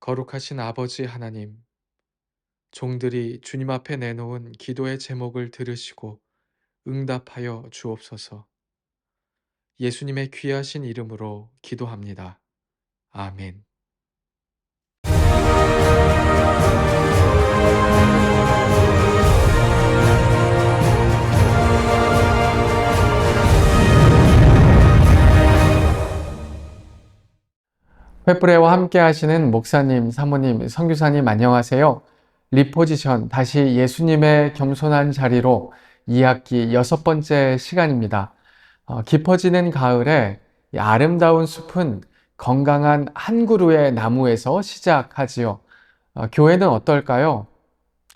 거룩하신 아버지 하나님, 종들이 주님 앞에 내놓은 기도의 제목을 들으시고 응답하여 주옵소서. 예수님의 귀하신 이름으로 기도합니다. 아멘. 횃불에와 함께 하시는 목사님, 사모님, 선교사님 안녕하세요. 리포지션 다시 예수님의 겸손한 자리로 2학기 6번째 시간입니다. 깊어지는 가을에 이 아름다운 숲은 건강한 한 그루의 나무에서 시작하지요. 교회는 어떨까요?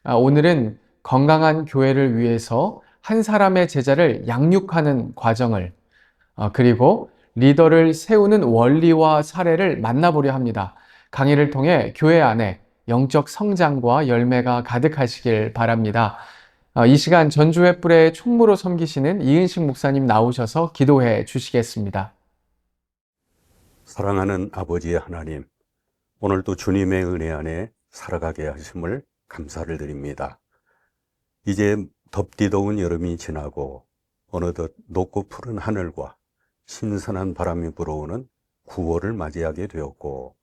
오늘은 건강한 교회를 위해서 한 사람의 제자를 양육하는 과정을 그리고 리더를 세우는 원리와 사례를 만나보려 합니다. 강의를 통해 교회 안에 영적 성장과 열매가 가득하시길 바랍니다. 이 시간 전주횃불의 총무로 섬기시는 이은식 목사님 나오셔서 기도해 주시겠습니다. 사랑하는 아버지 하나님, 오늘도 주님의 은혜 안에 살아가게 하심을 감사를 드립니다. 이제 덥디 더운 여름이 지나고 어느덧 높고 푸른 하늘과 신선한 바람이 불어오는 9월을 맞이하게 되었고,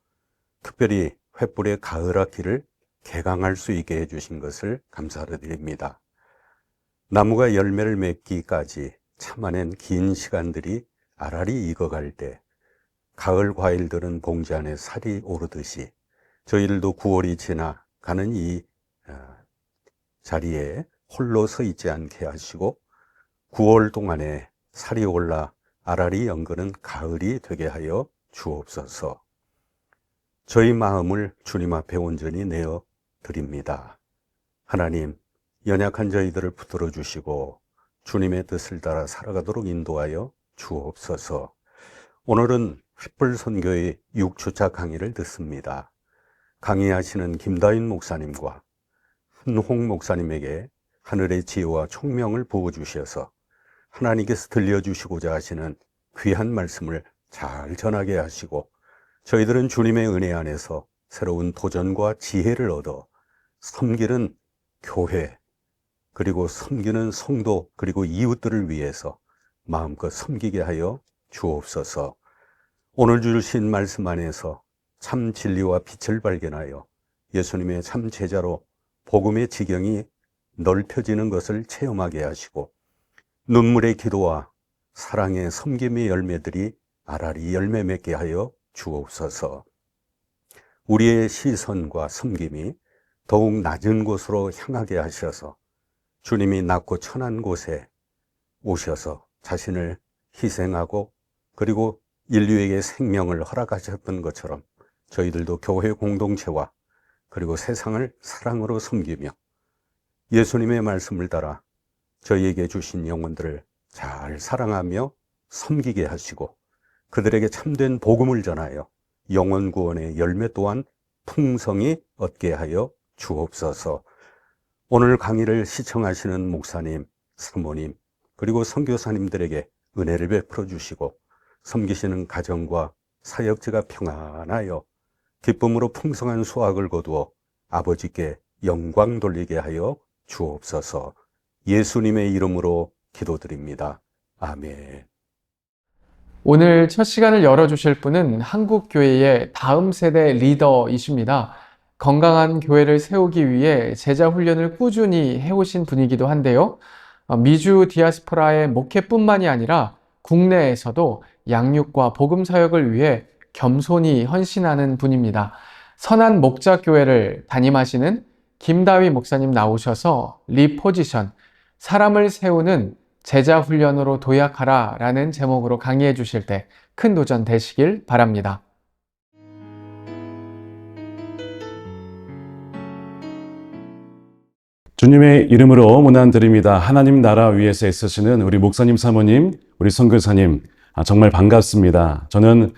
특별히 횃불의 가을 학기를 개강할 수 있게 해주신 것을 감사를 드립니다. 나무가 열매를 맺기까지 참아낸 긴 시간들이 알알이 익어갈 때 가을 과일들은 봉지 안에 살이 오르듯이 저희들도 9월이 지나가는 이 자리에 홀로 서 있지 않게 하시고 9월 동안에 살이 올라 알알이 연근은 가을이 되게 하여 주옵소서. 저희 마음을 주님 앞에 온전히 내어 드립니다. 하나님, 연약한 저희들을 붙들어 주시고 주님의 뜻을 따라 살아가도록 인도하여 주옵소서. 오늘은 횃불 선교의 6주차 강의를 듣습니다. 강의하시는 김다윈 목사님과 한홍 목사님에게 하늘의 지혜와 총명을 부어주셔서 하나님께서 들려주시고자 하시는 귀한 말씀을 잘 전하게 하시고 저희들은 주님의 은혜 안에서 새로운 도전과 지혜를 얻어 섬기는 교회, 그리고 섬기는 성도, 그리고 이웃들을 위해서 마음껏 섬기게 하여 주옵소서. 오늘 주신 말씀 안에서 참 진리와 빛을 발견하여 예수님의 참 제자로 복음의 지경이 넓혀지는 것을 체험하게 하시고 눈물의 기도와 사랑의 섬김의 열매들이 알알이 열매 맺게 하여 주옵소서. 우리의 시선과 섬김이 더욱 낮은 곳으로 향하게 하셔서 주님이 낮고 천한 곳에 오셔서 자신을 희생하고 그리고 인류에게 생명을 허락하셨던 것처럼 저희들도 교회 공동체와 그리고 세상을 사랑으로 섬기며 예수님의 말씀을 따라 저희에게 주신 영혼들을 잘 사랑하며 섬기게 하시고 그들에게 참된 복음을 전하여 영혼 구원의 열매 또한 풍성히 얻게 하여 주옵소서. 오늘 강의를 시청하시는 목사님, 사모님, 그리고 선교사님들에게 은혜를 베풀어 주시고 섬기시는 가정과 사역지가 평안하여 기쁨으로 풍성한 수확을 거두어 아버지께 영광 돌리게 하여 주옵소서. 예수님의 이름으로 기도드립니다. 아멘. 오늘 첫 시간을 열어주실 분은 한국교회의 다음 세대 리더이십니다. 건강한 교회를 세우기 위해 제자 훈련을 꾸준히 해오신 분이기도 한데요. 미주 디아스포라의 목회뿐만이 아니라 국내에서도 양육과 복음 사역을 위해 겸손히 헌신하는 분입니다. 선한 목자교회를 담임하시는 김다위 목사님 나오셔서 리포지션, 사람을 세우는 제자 훈련으로 도약하라 라는 제목으로 강의해 주실 때 큰 도전 되시길 바랍니다. 주님의 이름으로 문안드립니다. 하나님 나라 위에서 애쓰시는 우리 목사님, 사모님, 우리 선교사님, 정말 반갑습니다. 저는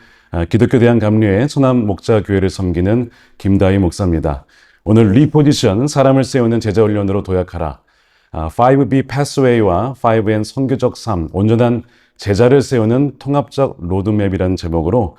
기독교 대한감리회 소남 목자교회를 섬기는 김다희 목사입니다. 오늘 리포지션, 사람을 세우는 제자훈련으로 도약하라, 5B Pathway와 5N 선교적 삶, 온전한 제자를 세우는 통합적 로드맵이라는 제목으로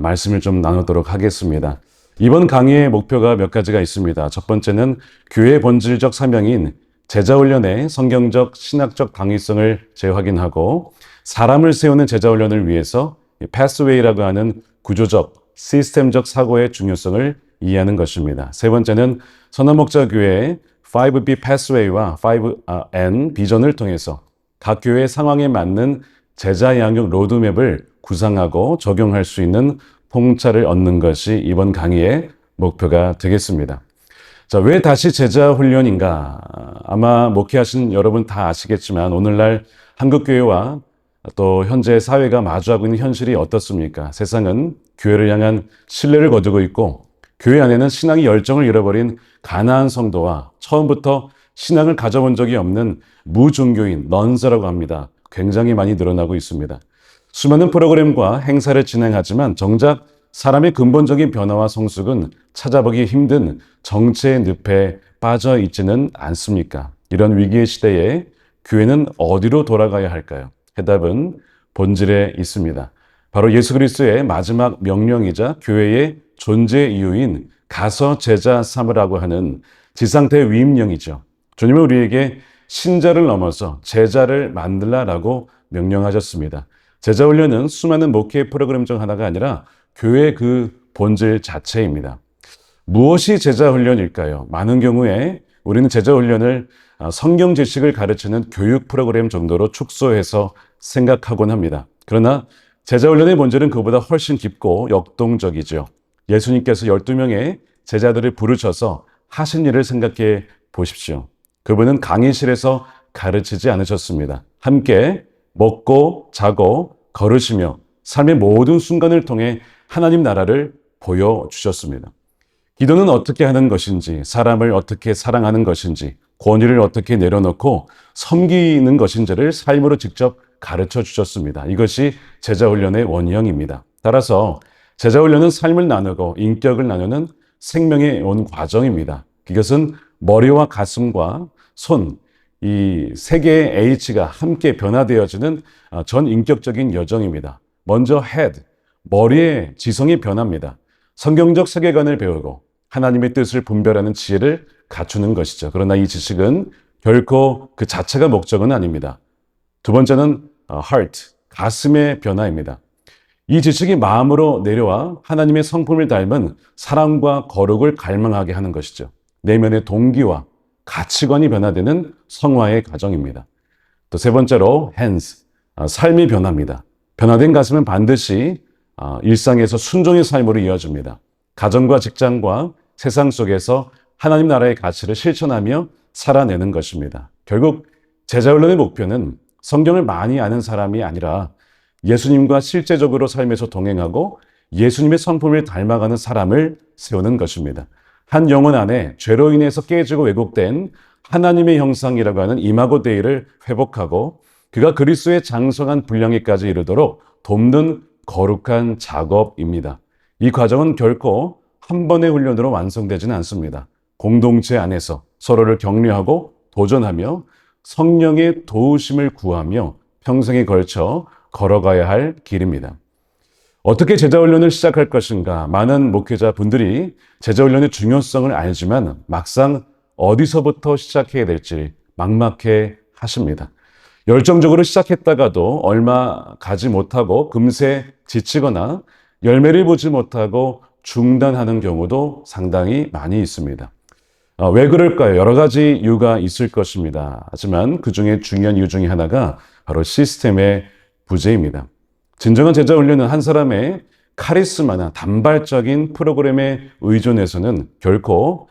말씀을 좀 나누도록 하겠습니다. 이번 강의의 목표가 몇 가지가 있습니다. 첫 번째는 교회의 본질적 사명인 제자훈련의 성경적, 신학적 당위성을 재확인하고 사람을 세우는 제자훈련을 위해서 패스웨이라고 하는 구조적, 시스템적 사고의 중요성을 이해하는 것입니다. 세 번째는 선한목자교회의 5B 패스웨이와 5N 비전을 통해서 각 교회의 상황에 맞는 제자 양육 로드맵을 구상하고 적용할 수 있는 통찰을 얻는 것이 이번 강의의 목표가 되겠습니다. 자, 왜 다시 제자 훈련인가? 아마 목회하신 여러분 다 아시겠지만 오늘날 한국교회와 또 현재 사회가 마주하고 있는 현실이 어떻습니까? 세상은 교회를 향한 신뢰를 거두고 있고 교회 안에는 신앙의 열정을 잃어버린 가난한 성도와 처음부터 신앙을 가져본 적이 없는 무종교인, 넌서라고 합니다. 굉장히 많이 늘어나고 있습니다. 수많은 프로그램과 행사를 진행하지만 정작 사람의 근본적인 변화와 성숙은 찾아보기 힘든 정체의 늪에 빠져 있지는 않습니까? 이런 위기의 시대에 교회는 어디로 돌아가야 할까요? 해답은 본질에 있습니다. 바로 예수 그리스도의 마지막 명령이자 교회의 존재 이유인 가서 제자 삼으라고 하는 지상태 위임령이죠. 주님은 우리에게 신자를 넘어서 제자를 만들라라고 명령하셨습니다. 제자훈련은 수많은 목회 프로그램 중 하나가 아니라 교회의 그 본질 자체입니다. 무엇이 제자훈련일까요? 많은 경우에 우리는 제자훈련을 성경 지식을 가르치는 교육 프로그램 정도로 축소해서 생각하곤 합니다. 그러나 제자훈련의 본질은 그보다 훨씬 깊고 역동적이죠. 예수님께서 12명의 제자들을 부르셔서 하신 일을 생각해 보십시오. 그분은 강의실에서 가르치지 않으셨습니다. 함께 먹고 자고 걸으시며 삶의 모든 순간을 통해 하나님 나라를 보여주셨습니다. 기도는 어떻게 하는 것인지, 사람을 어떻게 사랑하는 것인지, 권위를 어떻게 내려놓고 섬기는 것인지를 삶으로 직접 가르쳐 주셨습니다. 이것이 제자훈련의 원형입니다. 따라서 제자훈련은 삶을 나누고 인격을 나누는 생명의 온 과정입니다. 이것은 머리와 가슴과 손, 이 세 개의 H가 함께 변화되어지는 전 인격적인 여정입니다. 먼저 head, 머리의 지성이 변합니다. 성경적 세계관을 배우고 하나님의 뜻을 분별하는 지혜를 갖추는 것이죠. 그러나 이 지식은 결코 그 자체가 목적은 아닙니다. 두 번째는 heart, 가슴의 변화입니다. 이 지식이 마음으로 내려와 하나님의 성품을 닮은 사랑과 거룩을 갈망하게 하는 것이죠. 내면의 동기와 가치관이 변화되는 성화의 과정입니다. 또 세 번째로 hands, 삶이 변합니다. 변화된 가슴은 반드시 일상에서 순종의 삶으로 이어집니다. 가정과 직장과 세상 속에서 하나님 나라의 가치를 실천하며 살아내는 것입니다. 결국 제자훈련의 목표는 성경을 많이 아는 사람이 아니라 예수님과 실제적으로 삶에서 동행하고 예수님의 성품을 닮아가는 사람을 세우는 것입니다. 한 영혼 안에 죄로 인해서 깨지고 왜곡된 하나님의 형상이라고 하는 이마고 데이를 회복하고 그가 그리스도의 장성한 분량에까지 이르도록 돕는 거룩한 작업입니다. 이 과정은 결코 한 번의 훈련으로 완성되지는 않습니다. 공동체 안에서 서로를 격려하고 도전하며 성령의 도우심을 구하며 평생에 걸쳐 걸어가야 할 길입니다. 어떻게 제자훈련을 시작할 것인가? 많은 목회자 분들이 제자훈련의 중요성을 알지만 막상 어디서부터 시작해야 될지 막막해 하십니다. 열정적으로 시작했다가도 얼마 가지 못하고 금세 지치거나 열매를 보지 못하고 중단하는 경우도 상당히 많이 있습니다. 왜 그럴까요? 여러 가지 이유가 있을 것입니다. 하지만 그 중에 중요한 이유 중에 하나가 바로 시스템의 부재입니다. 진정한 제자훈련은 한 사람의 카리스마나 단발적인 프로그램에 의존해서는 결코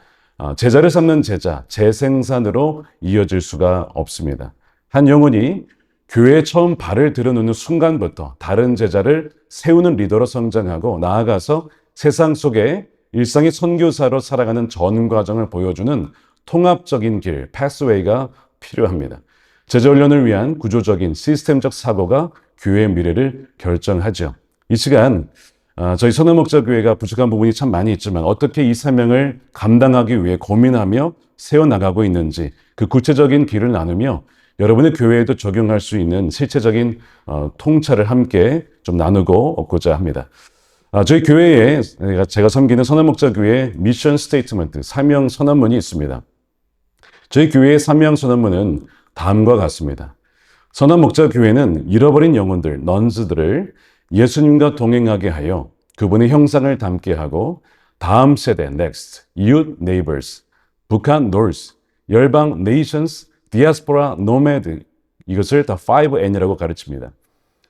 제자를 삼는 제자, 재생산으로 이어질 수가 없습니다. 한 영혼이 교회에 처음 발을 들여놓는 순간부터 다른 제자를 세우는 리더로 성장하고 나아가서 세상 속에 일상의 선교사로 살아가는 전 과정을 보여주는 통합적인 길, 패스웨이가 필요합니다. 제자훈련을 위한 구조적인 시스템적 사고가 교회의 미래를 결정하죠. 이 시간 저희 선한목자교회가 부족한 부분이 참 많이 있지만 어떻게 이 사명을 감당하기 위해 고민하며 세워나가고 있는지 그 구체적인 길을 나누며 여러분의 교회에도 적용할 수 있는 실체적인 통찰을 함께 좀 나누고 얻고자 합니다. 저희 교회에 제가 섬기는 선한목자교회 미션 스테이트먼트, 사명 선언문이 있습니다. 저희 교회의 사명 선언문은 다음과 같습니다. 선한목자교회는 잃어버린 영혼들, 넌즈들을 예수님과 동행하게 하여 그분의 형상을 담게 하고 다음 세대, next, youth neighbors, 북한 north, 열방 nations, diaspora nomad, 이것을 다 5N이라고 가르칩니다.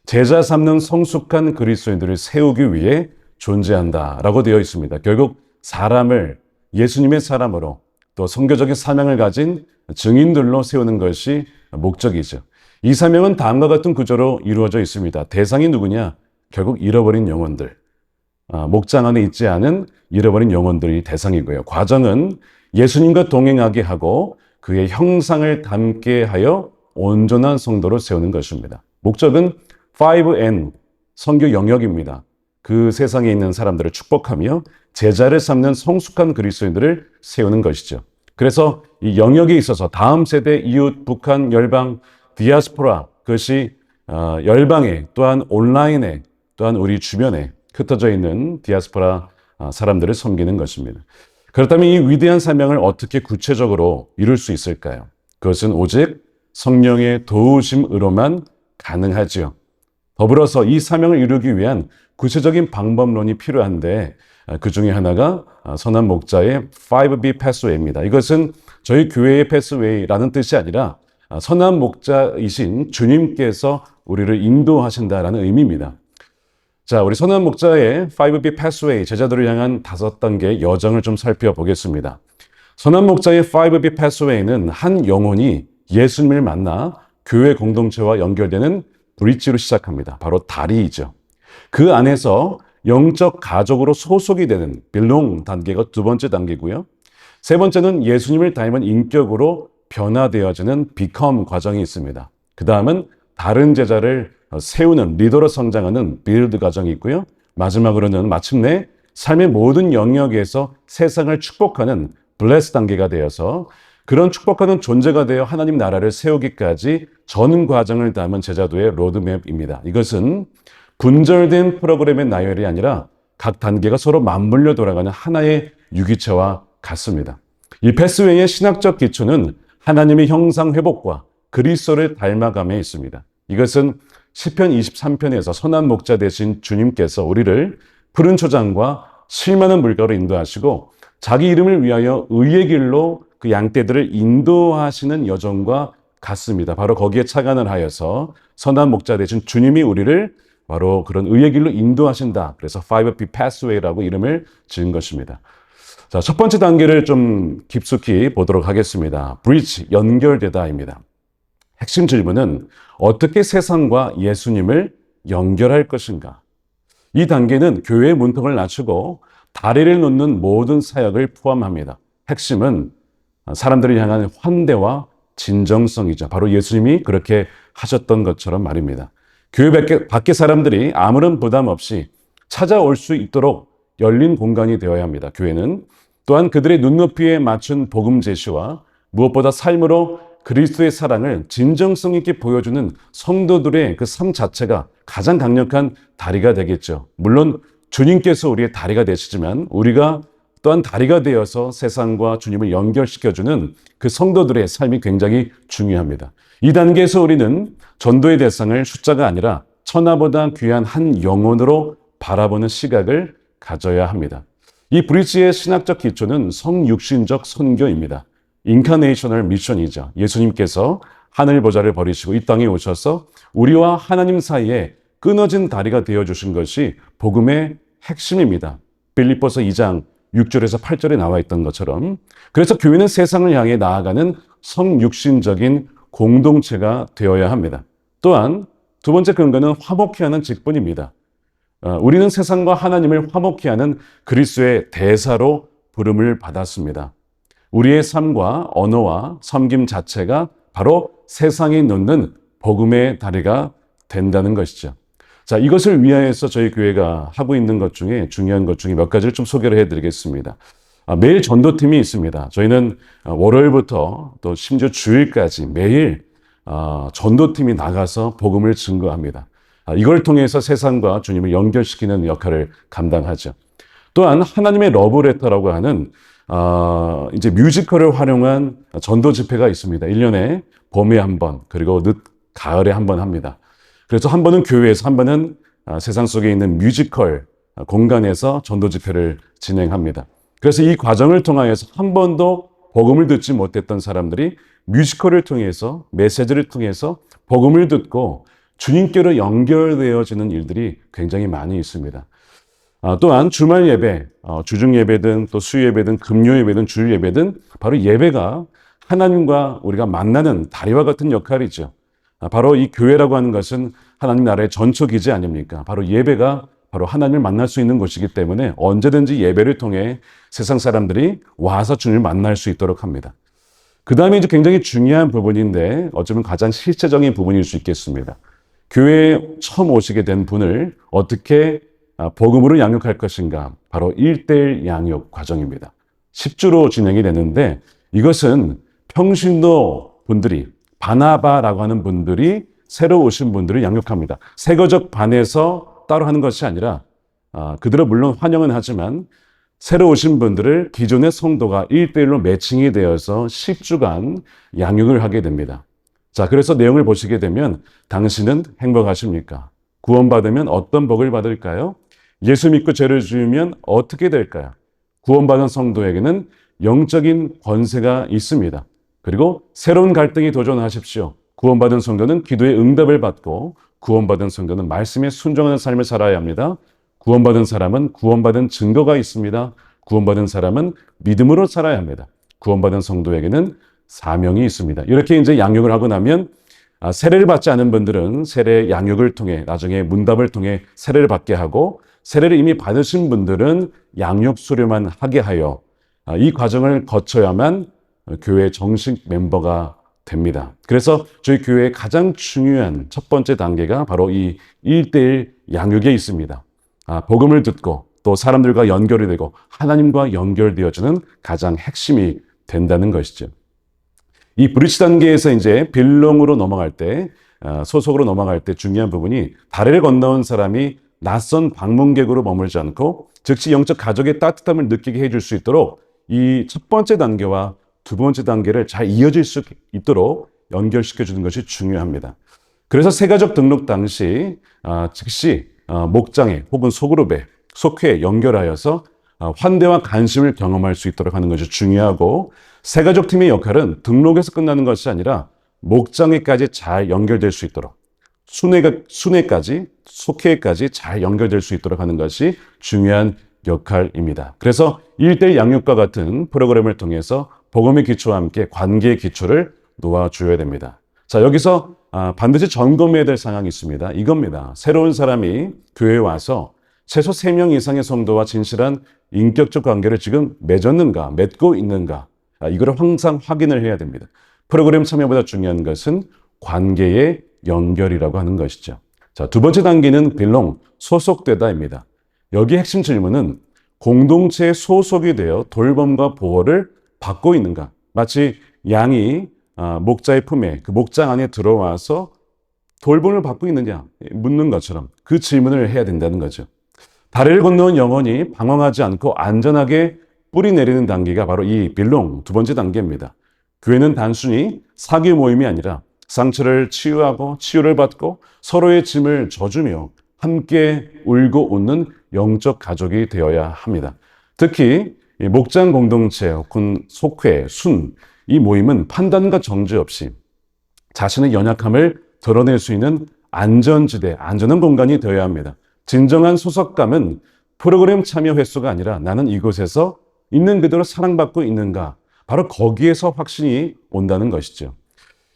제자 삼는 성숙한 그리스도인들을 세우기 위해 존재한다라고 되어 있습니다. 결국 사람을 예수님의 사람으로 또 선교적인 사명을 가진 증인들로 세우는 것이 목적이죠. 이 사명은 다음과 같은 구조로 이루어져 있습니다. 대상이 누구냐? 결국 잃어버린 영혼들. 목장 안에 있지 않은 잃어버린 영혼들이 대상이고요. 과정은 예수님과 동행하게 하고 그의 형상을 담게 하여 온전한 성도로 세우는 것입니다. 목적은 5N, 선교 영역입니다. 그 세상에 있는 사람들을 축복하며 제자를 삼는 성숙한 그리스도인들을 세우는 것이죠. 그래서 이 영역에 있어서 다음 세대 이웃, 북한, 열방, 디아스포라, 그것이 열방에 또한 온라인에 또한 우리 주변에 흩어져 있는 디아스포라 사람들을 섬기는 것입니다. 그렇다면 이 위대한 사명을 어떻게 구체적으로 이룰 수 있을까요? 그것은 오직 성령의 도우심으로만 가능하지요. 더불어서 이 사명을 이루기 위한 구체적인 방법론이 필요한데 그 중에 하나가 선한 목자의 5B 패스웨이입니다. 이것은 저희 교회의 패스웨이라는 뜻이 아니라 선한 목자이신 주님께서 우리를 인도하신다라는 의미입니다. 자, 우리 선한 목자의 5B 패스웨이, 제자들을 향한 5단계 여정을 좀 살펴보겠습니다. 선한 목자의 5B 패스웨이는 한 영혼이 예수님을 만나 교회 공동체와 연결되는 브릿지로 시작합니다. 바로 다리이죠. 그 안에서 영적 가족으로 소속이 되는 belong 단계가 두 번째 단계고요. 세 번째는 예수님을 닮은 인격으로 변화되어지는 become 과정이 있습니다. 그 다음은 다른 제자를 세우는 리더로 성장하는 build 과정이 있고요. 마지막으로는 마침내 삶의 모든 영역에서 세상을 축복하는 bless 단계가 되어서 그런 축복하는 존재가 되어 하나님 나라를 세우기까지 전 과정을 담은 제자도의 로드맵입니다. 이것은 분절된 프로그램의 나열이 아니라 각 단계가 서로 맞물려 돌아가는 하나의 유기체와 같습니다. 이 패스웨이의 신학적 기초는 하나님의 형상 회복과 그리스도를 닮아감에 있습니다. 이것은 시편 23편에서 선한 목자 되신 주님께서 우리를 푸른 초장과 실만한 물가로 인도하시고 자기 이름을 위하여 의의 길로 그 양떼들을 인도하시는 여정과 같습니다. 바로 거기에 착안을 하여서 선한 목자 되신 주님이 우리를 바로 그런 의의 길로 인도하신다. 그래서 5P Pathway라고 이름을 지은 것입니다. 자, 첫 번째 단계를 좀 깊숙이 보도록 하겠습니다. Bridge, 연결되다입니다. 핵심 질문은 어떻게 세상과 예수님을 연결할 것인가? 이 단계는 교회의 문턱을 낮추고 다리를 놓는 모든 사역을 포함합니다. 핵심은 사람들을 향한 환대와 진정성이죠. 바로 예수님이 그렇게 하셨던 것처럼 말입니다. 교회 밖의 사람들이 아무런 부담 없이 찾아올 수 있도록 열린 공간이 되어야 합니다. 교회는 또한 그들의 눈높이에 맞춘 복음 제시와 무엇보다 삶으로 그리스도의 사랑을 진정성 있게 보여주는 성도들의 그 삶 자체가 가장 강력한 다리가 되겠죠. 물론 주님께서 우리의 다리가 되시지만 우리가 또한 다리가 되어서 세상과 주님을 연결시켜주는 그 성도들의 삶이 굉장히 중요합니다. 이 단계에서 우리는 전도의 대상을 숫자가 아니라 천하보다 귀한 한 영혼으로 바라보는 시각을 가져야 합니다. 이 브릿지의 신학적 기초는 성육신적 선교입니다. 인카네이셔널 미션이죠. 예수님께서 하늘 보좌를 버리시고 이 땅에 오셔서 우리와 하나님 사이에 끊어진 다리가 되어주신 것이 복음의 핵심입니다. 빌립보서 2장 6절에서 8절에 나와 있던 것처럼 그래서 교회는 세상을 향해 나아가는 성육신적인 공동체가 되어야 합니다. 또한 두 번째 근거는 화목케 하는 직분입니다. 우리는 세상과 하나님을 화목케 하는 그리스도의 대사로 부름을 받았습니다. 우리의 삶과 언어와 섬김 자체가 바로 세상에 놓는 복음의 다리가 된다는 것이죠. 자, 이것을 위하여서 저희 교회가 하고 있는 것 중에 중요한 것 중에 몇 가지를 좀 소개를 해드리겠습니다. 매일 전도팀이 있습니다. 저희는 월요일부터 또 심지어 주일까지 매일 전도팀이 나가서 복음을 증거합니다. 이걸 통해서 세상과 주님을 연결시키는 역할을 감당하죠. 또한 하나님의 러브레터라고 하는 이제 뮤지컬을 활용한 전도 집회가 있습니다. 1년에 봄에 한 번, 그리고 늦 가을에 한 번 합니다. 그래서 한 번은 교회에서, 한 번은 세상 속에 있는 뮤지컬 공간에서 전도 집회를 진행합니다. 그래서 이 과정을 통하여서 한 번도 복음을 듣지 못했던 사람들이 뮤지컬을 통해서, 메시지를 통해서 복음을 듣고 주님께로 연결되어지는 일들이 굉장히 많이 있습니다. 또한 주말 예배, 주중 예배든 또 수 예배든 금요 예배든 주일 예배든 바로 예배가 하나님과 우리가 만나는 다리와 같은 역할이죠. 바로 이 교회라고 하는 것은 하나님 나라의 전초기지 아닙니까? 바로 예배가 바로 하나님을 만날 수 있는 곳이기 때문에 언제든지 예배를 통해 세상 사람들이 와서 주님을 만날 수 있도록 합니다. 그 다음에 이제 굉장히 중요한 부분인데 어쩌면 가장 실제적인 부분일 수 있겠습니다. 교회에 처음 오시게 된 분을 어떻게 복음으로 양육할 것인가? 바로 1:1 양육 과정입니다. 10주로 진행이 되는데 이것은 평신도 분들이, 바나바라고 하는 분들이 새로 오신 분들을 양육합니다. 세거적 반에서 따로 하는 것이 아니라 그들은 물론 환영은 하지만 새로 오신 분들을 기존의 성도가 1:1로 매칭이 되어서 10주간 양육을 하게 됩니다. 자, 그래서 내용을 보시게 되면 당신은 행복하십니까? 구원받으면 어떤 복을 받을까요? 예수 믿고 죄를 지으면 어떻게 될까요? 구원받은 성도에게는 영적인 권세가 있습니다. 그리고 새로운 갈등에 도전하십시오. 구원받은 성도는 기도의 응답을 받고 구원받은 성도는 말씀에 순종하는 삶을 살아야 합니다. 구원받은 사람은 구원받은 증거가 있습니다. 구원받은 사람은 믿음으로 살아야 합니다. 구원받은 성도에게는 사명이 있습니다. 이렇게 이제 양육을 하고 나면 세례를 받지 않은 분들은 세례 양육을 통해 나중에 문답을 통해 세례를 받게 하고 세례를 이미 받으신 분들은 양육 수료만 하게 하여 이 과정을 거쳐야만 교회 정식 멤버가 됩니다. 그래서 저희 교회의 가장 중요한 첫 번째 단계가 바로 이 1:1 양육에 있습니다. 복음을 듣고 또 사람들과 연결이 되고 하나님과 연결되어지는 가장 핵심이 된다는 것이죠. 이 브릿지 단계에서 이제 빌롱으로 넘어갈 때, 소속으로 넘어갈 때 중요한 부분이 다리를 건너온 사람이 낯선 방문객으로 머물지 않고 즉시 영적 가족의 따뜻함을 느끼게 해줄 수 있도록 이 첫 번째 단계와 두 번째 단계를 잘 이어질 수 있도록 연결시켜주는 것이 중요합니다. 그래서 새가족 등록 당시 즉시 목장에 혹은 소그룹에 속회에 연결하여서 환대와 관심을 경험할 수 있도록 하는 것이 중요하고 새가족 팀의 역할은 등록에서 끝나는 것이 아니라 목장에까지 잘 연결될 수 있도록 순회까지 속회까지 잘 연결될 수 있도록 하는 것이 중요한 역할입니다. 그래서 1:1 양육과 같은 프로그램을 통해서 복음의 기초와 함께 관계의 기초를 놓아줘야 됩니다. 자, 여기서 반드시 점검해야 될 상황이 있습니다. 이겁니다. 새로운 사람이 교회에 와서 최소 3명 이상의 성도와 진실한 인격적 관계를 지금 맺고 있는가. 이걸 항상 확인을 해야 됩니다. 프로그램 참여보다 중요한 것은 관계의 연결이라고 하는 것이죠. 자, 두 번째 단계는 빌롱, 소속되다입니다. 여기 핵심 질문은 공동체에 소속이 되어 돌봄과 보호를 받고 있는가? 마치 양이 목자의 품에 그 목장 안에 들어와서 돌봄을 받고 있느냐 묻는 것처럼 그 질문을 해야 된다는 거죠. 다리를 건너온 영혼이 방황하지 않고 안전하게 뿌리 내리는 단계가 바로 이 빌롱 두 번째 단계입니다. 교회는 단순히 사기 모임이 아니라 상처를 치유하고 치유를 받고 서로의 짐을 져주며 함께 울고 웃는 영적 가족이 되어야 합니다. 특히 목장 공동체 혹은 속회, 이 모임은 판단과 정죄 없이 자신의 연약함을 드러낼 수 있는 안전지대, 안전한 공간이 되어야 합니다. 진정한 소속감은 프로그램 참여 횟수가 아니라 나는 이곳에서 있는 그대로 사랑받고 있는가, 바로 거기에서 확신이 온다는 것이죠.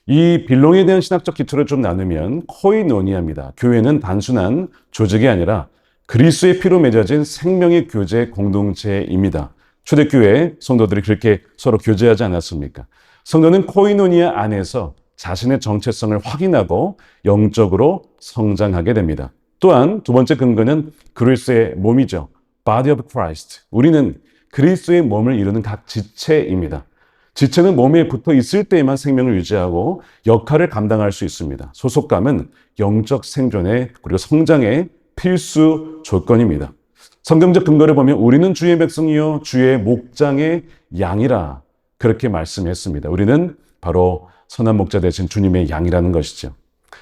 이 빌롱에 대한 신학적 기초를 좀 나누면 코이노니아입니다. 교회는 단순한 조직이 아니라 그리스도의 피로 맺어진 생명의 교제 공동체입니다. 초대교회 성도들이 그렇게 서로 교제하지 않았습니까? 성도는 코이노니아 안에서 자신의 정체성을 확인하고 영적으로 성장하게 됩니다. 또한 두 번째 근거는 그리스도의 몸이죠. Body of Christ. 우리는 그리스도의 몸을 이루는 각 지체입니다. 지체는 몸에 붙어 있을 때에만 생명을 유지하고 역할을 감당할 수 있습니다. 소속감은 영적 생존의 그리고 성장의 필수 조건입니다. 성경적 근거를 보면 우리는 주의 백성이요 주의 목장의 양이라 그렇게 말씀했습니다. 우리는 바로 선한 목자 되신 주님의 양이라는 것이죠.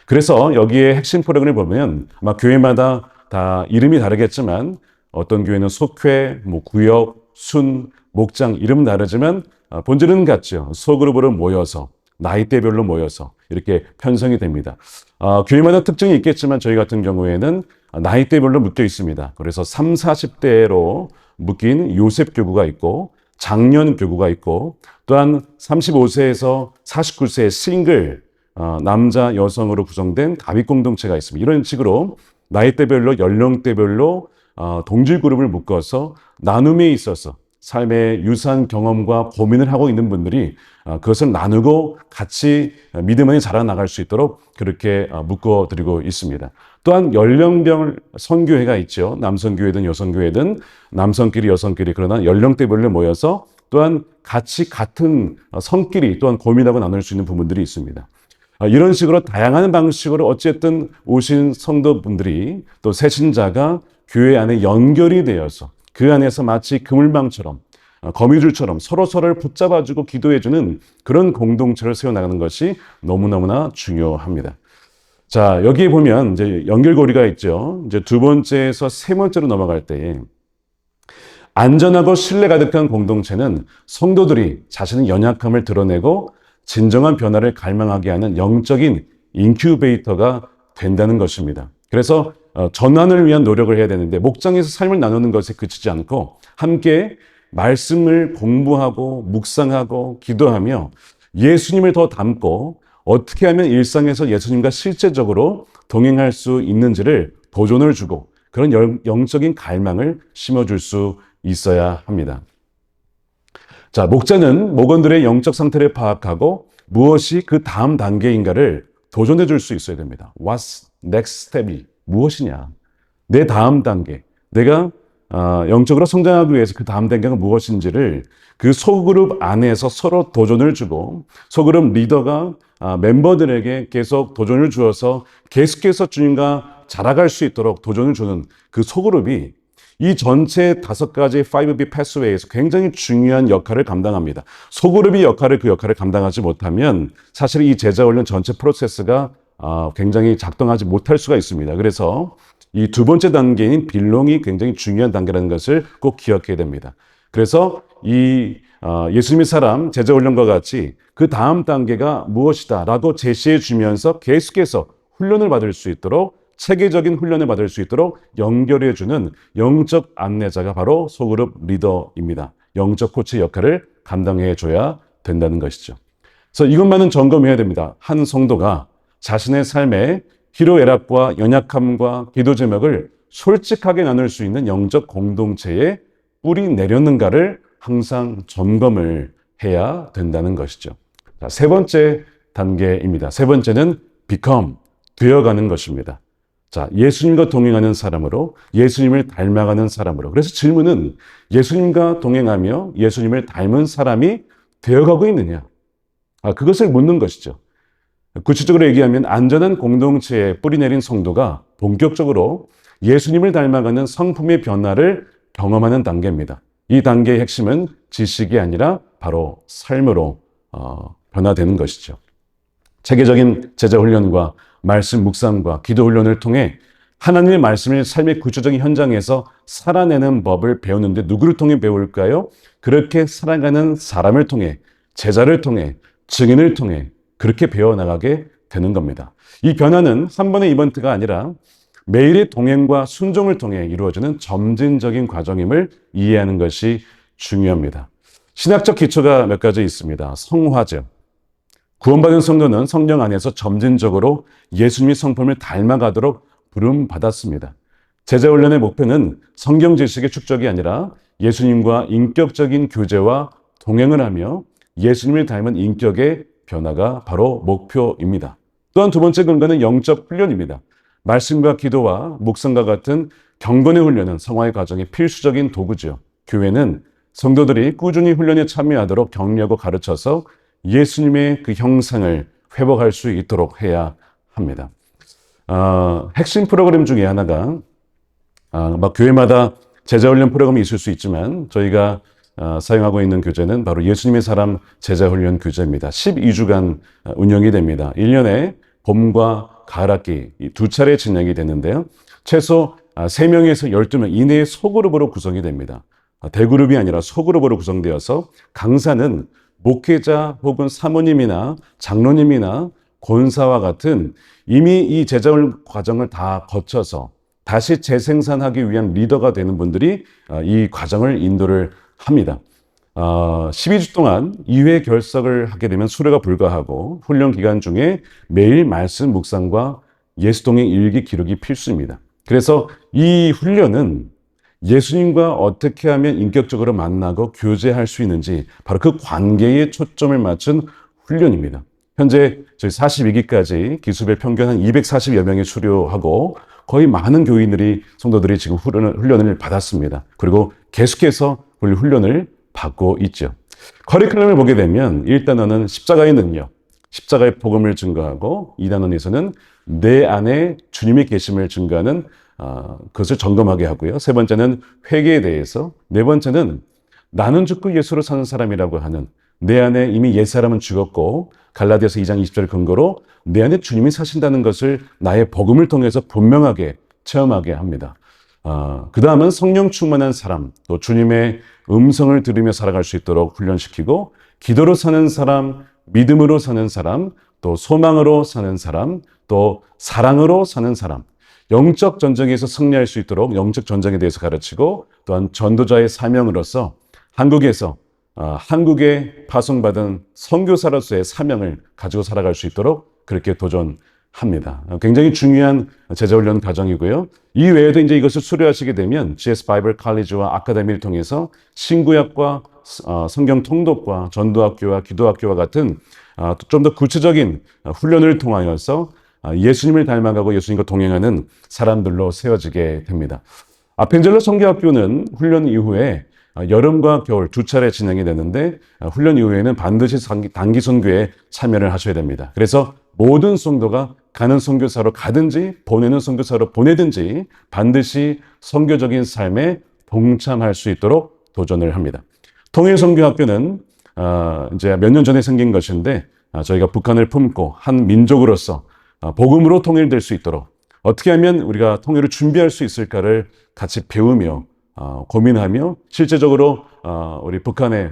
그래서 여기에 핵심 프로그램을 보면 아마 교회마다 다 이름이 다르겠지만 어떤 교회는 속회, 구역, 순, 목장 이름은 다르지만 본질은 같죠. 소그룹으로 모여서 나이대별로 모여서 이렇게 편성이 됩니다. 교회마다 특징이 있겠지만 저희 같은 경우에는 나이대별로 묶여 있습니다. 그래서 3, 40대로 묶인 요셉 교구가 있고 장년 교구가 있고 또한 35세에서 49세의 싱글 남자 여성으로 구성된 다윗 공동체가 있습니다. 이런 식으로 나이대별로 연령대별로 동질 그룹을 묶어서 나눔에 있어서 삶의 유사한 경험과 고민을 하고 있는 분들이 그것을 나누고 같이 믿음에 자라나갈 수 있도록 그렇게 묶어드리고 있습니다. 또한 연령별 선교회가 있죠. 남성교회든 여성교회든 남성끼리 여성끼리 그러나 연령대별로 모여서 또한 같이 같은 성끼리 또한 고민하고 나눌 수 있는 부분들이 있습니다. 이런 식으로 다양한 방식으로 어쨌든 오신 성도분들이 또 새신자가 교회 안에 연결이 되어서 그 안에서 마치 그물망처럼 거미줄처럼 서로서로를 붙잡아주고 기도해주는 그런 공동체를 세워나가는 것이 너무너무나 중요합니다. 자, 여기 보면 이제 연결고리가 있죠. 이제 두 번째에서 세 번째로 넘어갈 때 안전하고 신뢰 가득한 공동체는 성도들이 자신의 연약함을 드러내고 진정한 변화를 갈망하게 하는 영적인 인큐베이터가 된다는 것입니다. 그래서 전환을 위한 노력을 해야 되는데 목장에서 삶을 나누는 것에 그치지 않고 함께 말씀을 공부하고 묵상하고 기도하며 예수님을 더 닮고 어떻게 하면 일상에서 예수님과 실제적으로 동행할 수 있는지를 도전을 주고 그런 영적인 갈망을 심어줄 수 있어야 합니다. 자, 목자는 목원들의 영적 상태를 파악하고 무엇이 그 다음 단계인가를 도전해 줄 수 있어야 됩니다. What's next step이 무엇이냐? 내 다음 단계, 내가 영적으로 성장하기 위해서 그 다음 단계가 무엇인지를 그 소그룹 안에서 서로 도전을 주고 소그룹 리더가 멤버들에게 계속 도전을 주어서 계속해서 주님과 자라갈 수 있도록 도전을 주는 그 소그룹이 이 전체 5가지 5B 패스웨이에서 굉장히 중요한 역할을 감당합니다. 소그룹이 그 역할을 감당하지 못하면 사실 이 제자훈련 전체 프로세스가 굉장히 작동하지 못할 수가 있습니다. 그래서 이 두 번째 단계인 빌롱이 굉장히 중요한 단계라는 것을 꼭 기억해야 됩니다. 그래서 이 예수님의 사람 제자훈련과 같이 그 다음 단계가 무엇이다 라고 제시해 주면서 계속해서 훈련을 받을 수 있도록 체계적인 훈련을 받을 수 있도록 연결해 주는 영적 안내자가 바로 소그룹 리더입니다. 영적 코치 역할을 감당해 줘야 된다는 것이죠. 그래서 이것만은 점검해야 됩니다. 한 성도가 자신의 삶의 희로애락과 연약함과 기도 제목을 솔직하게 나눌 수 있는 영적 공동체에 뿌리 내렸는가를 항상 점검을 해야 된다는 것이죠. 자, 세 번째 단계입니다. 세 번째는 become, 되어가는 것입니다. 자, 예수님과 동행하는 사람으로, 예수님을 닮아가는 사람으로. 그래서 질문은 예수님과 동행하며 예수님을 닮은 사람이 되어가고 있느냐? 그것을 묻는 것이죠. 구체적으로 얘기하면 안전한 공동체에 뿌리내린 성도가 본격적으로 예수님을 닮아가는 성품의 변화를 경험하는 단계입니다. 이 단계의 핵심은 지식이 아니라 바로 삶으로 변화되는 것이죠. 체계적인 제자 훈련과 말씀 묵상과 기도 훈련을 통해 하나님의 말씀을 삶의 구체적인 현장에서 살아내는 법을 배우는데 누구를 통해 배울까요? 그렇게 살아가는 사람을 통해, 제자를 통해, 증인을 통해 그렇게 배워나가게 되는 겁니다. 이 변화는 한 번의 이벤트가 아니라 매일의 동행과 순종을 통해 이루어지는 점진적인 과정임을 이해하는 것이 중요합니다. 신학적 기초가 몇 가지 있습니다. 성화죠. 구원받은 성도는 성령 안에서 점진적으로 예수님의 성품을 닮아가도록 부름받았습니다. 제자훈련의 목표는 성경 지식의 축적이 아니라 예수님과 인격적인 교제와 동행을 하며 예수님을 닮은 인격의 변화가 바로 목표입니다. 또한 두 번째 근거는 영적 훈련입니다. 말씀과 기도와 묵상과 같은 경건의 훈련은 성화의 과정의 필수적인 도구죠. 교회는 성도들이 꾸준히 훈련에 참여하도록 격려하고 가르쳐서 예수님의 그 형상을 회복할 수 있도록 해야 합니다. 핵심 프로그램 중에 하나가 막 교회마다 제자훈련 프로그램이 있을 수 있지만 저희가 사용하고 있는 교재는 바로 예수님의 사람 제자훈련 교재입니다. 12주간 운영이 됩니다. 1년에 봄과 가을학기 두 차례 진행이 되는데요. 최소 3명에서 12명 이내의 소그룹으로 구성이 됩니다. 대그룹이 아니라 소그룹으로 구성되어서 강사는 목회자 혹은 사모님이나 장로님이나 권사와 같은 이미 이 제자훈련 과정을 다 거쳐서 다시 재생산하기 위한 리더가 되는 분들이 이 과정을 인도를 합니다. 12주 동안 2회 결석을 하게 되면 수료가 불가하고 훈련 기간 중에 매일 말씀 묵상과 예수동행 일기 기록이 필수입니다. 그래서 이 훈련은 예수님과 어떻게 하면 인격적으로 만나고 교제할 수 있는지 바로 그 관계에 초점을 맞춘 훈련입니다. 현재 저희 42기까지 기수배 평균 한 240여 명이 수료하고 거의 많은 교인들이 성도들이 지금 훈련을 받았습니다. 그리고 계속해서 훈련을 받고 있죠. 커리큘럼을 보게 되면 1단원은 십자가의 능력, 십자가의 복음을 증거하고 2단원에서는 내 안에 주님의 계심을 증거하는 그것을 점검하게 하고요. 세 번째는 회개에 대해서, 네 번째는 나는 죽고 예수로 사는 사람이라고 하는 내 안에 이미 옛사람은 죽었고 갈라디아서 2장 20절 근거로 내 안에 주님이 사신다는 것을 나의 복음을 통해서 분명하게 체험하게 합니다. 그 다음은 성령 충만한 사람, 또 주님의 음성을 들으며 살아갈 수 있도록 훈련시키고 기도로 사는 사람, 믿음으로 사는 사람, 또 소망으로 사는 사람, 또 사랑으로 사는 사람, 영적 전쟁에서 승리할 수 있도록 영적 전쟁에 대해서 가르치고 또한 전도자의 사명으로서 한국에 파송받은 선교사로서의 사명을 가지고 살아갈 수 있도록 그렇게 도전합니다. 굉장히 중요한 제자훈련 과정이고요. 이 외에도 이제 이것을 수료하시게 되면 GS 바이블 칼리지와 아카데미를 통해서 신구약과 성경 통독과 전도학교와 기도학교와 같은 좀 더 구체적인 훈련을 통하여서 예수님을 닮아가고 예수님과 동행하는 사람들로 세워지게 됩니다. 아펜젤러 선교학교는 훈련 이후에 여름과 겨울 두 차례 진행이 되는데 훈련 이후에는 반드시 단기 선교에 참여를 하셔야 됩니다. 그래서 모든 성도가 가는 선교사로 가든지 보내는 선교사로 보내든지 반드시 선교적인 삶에 동참할 수 있도록 도전을 합니다. 통일선교학교는 이제 몇 년 전에 생긴 것인데 저희가 북한을 품고 한 민족으로서 복음으로 통일될 수 있도록 어떻게 하면 우리가 통일을 준비할 수 있을까를 같이 배우며 고민하며 실제적으로 우리 북한의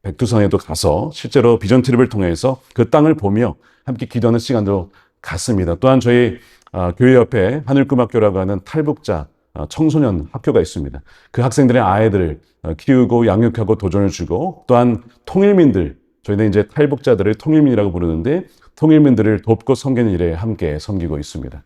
백두산에도 가서 실제로 비전 트립을 통해서 그 땅을 보며 함께 기도하는 시간도 갖습니다. 또한 저희 교회 옆에 하늘꿈학교라고 하는 탈북자 청소년 학교가 있습니다. 그 학생들의 아이들을 키우고 양육하고 도전을 주고 또한 통일민들, 저희는 이제 탈북자들을 통일민이라고 부르는데 통일민들을 돕고 섬기는 일에 함께 섬기고 있습니다.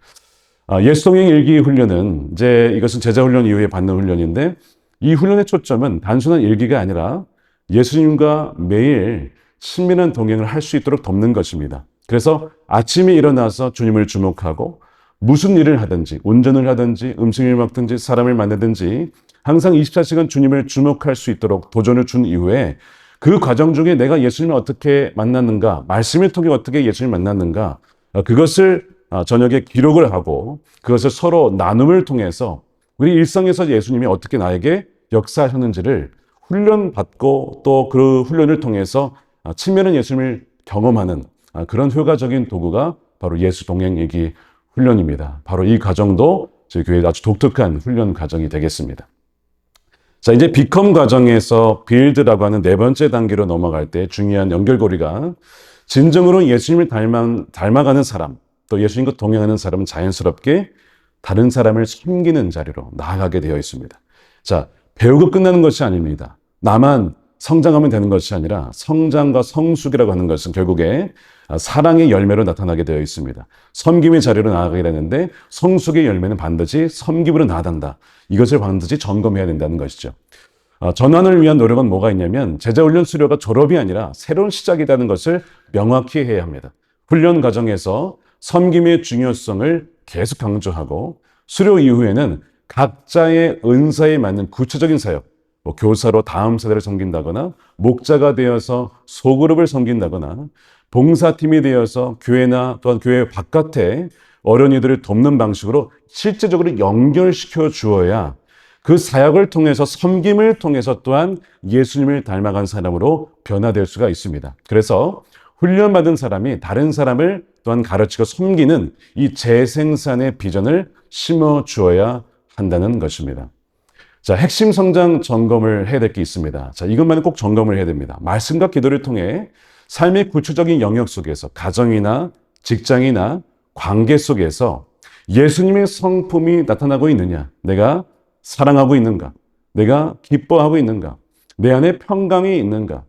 예수동행 일기 훈련은 이제 이것은 제자훈련 이후에 받는 훈련인데 이 훈련의 초점은 단순한 일기가 아니라 예수님과 매일 친밀한 동행을 할 수 있도록 돕는 것입니다. 그래서 아침에 일어나서 주님을 주목하고 무슨 일을 하든지 운전을 하든지 음식을 먹든지 사람을 만나든지 항상 24시간 주님을 주목할 수 있도록 도전을 준 이후에 그 과정 중에 내가 예수님을 어떻게 만났는가, 말씀을 통해 어떻게 예수님을 만났는가, 그것을 저녁에 기록을 하고 그것을 서로 나눔을 통해서 우리 일상에서 예수님이 어떻게 나에게 역사하셨는지를 훈련받고 또 그 훈련을 통해서 친밀한 예수님을 경험하는 그런 효과적인 도구가 바로 예수 동행 얘기 훈련입니다. 바로 이 과정도 저희 교회의 아주 독특한 훈련 과정이 되겠습니다. 자, 이제 비컴 과정에서 빌드라고 하는 네 번째 단계로 넘어갈 때 중요한 연결고리가 진정으로 예수님을 닮아가는 사람, 또 예수님과 동행하는 사람은 자연스럽게 다른 사람을 섬기는 자리로 나아가게 되어 있습니다. 자, 배우고 끝나는 것이 아닙니다. 나만 성장하면 되는 것이 아니라 성장과 성숙이라고 하는 것은 결국에 사랑의 열매로 나타나게 되어 있습니다. 섬김의 자리로 나아가게 되는데 성숙의 열매는 반드시 섬김으로 나아간다. 이것을 반드시 점검해야 된다는 것이죠. 전환을 위한 노력은 뭐가 있냐면 제자훈련 수료가 졸업이 아니라 새로운 시작이라는 것을 명확히 해야 합니다. 훈련 과정에서 섬김의 중요성을 계속 강조하고 수료 이후에는 각자의 은사에 맞는 구체적인 사역, 뭐 교사로 다음 세대를 섬긴다거나, 목자가 되어서 소그룹을 섬긴다거나, 봉사팀이 되어서 교회나 또한 교회 바깥에 어린이들을 돕는 방식으로 실제적으로 연결시켜 주어야 그 사역을 통해서, 섬김을 통해서 또한 예수님을 닮아간 사람으로 변화될 수가 있습니다. 그래서 훈련받은 사람이 다른 사람을 또한 가르치고 섬기는 이 재생산의 비전을 심어 주어야 한다는 것입니다. 자, 핵심 성장 점검을 해야 될 게 있습니다. 자, 이것만은 꼭 점검을 해야 됩니다. 말씀과 기도를 통해 삶의 구체적인 영역 속에서, 가정이나 직장이나 관계 속에서 예수님의 성품이 나타나고 있느냐, 내가 사랑하고 있는가, 내가 기뻐하고 있는가, 내 안에 평강이 있는가,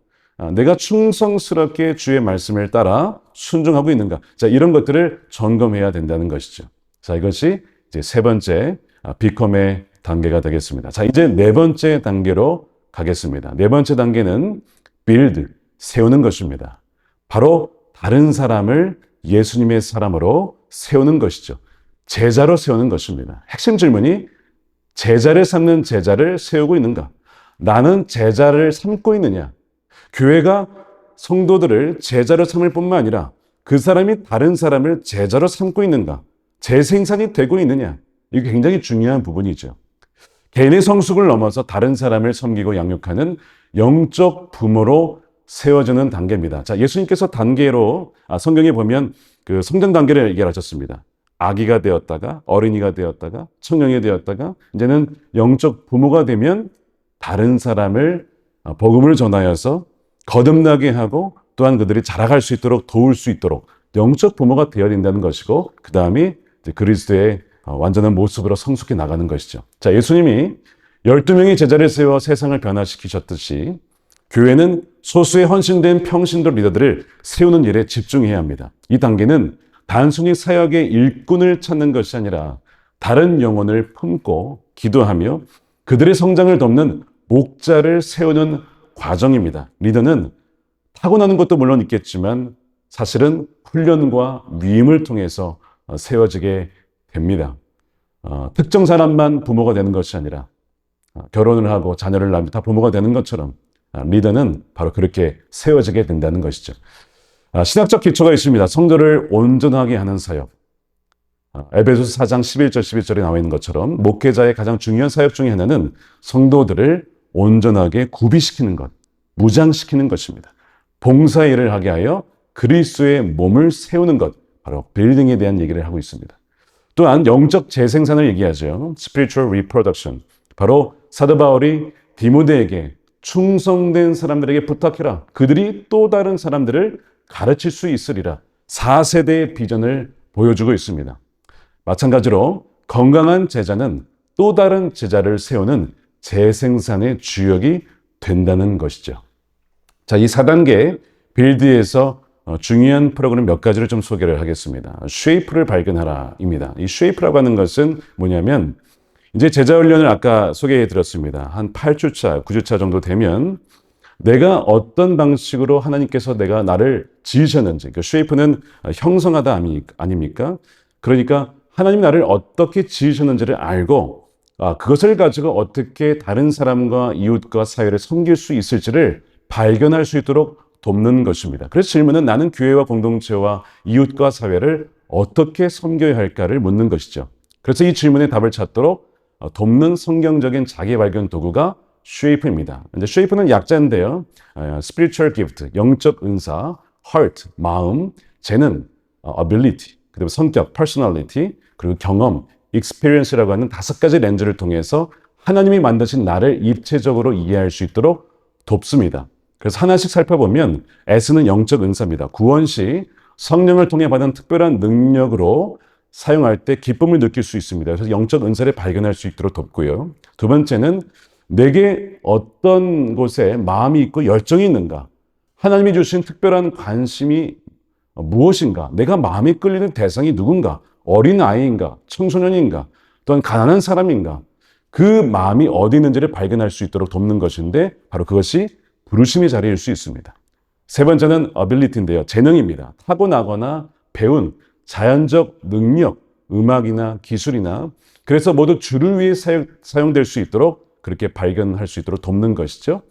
내가 충성스럽게 주의 말씀을 따라 순종하고 있는가. 자, 이런 것들을 점검해야 된다는 것이죠. 자, 이것이 이제 세 번째 비컴의 단계가 되겠습니다. 자, 이제 네 번째 단계로 가겠습니다. 네 번째 단계는 build, 세우는 것입니다. 바로 다른 사람을 예수님의 사람으로 세우는 것이죠. 제자로 세우는 것입니다. 핵심 질문이 제자를 삼는 제자를 세우고 있는가? 나는 제자를 삼고 있느냐? 교회가 성도들을 제자로 삼을 뿐만 아니라 그 사람이 다른 사람을 제자로 삼고 있는가? 재생산이 되고 있느냐? 이게 굉장히 중요한 부분이죠. 개인의 성숙을 넘어서 다른 사람을 섬기고 양육하는 영적 부모로 세워지는 단계입니다. 자, 예수님께서 단계로 성경에 보면 그 성장 단계를 얘기하셨습니다. 아기가 되었다가 어린이가 되었다가 청년이 되었다가 이제는 영적 부모가 되면 다른 사람을 복음을 전하여서 거듭나게 하고 또한 그들이 자라갈 수 있도록 도울 수 있도록 영적 부모가 되어야 된다는 것이고, 그 다음이 그리스도의 완전한 모습으로 성숙해 나가는 것이죠. 자, 예수님이 12명의 제자를 세워 세상을 변화시키셨듯이 교회는 소수의 헌신된 평신도 리더들을 세우는 일에 집중해야 합니다. 이 단계는 단순히 사역의 일꾼을 찾는 것이 아니라 다른 영혼을 품고 기도하며 그들의 성장을 돕는 목자를 세우는 과정입니다. 리더는 타고나는 것도 물론 있겠지만 사실은 훈련과 위임을 통해서 세워지게 됩니다. 특정 사람만 부모가 되는 것이 아니라 결혼을 하고 자녀를 낳으면 다 부모가 되는 것처럼 리더는 바로 그렇게 세워지게 된다는 것이죠. 신학적 기초가 있습니다. 성도를 온전하게 하는 사역. 에베소서 4장 11절 12절에 나와 있는 것처럼 목회자의 가장 중요한 사역 중에 하나는 성도들을 온전하게 구비시키는 것, 무장시키는 것입니다. 봉사의 일을 하게 하여 그리스도의 몸을 세우는 것, 바로 빌딩에 대한 얘기를 하고 있습니다. 또한 영적 재생산을 얘기하죠. Spiritual reproduction. 바로 사도 바울이 디모데에게 충성된 사람들에게 부탁해라. 그들이 또 다른 사람들을 가르칠 수 있으리라. 4세대의 비전을 보여주고 있습니다. 마찬가지로 건강한 제자는 또 다른 제자를 세우는 재생산의 주역이 된다는 것이죠. 자, 이 4단계 빌드에서 중요한 프로그램 몇 가지를 좀 소개를 하겠습니다. 쉐이프를 발견하라입니다. 이 쉐이프라고 하는 것은 뭐냐면 이제 제자 훈련을 아까 소개해 드렸습니다. 한 8주차, 9주차 정도 되면 내가 어떤 방식으로 하나님께서 내가 나를 지으셨는지, 그 쉐이프는 형성하다 아닙니까? 그러니까 하나님 나를 어떻게 지으셨는지를 알고 그것을 가지고 어떻게 다른 사람과 이웃과 사회를 섬길 수 있을지를 발견할 수 있도록 돕는 것입니다. 그래서 질문은 나는 교회와 공동체와 이웃과 사회를 어떻게 섬겨야 할까를 묻는 것이죠. 그래서 이 질문에 답을 찾도록 돕는 성경적인 자기 발견 도구가 쉐이프입니다. 이제 쉐이프는 약자인데요. spiritual gift, 영적 은사, heart, 마음, 재능, ability, 그리고 성격, personality, 그리고 경험, experience라고 하는 5가지 렌즈를 통해서 하나님이 만드신 나를 입체적으로 이해할 수 있도록 돕습니다. 그래서 하나씩 살펴보면 S는 영적 은사입니다. 구원 시 성령을 통해 받은 특별한 능력으로 사용할 때 기쁨을 느낄 수 있습니다. 그래서 영적 은사를 발견할 수 있도록 돕고요. 두 번째는 내게 어떤 곳에 마음이 있고 열정이 있는가? 하나님이 주신 특별한 관심이 무엇인가? 내가 마음이 끌리는 대상이 누군가? 어린아이인가? 청소년인가? 또한 가난한 사람인가? 그 마음이 어디 있는지를 발견할 수 있도록 돕는 것인데 바로 그것이 부르심의 자리일 수 있습니다. 세 번째는 ability인데요. 재능입니다. 타고나거나 배운 자연적 능력, 음악이나 기술이나 그래서 모두 주를 위해 사용될 수 있도록 그렇게 발견할 수 있도록 돕는 것이죠.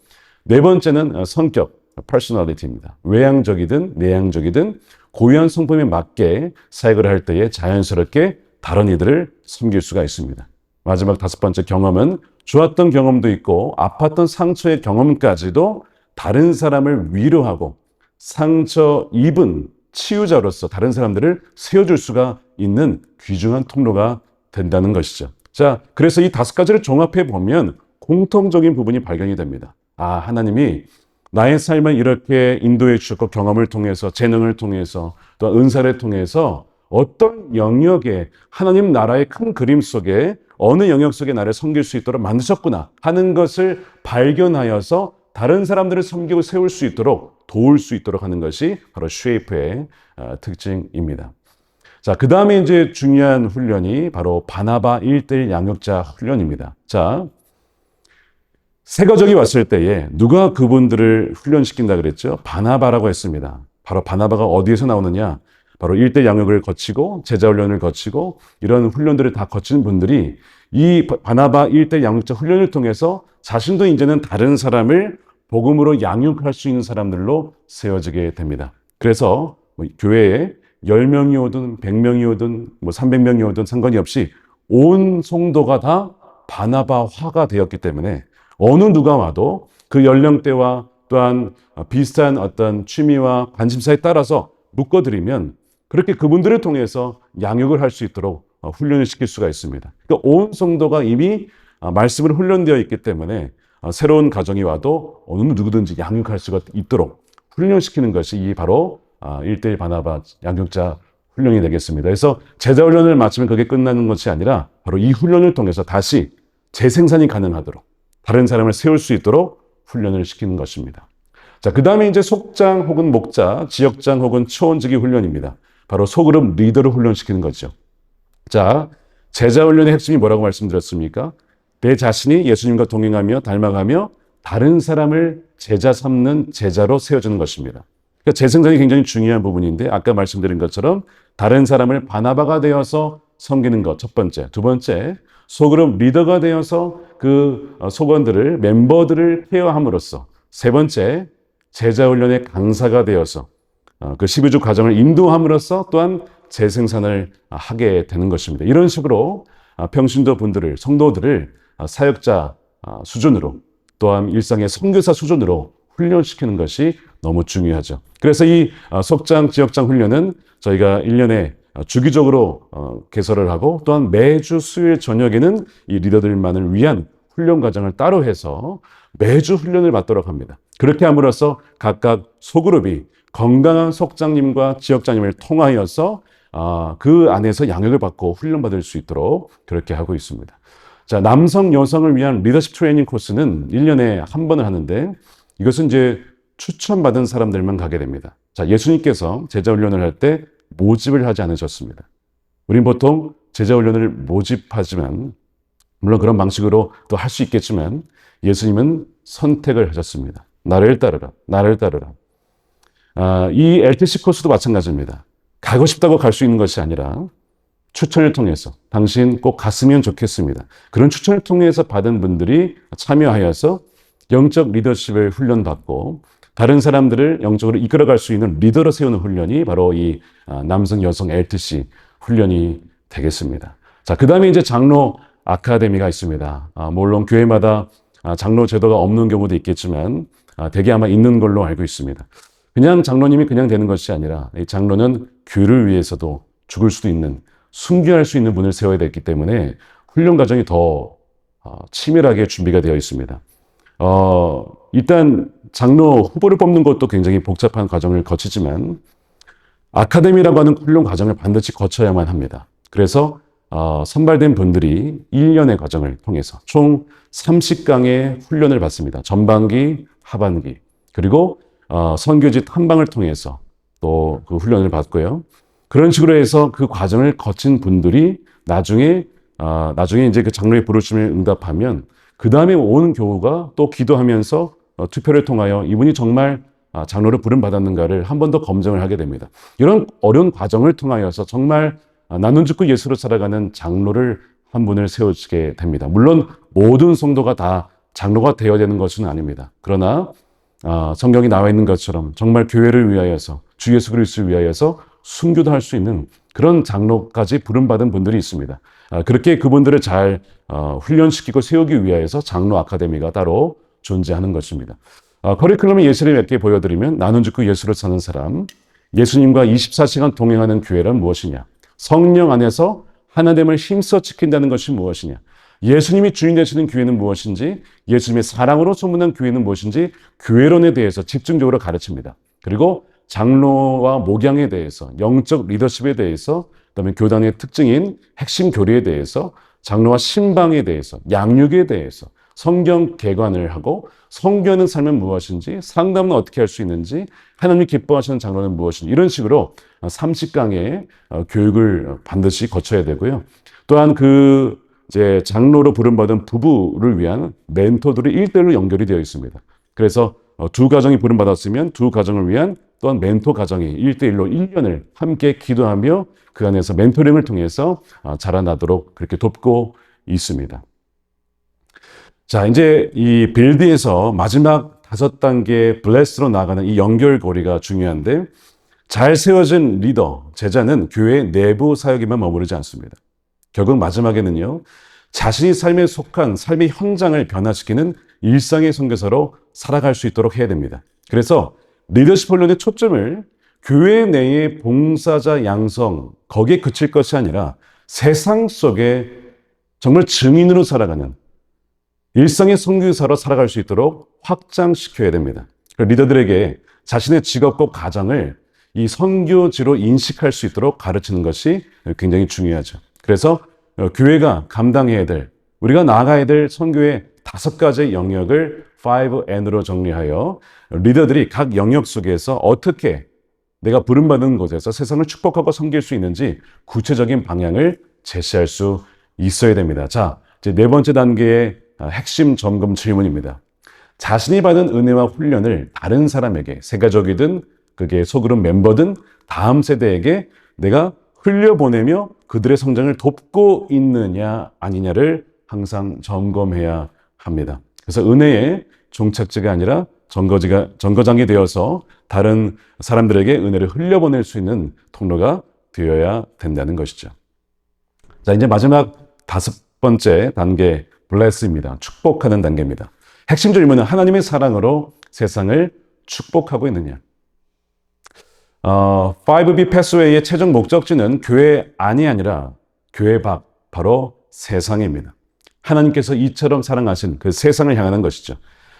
네 번째는 성격, personality입니다. 외향적이든 내향적이든 고유한 성품에 맞게 사역을 할 때에 자연스럽게 다른 이들을 섬길 수가 있습니다. 마지막 다섯 번째 경험은 좋았던 경험도 있고 아팠던 상처의 경험까지도 다른 사람을 위로하고 상처 입은 치유자로서 다른 사람들을 세워줄 수가 있는 귀중한 통로가 된다는 것이죠. 자, 그래서 이 다섯 가지를 종합해 보면 공통적인 부분이 발견이 됩니다. 하나님이 나의 삶을 이렇게 인도해 주셨고 경험을 통해서 재능을 통해서 또 은사를 통해서 어떤 영역에 하나님 나라의 큰 그림 속에 어느 영역 속에 나를 섬길 수 있도록 만드셨구나 하는 것을 발견하여서 다른 사람들을 섬기고 세울 수 있도록 도울 수 있도록 하는 것이 바로 쉐이프의 특징입니다. 자, 그 다음에 이제 중요한 훈련이 바로 바나바 1:1 양육자 훈련입니다. 자, 세 가족이 왔을 때에 누가 그분들을 훈련시킨다 그랬죠? 바나바라고 했습니다. 바로 바나바가 어디에서 나오느냐? 바로 1:1 양육을 거치고 제자 훈련을 거치고 이런 훈련들을 다 거친 분들이 이 바나바 1:1 양육자 훈련을 통해서 자신도 이제는 다른 사람을 복음으로 양육할 수 있는 사람들로 세워지게 됩니다. 그래서 교회에 10명이 오든 100명이 오든 300명이 오든 상관이 없이 온 성도가 다 바나바화가 되었기 때문에 어느 누가 와도 그 연령대와 또한 비슷한 어떤 취미와 관심사에 따라서 묶어드리면 그렇게 그분들을 통해서 양육을 할 수 있도록 훈련을 시킬 수가 있습니다. 그러니까 온 성도가 이미 말씀으로 훈련되어 있기 때문에 새로운 가정이 와도 어느 누구든지 양육할 수가 있도록 훈련시키는 것이 이 바로 1:1 바나바 양육자 훈련이 되겠습니다. 그래서 제자 훈련을 마치면 그게 끝나는 것이 아니라 바로 이 훈련을 통해서 다시 재생산이 가능하도록 다른 사람을 세울 수 있도록 훈련을 시키는 것입니다. 자, 그 다음에 이제 속장 혹은 목자, 지역장 혹은 초원지기 훈련입니다. 바로 소그룹 리더를 훈련시키는 거죠. 자, 제자 훈련의 핵심이 뭐라고 말씀드렸습니까? 내 자신이 예수님과 동행하며 닮아가며 다른 사람을 제자 삼는 제자로 세워주는 것입니다. 그러니까 재생산이 굉장히 중요한 부분인데 아까 말씀드린 것처럼 다른 사람을 바나바가 되어서 섬기는 것 첫 번째. 두 번째, 소그룹 리더가 되어서 그 속원들을 멤버들을 케어함으로써 세 번째, 제자훈련의 강사가 되어서 그 12주 과정을 인도함으로써 또한 재생산을 하게 되는 것입니다. 이런 식으로 평신도 분들을 성도들을 사역자 수준으로 또한 일상의 선교사 수준으로 훈련시키는 것이 너무 중요하죠. 그래서 이 속장, 지역장 훈련은 저희가 1년에 주기적으로 개설을 하고 또한 매주 수요일 저녁에는 이 리더들만을 위한 훈련 과정을 따로 해서 매주 훈련을 받도록 합니다. 그렇게 함으로써 각각 소그룹이 건강한 속장님과 지역장님을 통하여서 그 안에서 양육을 받고 훈련받을 수 있도록 그렇게 하고 있습니다. 자, 남성, 여성을 위한 리더십 트레이닝 코스는 1년에 한 번을 하는데 이것은 이제 추천받은 사람들만 가게 됩니다. 자, 예수님께서 제자 훈련을 할 때 모집을 하지 않으셨습니다. 우린 보통 제자 훈련을 모집하지만 물론 그런 방식으로 또 할 수 있겠지만 예수님은 선택을 하셨습니다. 나를 따르라, 나를 따르라. 이 LTC 코스도 마찬가지입니다. 가고 싶다고 갈 수 있는 것이 아니라 추천을 통해서 당신 꼭 갔으면 좋겠습니다. 그런 추천을 통해서 받은 분들이 참여하여서 영적 리더십을 훈련받고 다른 사람들을 영적으로 이끌어갈 수 있는 리더로 세우는 훈련이 바로 이 남성, 여성 LTC 훈련이 되겠습니다. 자, 그 다음에 이제 장로 아카데미가 있습니다. 물론 교회마다 장로 제도가 없는 경우도 있겠지만 대개 아마 있는 걸로 알고 있습니다. 그냥 장로님이 그냥 되는 것이 아니라 이 장로는 교회를 위해서도 죽을 수도 있는 순교할 수 있는 분을 세워야 되기 때문에 훈련 과정이 더 치밀하게 준비가 되어 있습니다. 일단 장로 후보를 뽑는 것도 굉장히 복잡한 과정을 거치지만 아카데미라고 하는 훈련 과정을 반드시 거쳐야만 합니다. 그래서 선발된 분들이 1년의 과정을 통해서 총 30강의 훈련을 받습니다. 전반기, 하반기, 그리고 선교지 탐방을 통해서 또 그 훈련을 받고요. 그런 식으로 해서 그 과정을 거친 분들이 나중에 이제 그 장로의 부르심을 응답하면 그 다음에 온 교우가 또 기도하면서 투표를 통하여 이분이 정말 장로를 부름받았는가를 한 번 더 검증을 하게 됩니다. 이런 어려운 과정을 통하여서 정말 나눈 죽고 예수로 살아가는 장로를 한 분을 세우시게 됩니다. 물론 모든 성도가 다 장로가 되어야 되는 것은 아닙니다. 그러나 성경이 나와 있는 것처럼 정말 교회를 위하여서 주 예수 그리스도를 위하여서 순교도 할 수 있는 그런 장로까지 부름받은 분들이 있습니다. 그렇게 그분들을 잘 훈련시키고 세우기 위하여서 장로 아카데미가 따로 존재하는 것입니다. 커리큘럼의 예시를 몇 개 보여드리면 나눈 죽고 예수를 사는 사람, 예수님과 24시간 동행하는 교회란 무엇이냐, 성령 안에서 하나됨을 힘써 지킨다는 것이 무엇이냐, 예수님이 주인 되시는 교회는 무엇인지, 예수님의 사랑으로 소문난 교회는 무엇인지 교회론에 대해서 집중적으로 가르칩니다. 그리고 장로와 목양에 대해서, 영적 리더십에 대해서, 그다음에 교단의 특징인 핵심 교리에 대해서, 장로와 신방에 대해서, 양육에 대해서 성경 개관을 하고 성교하는 삶은 무엇인지, 상담은 어떻게 할 수 있는지, 하나님이 기뻐하시는 장로는 무엇인지, 이런 식으로 30강의 교육을 반드시 거쳐야 되고요. 또한 이제 장로로 부름받은 부부를 위한 멘토들이 1대1로 연결이 되어 있습니다. 그래서 두 가정이 부름받았으면 두 가정을 위한 또한 멘토 가정이 1대1로 1년을 함께 기도하며 그 안에서 멘토링을 통해서 자라나도록 그렇게 돕고 있습니다. 자, 이제 이 빌드에서 마지막 5단계 블레스로 나가는 이 연결고리가 중요한데, 잘 세워진 리더, 제자는 교회 내부 사역에만 머무르지 않습니다. 결국 마지막에는요, 자신이 삶에 속한 삶의 현장을 변화시키는 일상의 선교사로 살아갈 수 있도록 해야 됩니다. 그래서 리더십 훈련의 초점을 교회 내의 봉사자 양성, 거기에 그칠 것이 아니라 세상 속에 정말 증인으로 살아가는 일상의 선교사로 살아갈 수 있도록 확장시켜야 됩니다. 리더들에게 자신의 직업과 가정을 이 선교지로 인식할 수 있도록 가르치는 것이 굉장히 중요하죠. 그래서 교회가 감당해야 될, 우리가 나아가야 될 선교의 5가지 영역을 5N으로 정리하여 리더들이 각 영역 속에서 어떻게 내가 부름받은 곳에서 세상을 축복하고 섬길 수 있는지 구체적인 방향을 제시할 수 있어야 됩니다. 자, 이제 4번째 단계의 핵심 점검 질문입니다. 자신이 받은 은혜와 훈련을 다른 사람에게, 세가족이든 그게 소그룹 멤버든 다음 세대에게 내가 흘려보내며 그들의 성장을 돕고 있느냐 아니냐를 항상 점검해야 합니다. 그래서 은혜의 종착지가 아니라 정거장이 되어서 다른 사람들에게 은혜를 흘려보낼 수 있는 통로가 되어야 된다는 것이죠. 자, 이제 마지막 5번째 단계, 블레스입니다. 축복하는 단계입니다. 핵심 질문은 하나님의 사랑으로 세상을 축복하고 있느냐. 5B 패스웨이의 최종 목적지는 교회 안이 아니라 교회 밖, 바로 세상입니다. 하나님께서 이처럼 사랑하신 그 세상을 향하는 것이죠.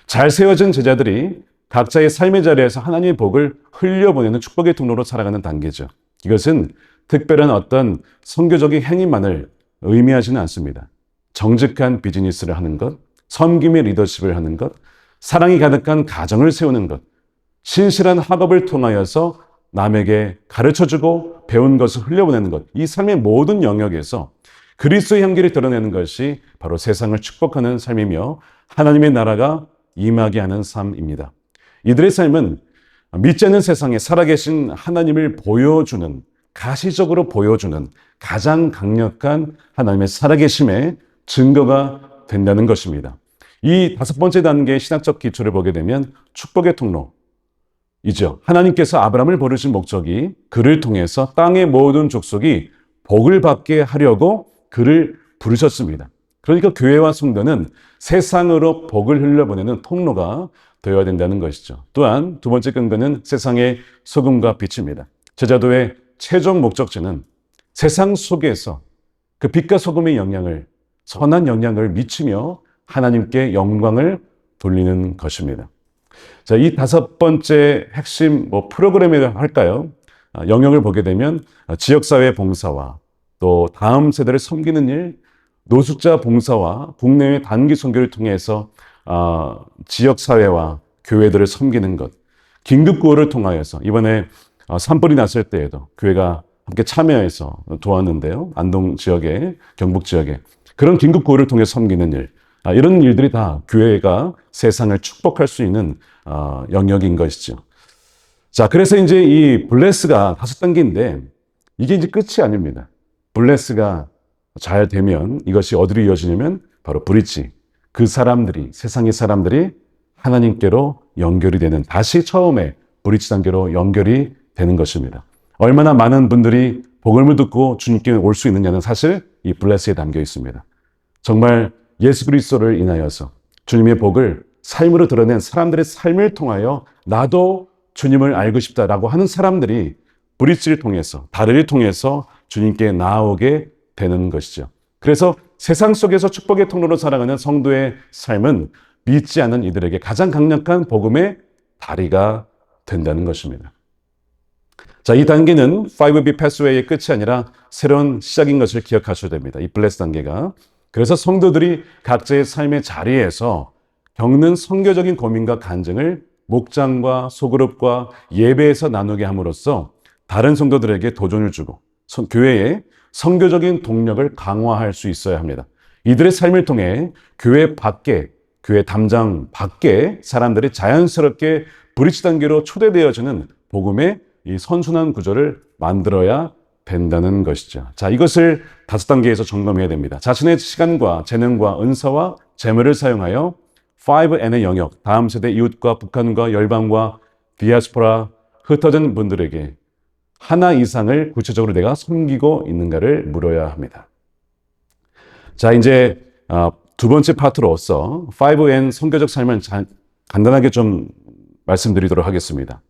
잘 세워진 제자들이 각자의 삶의 자리에서 하나님의 복을 흘려보내는 축복의 통로로 살아가는 단계죠. 이것은 특별한 어떤 선교적인 행위만을 의미하지는 않습니다. 정직한 비즈니스를 하는 것, 섬김의 리더십을 하는 것, 사랑이 가득한 가정을 세우는 것, 신실한 학업을 통하여서 남에게 가르쳐주고 배운 것을 흘려보내는 것, 이 삶의 모든 영역에서 그리스도의 향기를 드러내는 것이 바로 세상을 축복하는 삶이며 하나님의 나라가 임하게 하는 삶입니다. 이들의 삶은 믿지 않는 세상에 살아계신 하나님을 보여주는, 가시적으로 보여주는 가장 강력한 하나님의 살아계심의 증거가 된다는 것입니다. 이 5번째 단계의 신학적 기초를 보게 되면 축복의 통로이죠. 하나님께서 아브라함을 부르신 목적이 그를 통해서 땅의 모든 족속이 복을 받게 하려고 그를 부르셨습니다. 그러니까 교회와 성도는 세상으로 복을 흘려보내는 통로가 되어야 된다는 것이죠. 또한 2번째 근거는 세상의 소금과 빛입니다. 제자도의 최종 목적지는 세상 속에서 그 빛과 소금의 영향을, 선한 영향을 미치며 하나님께 영광을 돌리는 것입니다. 자, 이 5번째 핵심 프로그램이라 할까요? 영역을 보게 되면 지역사회 봉사와 또 다음 세대를 섬기는 일, 노숙자 봉사와 국내외 단기 선교를 통해서 지역사회와 교회들을 섬기는 것, 긴급구호를 통하여서 이번에 산불이 났을 때에도 교회가 함께 참여해서 도왔는데요. 안동 지역에, 경북 지역에 그런 긴급구호를 통해 섬기는 일, 이런 일들이 다 교회가 세상을 축복할 수 있는 영역인 것이죠. 자, 그래서 이제 이 블레스가 5단계인데 이게 이제 끝이 아닙니다. 블레스가 잘 되면 이것이 어디로 이어지냐면 바로 브릿지. 그 사람들이, 세상의 사람들이 하나님께로 연결이 되는, 다시 처음에 브릿지 단계로 연결이 되는 것입니다. 얼마나 많은 분들이 복음을 듣고 주님께 올 수 있느냐는 사실 이 블레스에 담겨 있습니다. 정말 예수 그리스도를 인하여서 주님의 복을 삶으로 드러낸 사람들의 삶을 통하여 나도 주님을 알고 싶다라고 하는 사람들이 브릿지를 통해서, 다리를 통해서 주님께 나아오게 되는 것이죠. 그래서 세상 속에서 축복의 통로로 살아가는 성도의 삶은 믿지 않는 이들에게 가장 강력한 복음의 다리가 된다는 것입니다. 자, 이 단계는 5B 패스웨이의 끝이 아니라 새로운 시작인 것을 기억하셔야 됩니다. 이 블레스 단계가. 그래서 성도들이 각자의 삶의 자리에서 겪는 선교적인 고민과 간증을 목장과 소그룹과 예배에서 나누게 함으로써 다른 성도들에게 도전을 주고 교회의 선교적인 동력을 강화할 수 있어야 합니다. 이들의 삶을 통해 교회 밖에, 교회 담장 밖에 사람들이 자연스럽게 브릿지 단계로 초대되어지는 복음의 이 선순환 구조를 만들어야 된다는 것이죠. 자, 이것을 5단계에서 점검해야 됩니다. 자신의 시간과 재능과 은사와 재물을 사용하여 5N의 영역, 다음 세대 이웃과 북한과 열방과 디아스포라 흩어진 분들에게 하나 이상을 구체적으로 내가 섬기고 있는가를 물어야 합니다. 자, 이제 두 번째 파트로서 5N 선교적 삶을 간단하게 좀 말씀드리도록 하겠습니다.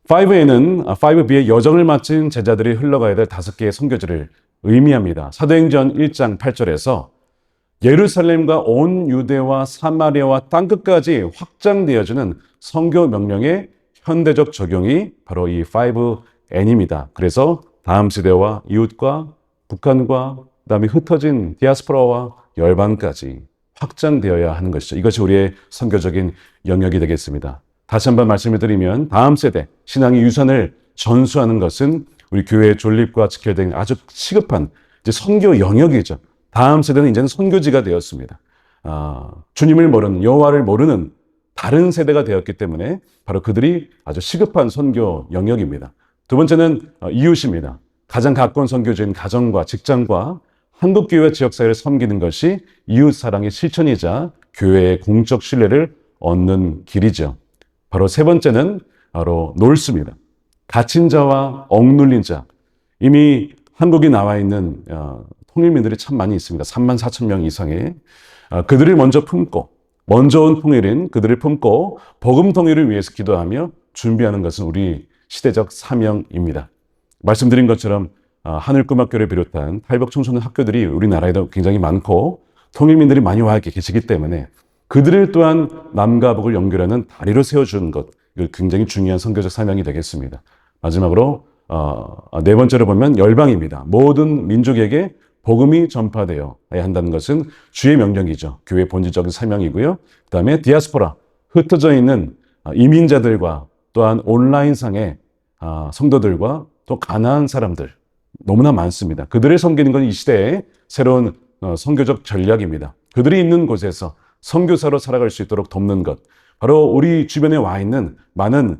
5N은 5B의 여정을 마친 제자들이 흘러가야 될 5개의 선교지를 의미합니다. 사도행전 1장 8절에서 예루살렘과 온 유대와 사마리아와 땅끝까지 확장되어지는 선교 명령의 현대적 적용이 바로 이 5N입니다. 그래서 다음 세대와 이웃과 북한과 그다음에 흩어진 디아스포라와 열방까지 확장되어야 하는 것이죠. 이것이 우리의 선교적인 영역이 되겠습니다. 다시 한번 말씀을 드리면 다음 세대 신앙의 유산을 전수하는 것은 우리 교회의 존립과 직결된 아주 시급한 이제 선교 영역이죠. 다음 세대는 이제는 선교지가 되었습니다. 주님을 모르는, 여호와를 모르는 다른 세대가 되었기 때문에 바로 그들이 아주 시급한 선교 영역입니다. 두 번째는 이웃입니다. 가장 가까운 선교지인 가정과 직장과 한국교회와 지역사회를 섬기는 것이 이웃사랑의 실천이자 교회의 공적 신뢰를 얻는 길이죠. 바로 세 번째는 바로 놀수입니다. 갇힌 자와 억눌린 자. 이미 한국에 나와 있는 통일민들이 참 많이 있습니다. 3만 4천 명 이상의. 그들을 먼저 품고, 먼저 온 통일인 그들을 품고 복음 통일을 위해서 기도하며 준비하는 것은 우리 시대적 사명입니다. 말씀드린 것처럼 하늘꿈학교를 비롯한 탈북 청소년 학교들이 우리나라에도 굉장히 많고 통일민들이 많이 와 계시기 때문에 그들을 또한 남과 북을 연결하는 다리로 세워주는 것, 굉장히 중요한 선교적 사명이 되겠습니다. 마지막으로 네 번째로 보면 열방입니다. 모든 민족에게 복음이 전파되어야 한다는 것은 주의 명령이죠. 교회의 본질적인 사명이고요. 그 다음에 디아스포라, 흩어져 있는 이민자들과 또한 온라인상의 성도들과 또 가난한 사람들 너무나 많습니다. 그들을 섬기는 건 이 시대의 새로운 선교적 전략입니다. 그들이 있는 곳에서 선교사로 살아갈 수 있도록 돕는 것. 바로 우리 주변에 와 있는 많은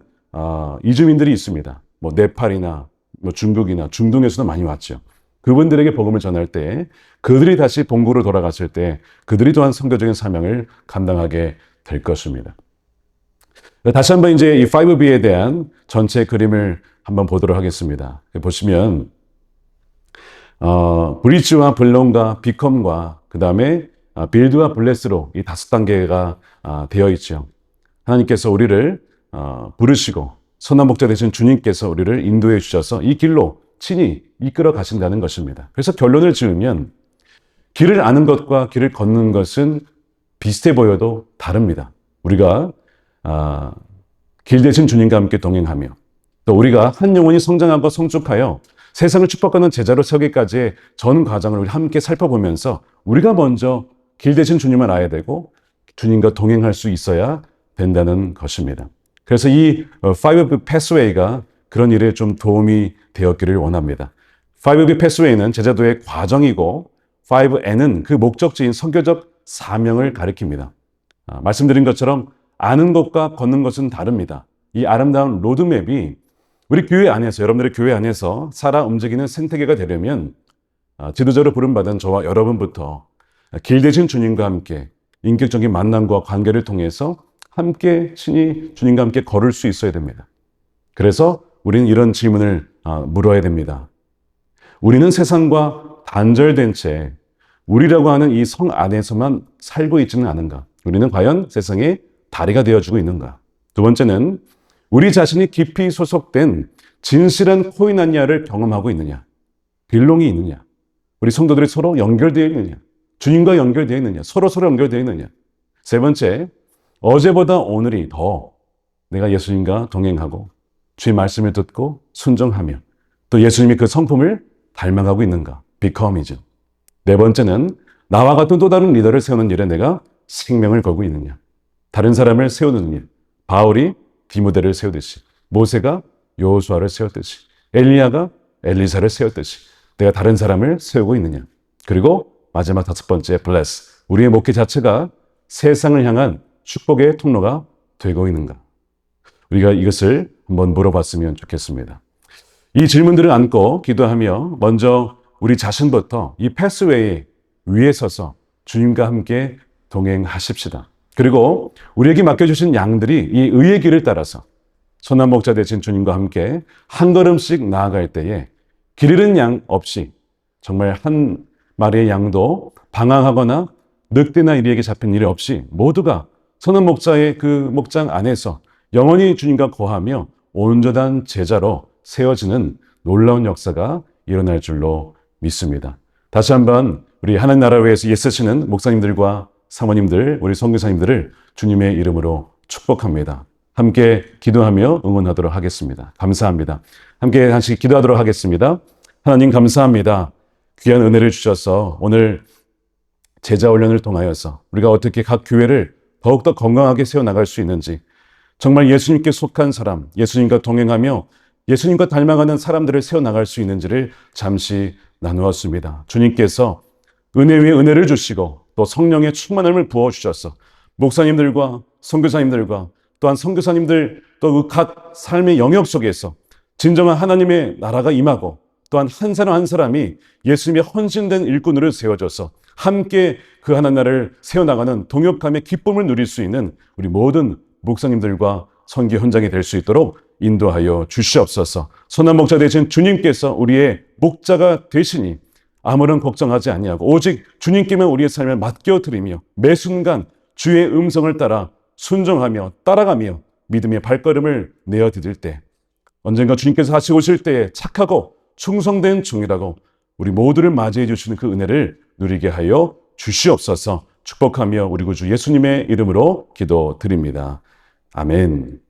이주민들이 있습니다. 뭐 네팔이나 뭐 중국이나 중동에서도 많이 왔죠. 그분들에게 복음을 전할 때 그들이 다시 본국으로 돌아갔을 때 그들이 또한 선교적인 사명을 감당하게 될 것입니다. 다시 한번 이제 이 5B에 대한 전체 그림을 한번 보도록 하겠습니다. 보시면 브릿지와 블론과 비컴과 그 다음에 빌드와 블레스로 이 5단계가 되어 있죠. 하나님께서 우리를 부르시고 선한 목자 되신 주님께서 우리를 인도해 주셔서 이 길로 친히 이끌어 가신다는 것입니다. 그래서 결론을 지으면 길을 아는 것과 길을 걷는 것은 비슷해 보여도 다릅니다. 우리가 길 대신 주님과 함께 동행하며 또 우리가 한 영혼이 성장하고 성숙하여 세상을 축복하는 제자로 서기까지의 전 과정을 우리 함께 살펴보면서 우리가 먼저 길 대신 주님을 알아야 되고 주님과 동행할 수 있어야 된다는 것입니다. 그래서 이 5B 패스웨이가 그런 일에 좀 도움이 되었기를 원합니다. 5B 패스웨이는 제자도의 과정이고 5N은 그 목적지인 선교적 사명을 가리킵니다. 말씀드린 것처럼 아는 것과 걷는 것은 다릅니다. 이 아름다운 로드맵이 우리 교회 안에서, 여러분들의 교회 안에서 살아 움직이는 생태계가 되려면 지도자로 부름받은 저와 여러분부터 길 대신 주님과 함께 인격적인 만남과 관계를 통해서 함께 친히 주님과 함께 걸을 수 있어야 됩니다. 그래서 우리는 이런 질문을 물어야 됩니다. 우리는 세상과 단절된 채 우리라고 하는 이 성 안에서만 살고 있지는 않은가? 우리는 과연 세상의 다리가 되어주고 있는가? 두 번째는 우리 자신이 깊이 소속된 진실한 코인하냐를 경험하고 있느냐? 빌롱이 있느냐? 우리 성도들이 서로 연결되어 있느냐? 주님과 연결되어 있느냐? 서로 연결되어 있느냐? 세 번째, 어제보다 오늘이 더 내가 예수님과 동행하고 주의 말씀을 듣고 순종하며 또 예수님이 그 성품을 닮아가고 있는가? become이죠. 네 번째는 나와 같은 또 다른 리더를 세우는 일에 내가 생명을 걸고 있느냐? 다른 사람을 세우는 일. 바울이 디모데를 세우듯이, 모세가 여호수아를 세웠듯이, 엘리야가 엘리사를 세웠듯이 내가 다른 사람을 세우고 있느냐? 그리고 마지막 다섯 번째, bless. 우리의 목회 자체가 세상을 향한 축복의 통로가 되고 있는가? 우리가 이것을 한번 물어봤으면 좋겠습니다. 이 질문들을 안고 기도하며 먼저 우리 자신부터 이 패스웨이 위에 서서 주님과 함께 동행하십시다. 그리고 우리에게 맡겨주신 양들이 이 의의 길을 따라서 선한 목자 되신 주님과 함께 한 걸음씩 나아갈 때에 길 잃은 양 없이 정말 한 마리의 양도 방황하거나 늑대나 이리에게 잡힌 일이 없이 모두가 선한 목자의 그 목장 안에서 영원히 주님과 거하며 온전한 제자로 세워지는 놀라운 역사가 일어날 줄로 믿습니다. 다시 한번 우리 하나님 나라 위해서 애쓰시는 목사님들과 사모님들, 우리 선교사님들을 주님의 이름으로 축복합니다. 함께 기도하며 응원하도록 하겠습니다. 감사합니다. 함께 다시 기도하도록 하겠습니다. 하나님 감사합니다. 귀한 은혜를 주셔서 오늘 제자 훈련을 통하여서 우리가 어떻게 각 교회를 더욱더 건강하게 세워나갈 수 있는지, 정말 예수님께 속한 사람, 예수님과 동행하며 예수님과 닮아가는 사람들을 세워나갈 수 있는지를 잠시 나누었습니다. 주님께서 은혜 위에 은혜를 주시고 또 성령의 충만함을 부어주셔서 목사님들과 선교사님들과 또한 선교사님들 또 각 삶의 영역 속에서 진정한 하나님의 나라가 임하고 또한 한 사람 한 사람이 예수님의 헌신된 일꾼으로 세워져서 함께 그 하나님 나라를 세워나가는 동역함의 기쁨을 누릴 수 있는 우리 모든 목사님들과 선교 현장이 될 수 있도록 인도하여 주시옵소서. 선한 목자 되신 주님께서 우리의 목자가 되시니 아무런 걱정하지 아니하고 오직 주님께만 우리의 삶을 맡겨드리며 매 순간 주의 음성을 따라 순종하며 따라가며 믿음의 발걸음을 내어드릴 때 언젠가 주님께서 다시 오실 때에 착하고 충성된 종이라고 우리 모두를 맞이해 주시는 그 은혜를 누리게 하여 주시옵소서. 축복하며 우리 구주 예수님의 이름으로 기도드립니다. 아멘.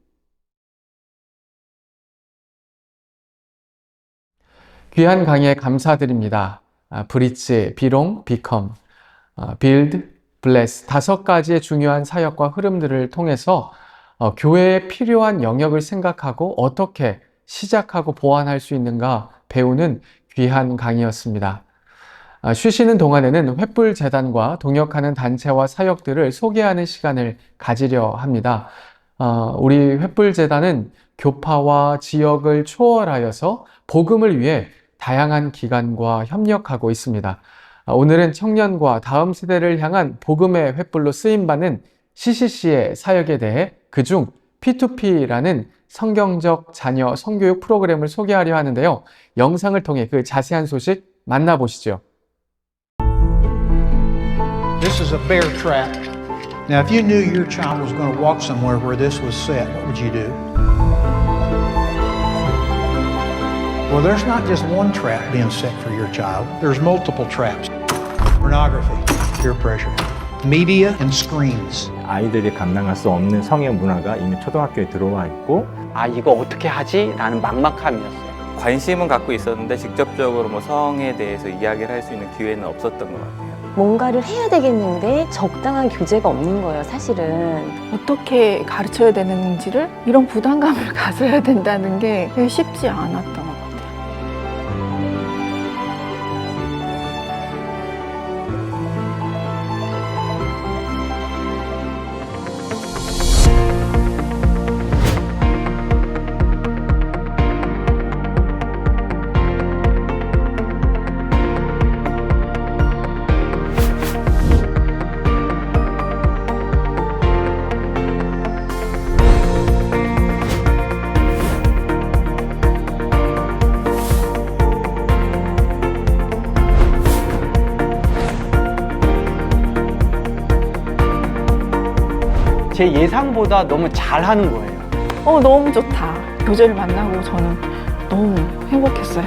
귀한 강의에 감사드립니다. 브릿지, 비롱, 비컴, 빌드, 블레스 5가지의 중요한 사역과 흐름들을 통해서 교회에 필요한 영역을 생각하고 어떻게 시작하고 보완할 수 있는가 배우는 귀한 강의였습니다. 쉬시는 동안에는 횃불재단과 동역하는 단체와 사역들을 소개하는 시간을 가지려 합니다. 우리 횃불재단은 교파와 지역을 초월하여서 복음을 위해 다양한 기관과 협력하고 있습니다. 오늘은 청년과 다음 세대를 향한 복음의 횃불로 쓰임받는 CCC의 사역에 대해 그중 P2P라는 성경적 자녀 성교육 프로그램을 소개하려 하는데요. 영상을 통해 그 자세한 소식 만나보시죠. This is a bear trap. Now, if you knew your child was going to walk somewhere where this was set, what would you do? Well, there's not just one trap being set for your child. There's multiple traps. Pornography, peer pressure, media and screens. 아이들이 감당할 수 없는 성의 문화가 이미 초등학교에 들어와 있고 이거 어떻게 하지? 라는 막막함이었어요. 관심은 갖고 있었는데 직접적으로 성에 대해서 이야기를 할 수 있는 기회는 없었던 것 같아요. 뭔가를 해야 되겠는데 적당한 교재가 없는 거예요, 사실은. 어떻게 가르쳐야 되는지를 이런 부담감을 가져야 된다는 게 쉽지 않았던 것 같아요. 제 예상보다 너무 잘하는 거예요. 너무 좋다. 교재를 만나고 저는 너무 행복했어요.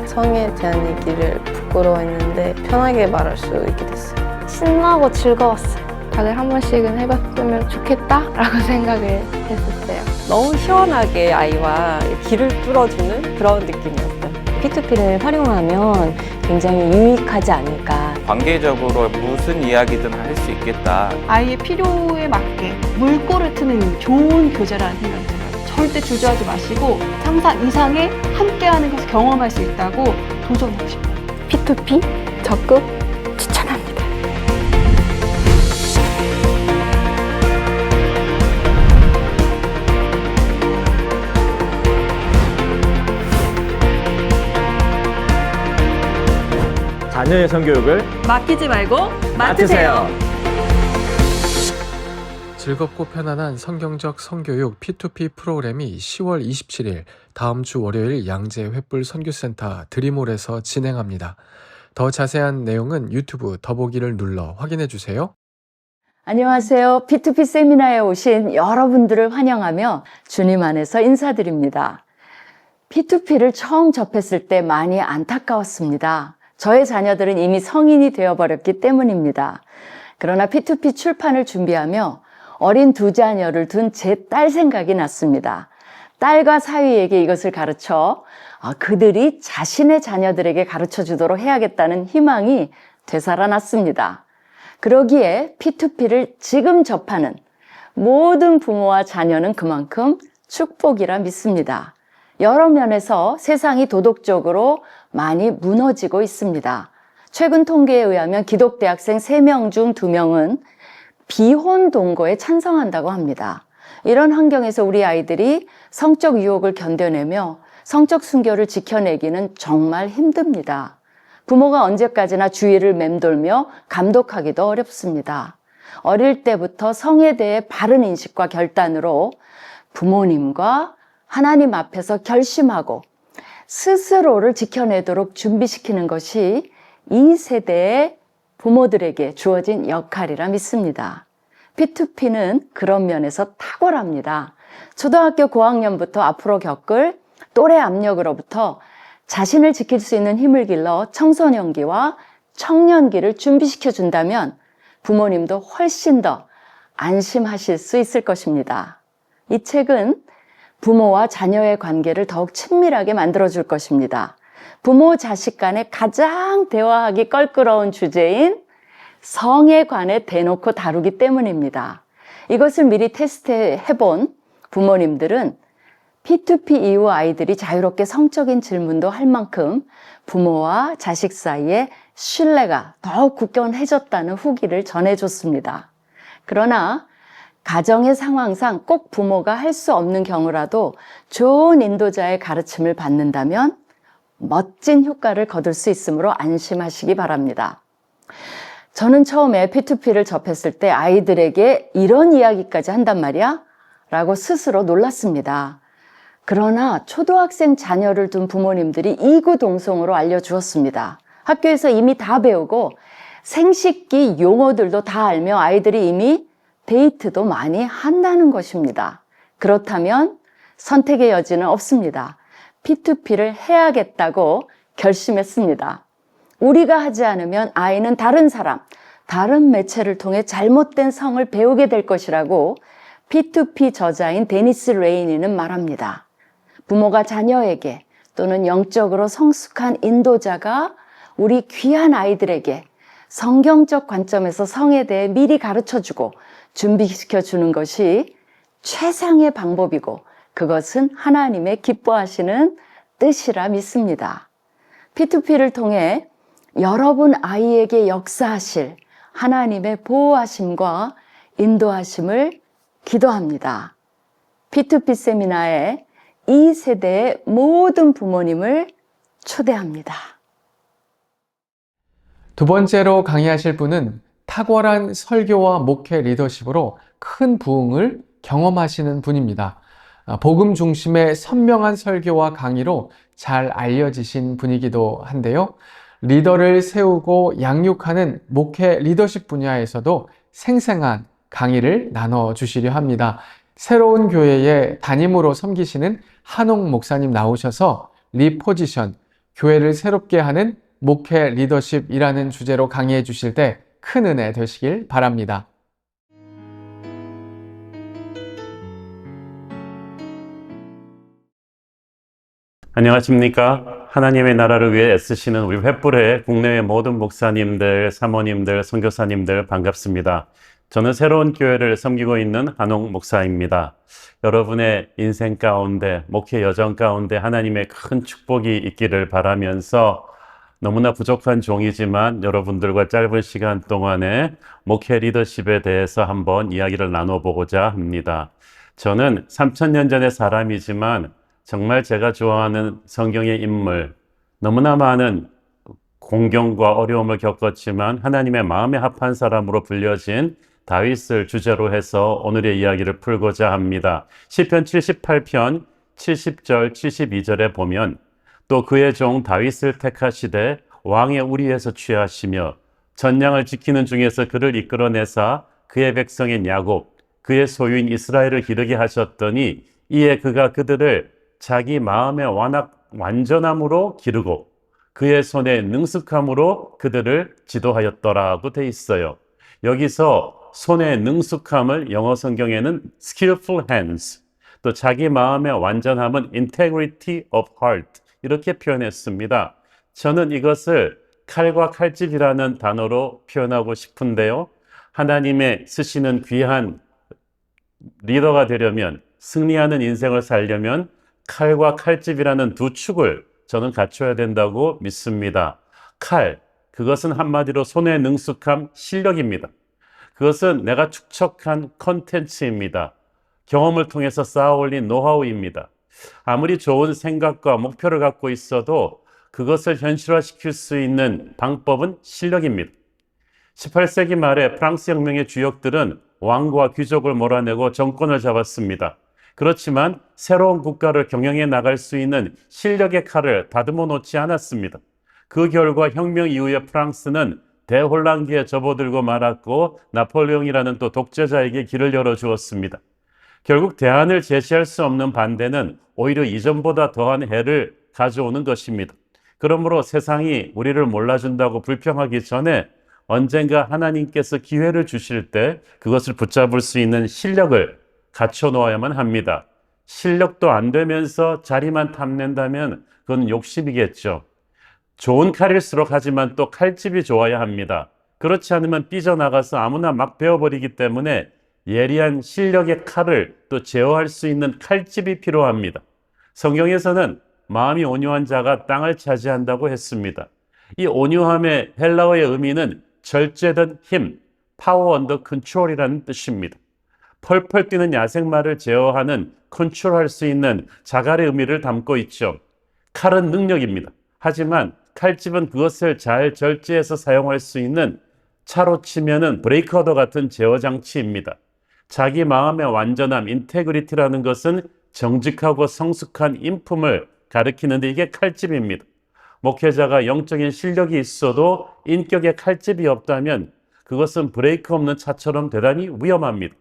성에 대한 얘기를 부끄러워했는데 편하게 말할 수 있게 됐어요. 신나고 즐거웠어요. 다들 한 번씩은 해봤으면 좋겠다라고 생각을 했었어요. 너무 시원하게 아이와 길을 뚫어주는 그런 느낌이었어요. P2P를 활용하면 굉장히 유익하지 않을까. 관계적으로 무슨 이야기든 할 수 있겠다. 아이의 필요에 맞게 물꼬를 트는 좋은 교재라는 생각이 들어요. 절대 주저하지 마시고 상상 이상의 함께하는 것을 경험할 수 있다고 도전하고 싶어요. P2P 적극 추천합니다. 자녀의 성교육을 맡기지 말고 맡으세요. 즐겁고 편안한 성경적 성교육 P2P 프로그램이 10월 27일 다음 주 월요일 양재 횃불 선교센터 드림홀에서 진행합니다. 더 자세한 내용은 유튜브 더보기를 눌러 확인해 주세요. 안녕하세요. P2P 세미나에 오신 여러분들을 환영하며 주님 안에서 인사드립니다. P2P를 처음 접했을 때 많이 안타까웠습니다. 저의 자녀들은 이미 성인이 되어버렸기 때문입니다. 그러나 P2P 출판을 준비하며 어린 두 자녀를 둔 제 딸 생각이 났습니다. 딸과 사위에게 이것을 가르쳐 그들이 자신의 자녀들에게 가르쳐 주도록 해야겠다는 희망이 되살아났습니다. 그러기에 P2P를 지금 접하는 모든 부모와 자녀는 그만큼 축복이라 믿습니다. 여러 면에서 세상이 도덕적으로 많이 무너지고 있습니다. 최근 통계에 의하면 기독대학생 3명 중 2명은 비혼 동거에 찬성한다고 합니다. 이런 환경에서 우리 아이들이 성적 유혹을 견뎌내며 성적 순결을 지켜내기는 정말 힘듭니다. 부모가 언제까지나 주위를 맴돌며 감독하기도 어렵습니다. 어릴 때부터 성에 대해 바른 인식과 결단으로 부모님과 하나님 앞에서 결심하고 스스로를 지켜내도록 준비시키는 것이 이 세대의 부모들에게 주어진 역할이라 믿습니다. P2P는 그런 면에서 탁월합니다. 초등학교 고학년부터 앞으로 겪을 또래 압력으로부터 자신을 지킬 수 있는 힘을 길러 청소년기와 청년기를 준비시켜 준다면 부모님도 훨씬 더 안심하실 수 있을 것입니다. 이 책은 부모와 자녀의 관계를 더욱 친밀하게 만들어줄 것입니다. 부모 자식 간의 가장 대화하기 껄끄러운 주제인 성에 관해 대놓고 다루기 때문입니다. 이것을 미리 테스트해본 부모님들은 P2P 이후 아이들이 자유롭게 성적인 질문도 할 만큼 부모와 자식 사이에 신뢰가 더욱 굳건해졌다는 후기를 전해줬습니다. 그러나 가정의 상황상 꼭 부모가 할 수 없는 경우라도 좋은 인도자의 가르침을 받는다면 멋진 효과를 거둘 수 있으므로 안심하시기 바랍니다. 저는 처음에 P2P를 접했을 때 아이들에게 이런 이야기까지 한단 말이야? 라고 스스로 놀랐습니다. 그러나 초등학생 자녀를 둔 부모님들이 이구동성으로 알려주었습니다. 학교에서 이미 다 배우고 생식기 용어들도 다 알며 아이들이 이미 데이트도 많이 한다는 것입니다. 그렇다면 선택의 여지는 없습니다. P2P를 해야겠다고 결심했습니다. 우리가 하지 않으면 아이는 다른 사람, 다른 매체를 통해 잘못된 성을 배우게 될 것이라고 P2P 저자인 데니스 레이니는 말합니다. 부모가 자녀에게 또는 영적으로 성숙한 인도자가 우리 귀한 아이들에게 성경적 관점에서 성에 대해 미리 가르쳐주고 준비시켜 주는 것이 최상의 방법이고 그것은 하나님의 기뻐하시는 뜻이라 믿습니다. P2P를 통해 여러분 아이에게 역사하실 하나님의 보호하심과 인도하심을 기도합니다. P2P 세미나에 이 세대의 모든 부모님을 초대합니다. 두 번째로 강의하실 분은 탁월한 설교와 목회 리더십으로 큰 부흥을 경험하시는 분입니다. 복음 중심의 선명한 설교와 강의로 잘 알려지신 분이기도 한데요. 리더를 세우고 양육하는 목회 리더십 분야에서도 생생한 강의를 나눠주시려 합니다. 새로운 교회의 담임으로 섬기시는 한옥 목사님 나오셔서 리포지션, 교회를 새롭게 하는 목회 리더십이라는 주제로 강의해 주실 때 큰 은혜 되시길 바랍니다. 안녕하십니까. 하나님의 나라를 위해 애쓰시는 우리 횃불의 국내외 모든 목사님들, 사모님들, 선교사님들 반갑습니다. 저는 새로운 교회를 섬기고 있는 한옥 목사입니다. 여러분의 인생 가운데, 목회 여정 가운데 하나님의 큰 축복이 있기를 바라면서 너무나 부족한 종이지만 여러분들과 짧은 시간 동안에 목회 리더십에 대해서 한번 이야기를 나눠보고자 합니다. 저는 3000년 전의 사람이지만 정말 제가 좋아하는 성경의 인물, 너무나 많은 공경과 어려움을 겪었지만 하나님의 마음에 합한 사람으로 불려진 다윗을 주제로 해서 오늘의 이야기를 풀고자 합니다. 시편 78편 70절 72절에 보면 또 그의 종 다윗을 택하시되 왕의 우리에서 취하시며 전량을 지키는 중에서 그를 이끌어내사 그의 백성인 야곱 그의 소유인 이스라엘을 기르게 하셨더니 이에 그가 그들을 자기 마음의 완전함으로 기르고 그의 손의 능숙함으로 그들을 지도하였더라고 돼 있어요. 여기서 손의 능숙함을 영어 성경에는 skillful hands, 또 자기 마음의 완전함은 integrity of heart 이렇게 표현했습니다. 저는 이것을 칼과 칼집이라는 단어로 표현하고 싶은데요. 하나님의 쓰시는 귀한 리더가 되려면, 승리하는 인생을 살려면 칼과 칼집이라는 두 축을 저는 갖춰야 된다고 믿습니다. 칼, 그것은 한마디로 손의 능숙함, 실력입니다. 그것은 내가 축적한 컨텐츠입니다. 경험을 통해서 쌓아 올린 노하우입니다. 아무리 좋은 생각과 목표를 갖고 있어도 그것을 현실화시킬 수 있는 방법은 실력입니다. 18세기 말에 프랑스 혁명의 주역들은 왕과 귀족을 몰아내고 정권을 잡았습니다. 그렇지만 새로운 국가를 경영해 나갈 수 있는 실력의 칼을 다듬어 놓지 않았습니다. 그 결과 혁명 이후에 프랑스는 대혼란기에 접어들고 말았고 나폴레옹이라는 또 독재자에게 길을 열어주었습니다. 결국 대안을 제시할 수 없는 반대는 오히려 이전보다 더한 해를 가져오는 것입니다. 그러므로 세상이 우리를 몰라준다고 불평하기 전에 언젠가 하나님께서 기회를 주실 때 그것을 붙잡을 수 있는 실력을 갖춰 놓아야만 합니다. 실력도 안 되면서 자리만 탐낸다면 그건 욕심이겠죠. 좋은 칼일수록 하지만 또 칼집이 좋아야 합니다. 그렇지 않으면 삐져나가서 아무나 막 베어버리기 때문에 예리한 실력의 칼을 또 제어할 수 있는 칼집이 필요합니다. 성경에서는 마음이 온유한 자가 땅을 차지한다고 했습니다. 이 온유함의 헬라어의 의미는 절제된 힘, power under control이라는 뜻입니다. 펄펄 뛰는 야생마를 제어하는, 컨트롤할 수 있는 자갈의 의미를 담고 있죠. 칼은 능력입니다. 하지만 칼집은 그것을 잘 절제해서 사용할 수 있는, 차로 치면은 브레이크어더 같은 제어 장치입니다. 자기 마음의 완전함, 인테그리티라는 것은 정직하고 성숙한 인품을 가리키는데 이게 칼집입니다. 목회자가 영적인 실력이 있어도 인격의 칼집이 없다면 그것은 브레이크 없는 차처럼 대단히 위험합니다.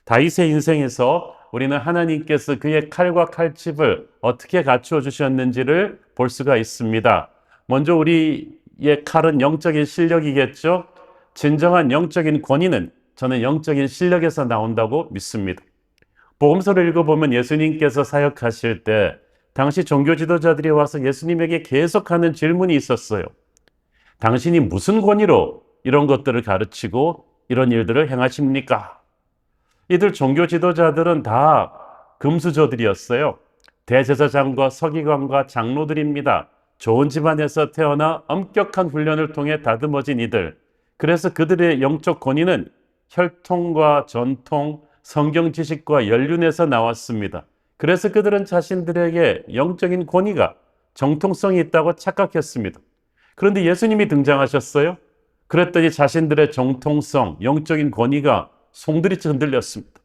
다윗의 인생에서 우리는 하나님께서 그의 칼과 칼집을 어떻게 갖추어 주셨는지를 볼 수가 있습니다. 먼저 우리의 칼은 영적인 실력이겠죠. 진정한 영적인 권위는 저는 영적인 실력에서 나온다고 믿습니다. 복음서를 읽어보면 예수님께서 사역하실 때 당시 종교 지도자들이 와서 예수님에게 계속하는 질문이 있었어요. 당신이 무슨 권위로 이런 것들을 가르치고 이런 일들을 행하십니까? 이들 종교 지도자들은 다 금수저들이었어요. 대제사장과 서기관과 장로들입니다. 좋은 집안에서 태어나 엄격한 훈련을 통해 다듬어진 이들. 그래서 그들의 영적 권위는 혈통과 전통, 성경 지식과 연륜에서 나왔습니다. 그래서 그들은 자신들에게 영적인 권위가, 정통성이 있다고 착각했습니다. 그런데 예수님이 등장하셨어요. 그랬더니 자신들의 정통성, 영적인 권위가 송두리째 흔들렸습니다.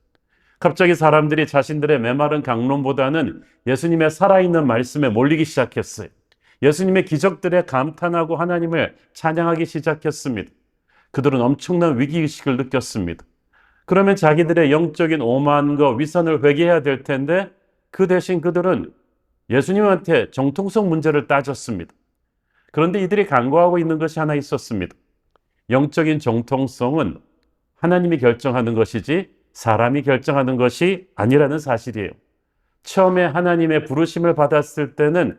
갑자기 사람들이 자신들의 메마른 강론보다는 예수님의 살아있는 말씀에 몰리기 시작했어요. 예수님의 기적들에 감탄하고 하나님을 찬양하기 시작했습니다. 그들은 엄청난 위기의식을 느꼈습니다. 그러면 자기들의 영적인 오만과 위선을 회개해야 될 텐데 그 대신 그들은 예수님한테 정통성 문제를 따졌습니다. 그런데 이들이 간과하고 있는 것이 하나 있었습니다. 영적인 정통성은 하나님이 결정하는 것이지 사람이 결정하는 것이 아니라는 사실이에요. 처음에 하나님의 부르심을 받았을 때는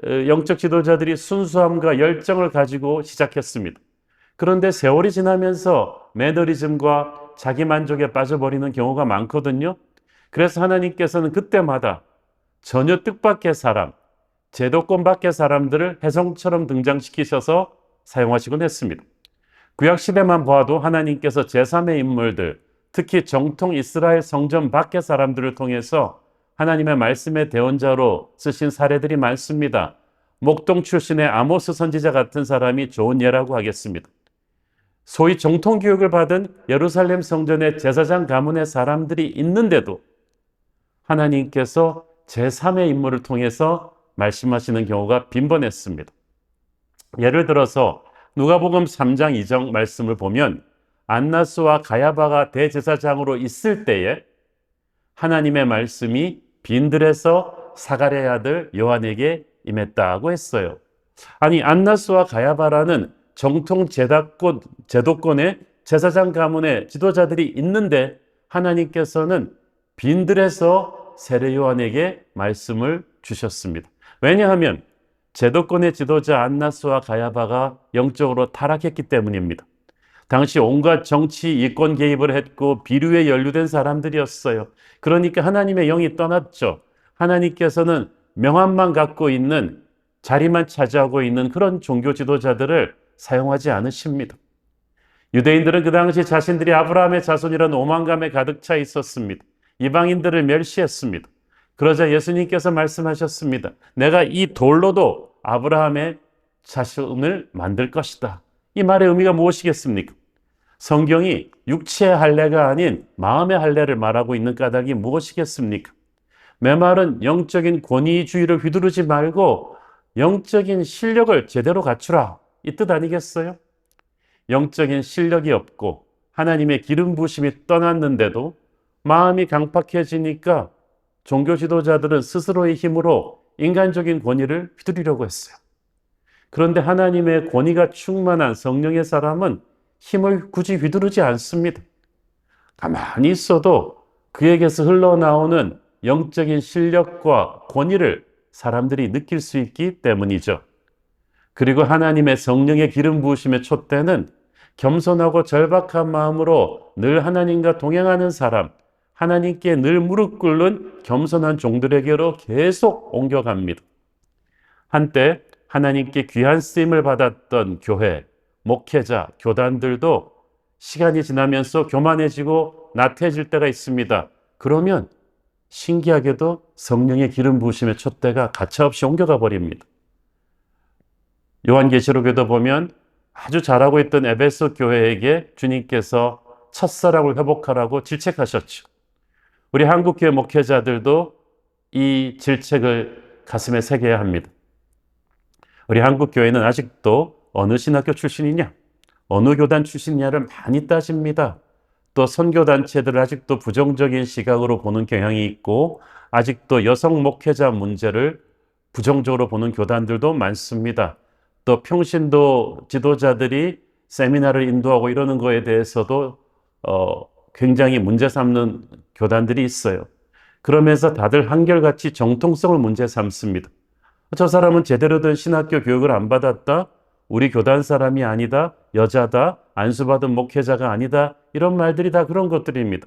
영적 지도자들이 순수함과 열정을 가지고 시작했습니다. 그런데 세월이 지나면서 매너리즘과 자기만족에 빠져버리는 경우가 많거든요. 그래서 하나님께서는 그때마다 전혀 뜻밖의 사람, 제도권 밖의 사람들을 혜성처럼 등장시키셔서 사용하시곤 했습니다. 구약시대만 봐도 하나님께서 제3의 인물들, 특히 정통 이스라엘 성전 밖의 사람들을 통해서 하나님의 말씀의 대언자로 쓰신 사례들이 많습니다. 목동 출신의 아모스 선지자 같은 사람이 좋은 예라고 하겠습니다. 소위 정통 교육을 받은 예루살렘 성전의 제사장 가문의 사람들이 있는데도 하나님께서 제3의 인물을 통해서 말씀하시는 경우가 빈번했습니다. 예를 들어서 누가복음 3장 2절 말씀을 보면 안나스와 가야바가 대제사장으로 있을 때에 하나님의 말씀이 빈들에서 사가랴의 아들 요한에게 임했다고 했어요. 아니, 안나스와 가야바라는 정통 제도권의 제사장 가문의 지도자들이 있는데 하나님께서는 빈들에서 세례 요한에게 말씀을 주셨습니다. 왜냐하면 제도권의 지도자 안나스와 가야바가 영적으로 타락했기 때문입니다. 당시 온갖 정치 이권 개입을 했고 비류에 연루된 사람들이었어요. 그러니까 하나님의 영이 떠났죠. 하나님께서는 명함만 갖고 있는, 자리만 차지하고 있는 그런 종교 지도자들을 사용하지 않으십니다. 유대인들은 그 당시 자신들이 아브라함의 자손이라는 오만감에 가득 차 있었습니다. 이방인들을 멸시했습니다. 그러자 예수님께서 말씀하셨습니다. 내가 이 돌로도 아브라함의 자손을 만들 것이다. 이 말의 의미가 무엇이겠습니까? 성경이 육체의 할례가 아닌 마음의 할례를 말하고 있는 까닭이 무엇이겠습니까? 내 말은 영적인 권위주의를 휘두르지 말고 영적인 실력을 제대로 갖추라, 이 뜻 아니겠어요? 영적인 실력이 없고 하나님의 기름 부으심이 떠났는데도 마음이 강팍해지니까 종교 지도자들은 스스로의 힘으로 인간적인 권위를 휘두르려고 했어요. 그런데 하나님의 권위가 충만한 성령의 사람은 힘을 굳이 휘두르지 않습니다. 가만히 있어도 그에게서 흘러나오는 영적인 실력과 권위를 사람들이 느낄 수 있기 때문이죠. 그리고 하나님의 성령의 기름 부으심의 촛대는 겸손하고 절박한 마음으로 늘 하나님과 동행하는 사람, 하나님께 늘 무릎 꿇는 겸손한 종들에게로 계속 옮겨갑니다. 한때 하나님께 귀한 쓰임을 받았던 교회, 목회자, 교단들도 시간이 지나면서 교만해지고 나태해질 때가 있습니다. 그러면 신기하게도 성령의 기름 부으심의 촛대가 가차없이 옮겨가 버립니다. 요한계시록에도 보면 아주 잘하고 있던 에베소 교회에게 주님께서 첫사랑을 회복하라고 질책하셨죠. 우리 한국교회 목회자들도 이 질책을 가슴에 새겨야 합니다. 우리 한국교회는 아직도 어느 신학교 출신이냐, 어느 교단 출신이냐를 많이 따집니다. 또 선교단체들을 아직도 부정적인 시각으로 보는 경향이 있고 아직도 여성 목회자 문제를 부정적으로 보는 교단들도 많습니다. 또 평신도 지도자들이 세미나를 인도하고 이러는 거에 대해서도 굉장히 문제 삼는 교단들이 있어요. 그러면서 다들 한결같이 정통성을 문제 삼습니다. 저 사람은 제대로 된 신학교 교육을 안 받았다, 우리 교단 사람이 아니다, 여자다, 안수받은 목회자가 아니다, 이런 말들이 다 그런 것들입니다.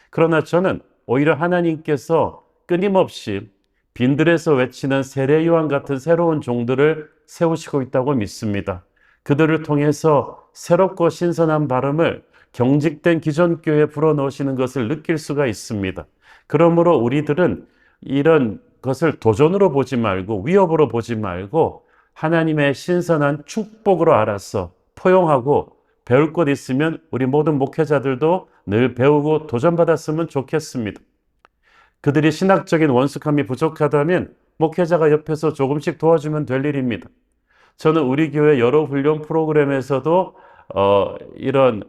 그러나 저는 오히려 하나님께서 끊임없이 빈들에서 외치는 세례 요한 같은 새로운 종들을 세우시고 있다고 믿습니다. 그들을 통해서 새롭고 신선한 발음을 경직된 기존 교회에 불어넣으시는 것을 느낄 수가 있습니다. 그러므로 우리들은 이런 것을 도전으로 보지 말고 위협으로 보지 말고 하나님의 신선한 축복으로 알아서 포용하고 배울 것 있으면 우리 모든 목회자들도 늘 배우고 도전받았으면 좋겠습니다. 그들이 신학적인 원숙함이 부족하다면 목회자가 옆에서 조금씩 도와주면 될 일입니다. 저는 우리 교회 여러 훈련 프로그램에서도 이런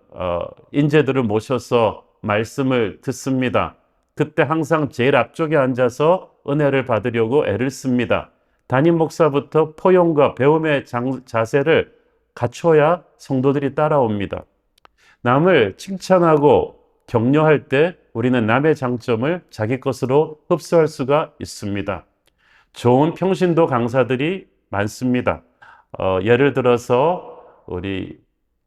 인재들을 모셔서 말씀을 듣습니다. 그때 항상 제일 앞쪽에 앉아서 은혜를 받으려고 애를 씁니다. 담임 목사부터 포용과 배움의 자세를 갖춰야 성도들이 따라옵니다. 남을 칭찬하고 격려할 때 우리는 남의 장점을 자기 것으로 흡수할 수가 있습니다. 좋은 평신도 강사들이 많습니다. 예를 들어서 우리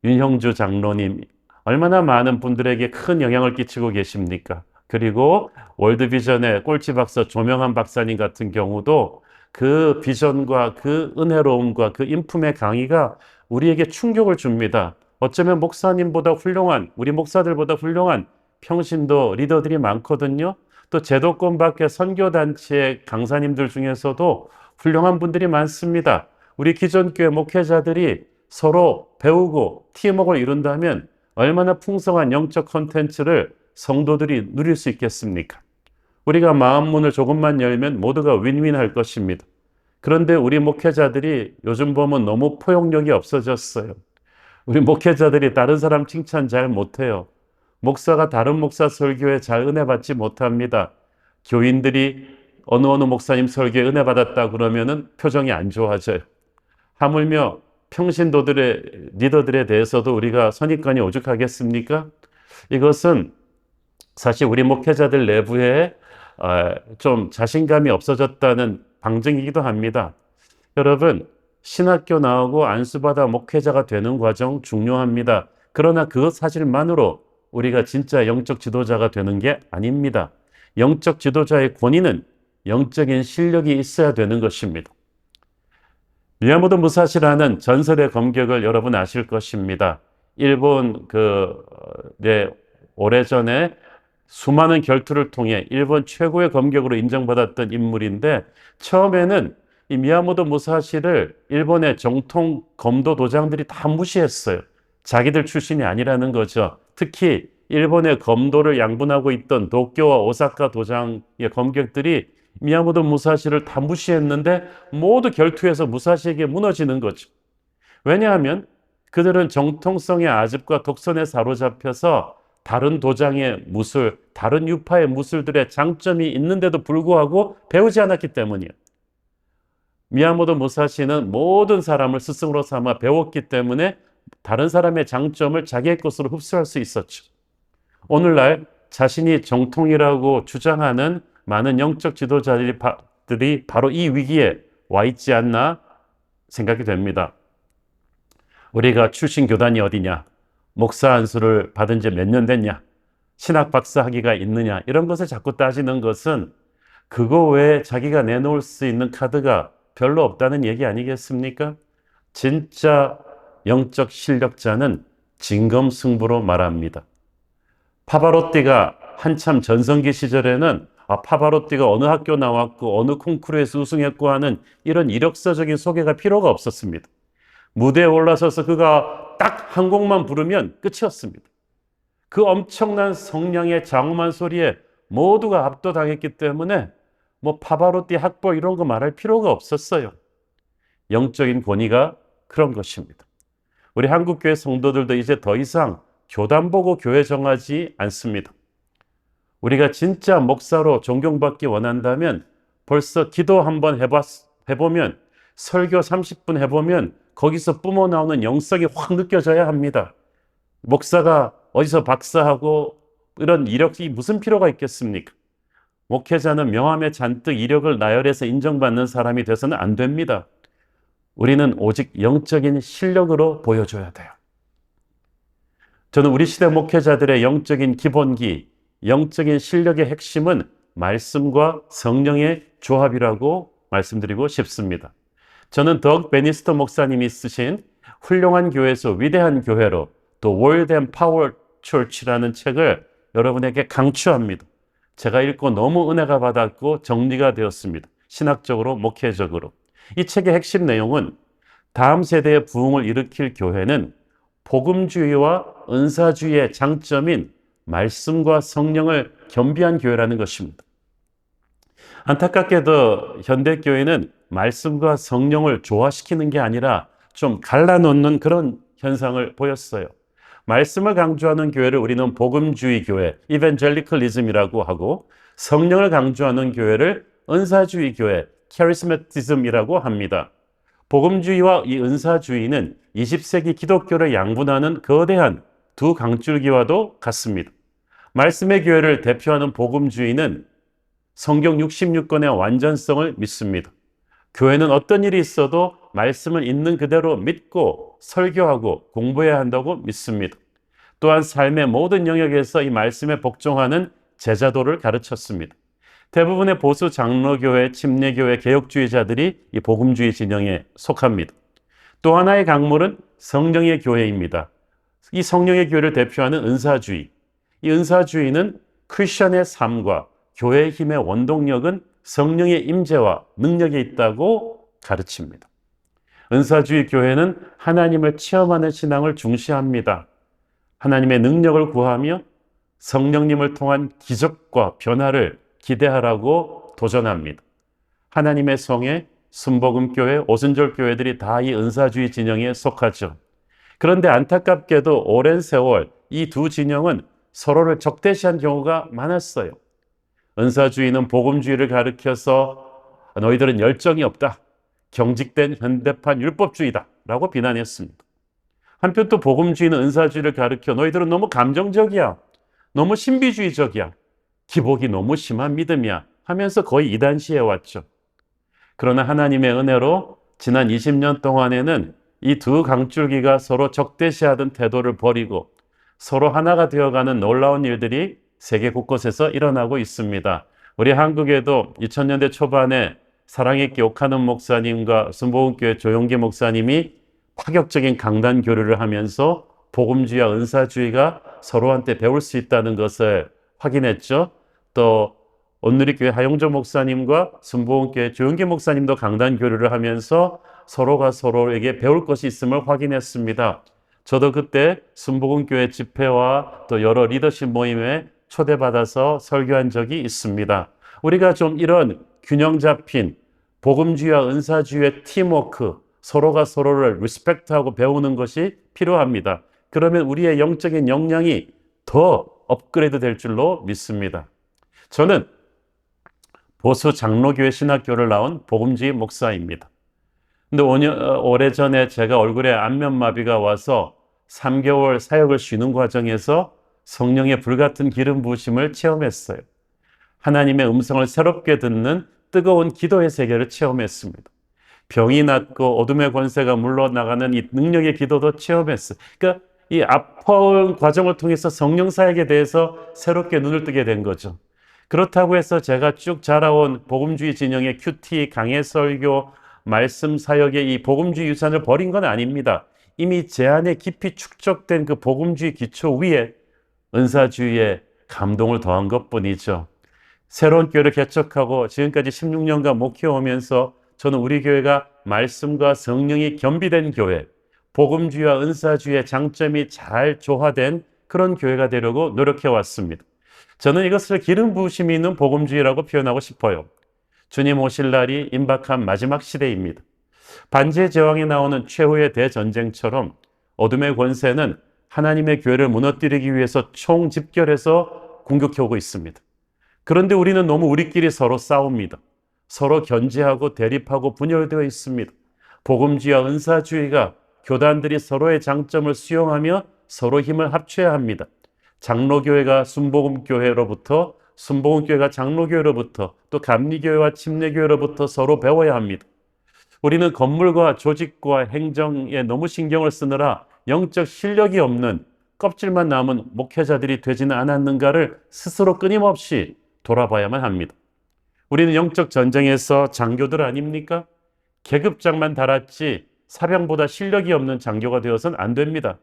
윤형주 장로님 얼마나 많은 분들에게 큰 영향을 끼치고 계십니까? 그리고 월드비전의 꼴찌 박사 조명한 박사님 같은 경우도 그 비전과 그 은혜로움과 그 인품의 강의가 우리에게 충격을 줍니다. 어쩌면 목사님보다 훌륭한, 우리 목사들보다 훌륭한 평신도 리더들이 많거든요. 또 제도권 밖의 선교단체의 강사님들 중에서도 훌륭한 분들이 많습니다. 우리 기존교회 목회자들이 서로 배우고 팀워크를 이룬다면 얼마나 풍성한 영적 콘텐츠를 성도들이 누릴 수 있겠습니까? 우리가 마음 문을 조금만 열면 모두가 윈윈할 것입니다. 그런데 우리 목회자들이 요즘 보면 너무 포용력이 없어졌어요. 우리 목회자들이 다른 사람 칭찬 잘 못해요. 목사가 다른 목사 설교에 잘 은혜 받지 못합니다. 교인들이 어느 목사님 설교에 은혜 받았다 그러면은 표정이 안 좋아져요. 하물며 평신도들의 리더들에 대해서도 우리가 선입관이 오죽하겠습니까? 이것은 사실 우리 목회자들 내부에 좀 자신감이 없어졌다는 방증이기도 합니다. 여러분, 신학교 나오고 안수받아 목회자가 되는 과정 중요합니다. 그러나 그것 사실만으로 우리가 진짜 영적 지도자가 되는 게 아닙니다. 영적 지도자의 권위는 영적인 실력이 있어야 되는 것입니다. 미야모토 무사시라는 전설의 검객을 여러분 아실 것입니다. 일본 오래전에 수많은 결투를 통해 일본 최고의 검객으로 인정받았던 인물인데, 처음에는 이 미야모토 무사시를 일본의 정통 검도 도장들이 다 무시했어요. 자기들 출신이 아니라는 거죠. 특히 일본의 검도를 양분하고 있던 도쿄와 오사카 도장의 검객들이 미야모토 무사시를 다 무시했는데 모두 결투에서 무사시에게 무너지는 거죠. 왜냐하면 그들은 정통성의 아집과 독선에 사로잡혀서 다른 도장의 무술, 다른 유파의 무술들의 장점이 있는데도 불구하고 배우지 않았기 때문이에요. 미야모토 무사시는 모든 사람을 스승으로 삼아 배웠기 때문에 다른 사람의 장점을 자기의 것으로 흡수할 수 있었죠. 오늘날 자신이 정통이라고 주장하는 많은 영적 지도자들이 바로 이 위기에 와 있지 않나 생각이 됩니다. 우리가 출신 교단이 어디냐? 목사 안수를 받은 지 몇 년 됐냐? 신학 박사 학위가 있느냐? 이런 것을 자꾸 따지는 것은 그거 외에 자기가 내놓을 수 있는 카드가 별로 없다는 얘기 아니겠습니까? 진짜 영적 실력자는 진검승부로 말합니다. 파바로티가 한참 전성기 시절에는 파바로티가 어느 학교 나왔고 어느 콩쿠르에서 우승했고 하는 이런 이력서적인 소개가 필요가 없었습니다. 무대에 올라서서 그가 딱 한 곡만 부르면 끝이었습니다. 그 엄청난 성량의 장엄한 소리에 모두가 압도당했기 때문에 파바로티 학벌 이런 거 말할 필요가 없었어요. 영적인 권위가 그런 것입니다. 우리 한국교회 성도들도 이제 더 이상 교단 보고 교회 정하지 않습니다. 우리가 진짜 목사로 존경받기 원한다면 벌써 기도 한번 해보면, 설교 30분 해보면 거기서 뿜어나오는 영성이 확 느껴져야 합니다. 목사가 어디서 박사하고 이런 이력이 무슨 필요가 있겠습니까? 목회자는 명함에 잔뜩 이력을 나열해서 인정받는 사람이 돼서는 안 됩니다. 우리는 오직 영적인 실력으로 보여줘야 돼요. 저는 우리 시대 목회자들의 영적인 기본기, 영적인 실력의 핵심은 말씀과 성령의 조합이라고 말씀드리고 싶습니다. 저는 덕 베니스터 목사님이 쓰신 훌륭한 교회에서 위대한 교회로, 또 Word and Power Church라는 책을 여러분에게 강추합니다. 제가 읽고 너무 은혜가 받았고 정리가 되었습니다. 신학적으로, 목회적으로. 이 책의 핵심 내용은 다음 세대의 부흥을 일으킬 교회는 복음주의와 은사주의의 장점인 말씀과 성령을 겸비한 교회라는 것입니다. 안타깝게도 현대교회는 말씀과 성령을 조화시키는 게 아니라 좀 갈라놓는 그런 현상을 보였어요. 말씀을 강조하는 교회를 우리는 복음주의 교회, 이벤젤리컬리즘이라고 하고, 성령을 강조하는 교회를 은사주의 교회, 캐리스메티즘이라고 합니다. 복음주의와 이 은사주의는 20세기 기독교를 양분하는 거대한 두 강줄기와도 같습니다. 말씀의 교회를 대표하는 복음주의는 성경 66권의 완전성을 믿습니다. 교회는 어떤 일이 있어도 말씀을 있는 그대로 믿고 설교하고 공부해야 한다고 믿습니다. 또한 삶의 모든 영역에서 이 말씀에 복종하는 제자도를 가르쳤습니다. 대부분의 보수 장로교회, 침례교회, 개혁주의자들이 이 복음주의 진영에 속합니다. 또 하나의 강물은 성령의 교회입니다. 이 성령의 교회를 대표하는 은사주의. 이 은사주의는 크리스천의 삶과 교회의 힘의 원동력은 성령의 임재와 능력에 있다고 가르칩니다. 은사주의 교회는 하나님을 체험하는 신앙을 중시합니다. 하나님의 능력을 구하며 성령님을 통한 기적과 변화를 기대하라고 도전합니다. 하나님의 성회, 순복음교회, 오순절교회들이 다 이 은사주의 진영에 속하죠. 그런데 안타깝게도 오랜 세월 이 두 진영은 서로를 적대시한 경우가 많았어요. 은사주의는 복음주의를 가리켜서 너희들은 열정이 없다, 경직된 현대판 율법주의다 라고 비난했습니다. 한편 또 복음주의는 은사주의를 가리켜 너희들은 너무 감정적이야, 너무 신비주의적이야, 기복이 너무 심한 믿음이야 하면서 거의 이단시해왔죠. 그러나 하나님의 은혜로 지난 20년 동안에는 이 두 강줄기가 서로 적대시하던 태도를 버리고 서로 하나가 되어가는 놀라운 일들이 세계 곳곳에서 일어나고 있습니다. 우리 한국에도 2000년대 초반에 사랑있게 옥하는 목사님과 순복음교회 조용기 목사님이 파격적인 강단 교류를 하면서 복음주의와 은사주의가 서로한테 배울 수 있다는 것을 확인했죠. 또 온누리교회 하용조 목사님과 순복음교회 조용기 목사님도 강단 교류를 하면서 서로가 서로에게 배울 것이 있음을 확인했습니다. 저도 그때 순복음교회 집회와 또 여러 리더십 모임에 초대받아서 설교한 적이 있습니다. 우리가 좀 이런 균형 잡힌 복음주의와 은사주의의 팀워크, 서로가 서로를 리스펙트하고 배우는 것이 필요합니다. 그러면 우리의 영적인 역량이 더 업그레이드 될 줄로 믿습니다. 저는 보수 장로교회 신학교를 나온 복음주의 목사입니다. 근데 오래전에 제가 얼굴에 안면마비가 와서 3개월 사역을 쉬는 과정에서 성령의 불같은 기름 부으심을 체험했어요. 하나님의 음성을 새롭게 듣는 뜨거운 기도의 세계를 체험했습니다. 병이 낫고 어둠의 권세가 물러나가는 이 능력의 기도도 체험했어요. 그러니까 이 아파온 과정을 통해서 성령 사역에 대해서 새롭게 눈을 뜨게 된 거죠. 그렇다고 해서 제가 쭉 자라온 복음주의 진영의 큐티, 강해 설교, 말씀 사역의 이 복음주의 유산을 버린 건 아닙니다. 이미 제 안에 깊이 축적된 그 복음주의 기초 위에 은사주의의 감동을 더한 것뿐이죠. 새로운 교회를 개척하고 지금까지 16년간 목회하면서 저는 우리 교회가 말씀과 성령이 겸비된 교회, 복음주의와 은사주의의 장점이 잘 조화된 그런 교회가 되려고 노력해 왔습니다. 저는 이것을 기름 부으심이 있는 복음주의라고 표현하고 싶어요. 주님 오실 날이 임박한 마지막 시대입니다. 반지의 제왕에 나오는 최후의 대전쟁처럼 어둠의 권세는 하나님의 교회를 무너뜨리기 위해서 총집결해서 공격해 오고 있습니다. 그런데 우리는 너무 우리끼리 서로 싸웁니다. 서로 견제하고 대립하고 분열되어 있습니다. 복음주의와 은사주의가 교단들이 서로의 장점을 수용하며 서로 힘을 합쳐야 합니다. 장로교회가 순복음교회로부터, 순복음교회가 장로교회로부터, 또 감리교회와 침례교회로부터 서로 배워야 합니다. 우리는 건물과 조직과 행정에 너무 신경을 쓰느라 영적 실력이 없는 껍질만 남은 목회자들이 되지는 않았는가를 스스로 끊임없이 돌아봐야만 합니다. 우리는 영적 전쟁에서 장교들 아닙니까? 계급장만 달았지 사병보다 실력이 없는 장교가 되어서는 안 됩니다.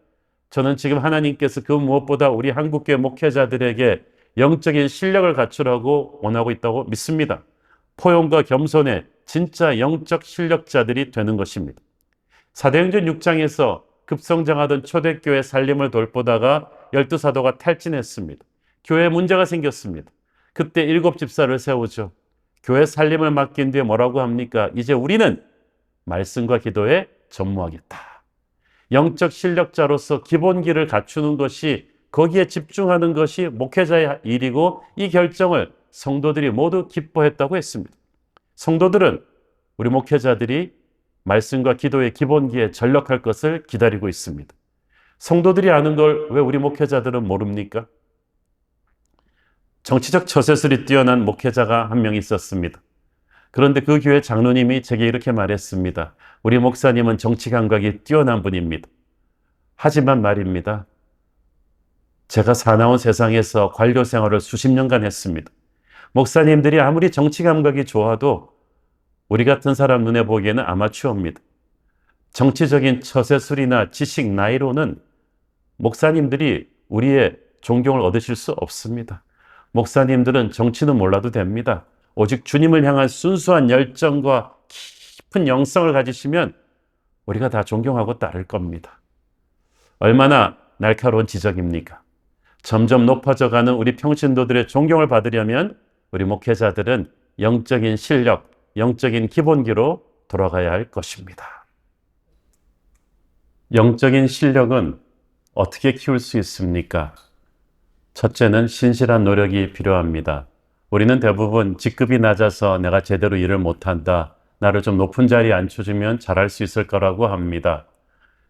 저는 지금 하나님께서 그 무엇보다 우리 한국교회 목회자들에게 영적인 실력을 갖추라고 원하고 있다고 믿습니다. 포용과 겸손의 진짜 영적 실력자들이 되는 것입니다. 사도행전 6장에서 급성장하던 초대교회 살림을 돌보다가 12사도가 탈진했습니다. 교회에 문제가 생겼습니다. 그때 7 집사를 세우죠. 교회 살림을 맡긴 뒤에 뭐라고 합니까? 이제 우리는 말씀과 기도에 전무하겠다. 영적 실력자로서 기본기를 갖추는 것이, 거기에 집중하는 것이 목회자의 일이고, 이 결정을 성도들이 모두 기뻐했다고 했습니다. 성도들은 우리 목회자들이 말씀과 기도의 기본기에 전력할 것을 기다리고 있습니다. 성도들이 아는 걸 왜 우리 목회자들은 모릅니까? 정치적 처세술이 뛰어난 목회자가 한 명 있었습니다. 그런데 그 교회 장로님이 제게 이렇게 말했습니다. 우리 목사님은 정치 감각이 뛰어난 분입니다. 하지만 말입니다. 제가 사나운 세상에서 관료 생활을 수십 년간 했습니다. 목사님들이 아무리 정치 감각이 좋아도 우리 같은 사람 눈에 보기에는 아마추어입니다. 정치적인 처세술이나 지식 나이로는 목사님들이 우리의 존경을 얻으실 수 없습니다. 목사님들은 정치는 몰라도 됩니다. 오직 주님을 향한 순수한 열정과 깊은 영성을 가지시면 우리가 다 존경하고 따를 겁니다. 얼마나 날카로운 지적입니까? 점점 높아져가는 우리 평신도들의 존경을 받으려면 우리 목회자들은 영적인 실력, 영적인 기본기로 돌아가야 할 것입니다. 영적인 실력은 어떻게 키울 수 있습니까? 첫째는 신실한 노력이 필요합니다. 우리는 대부분 직급이 낮아서 내가 제대로 일을 못한다, 나를 좀 높은 자리에 앉혀주면 잘할 수 있을 거라고 합니다.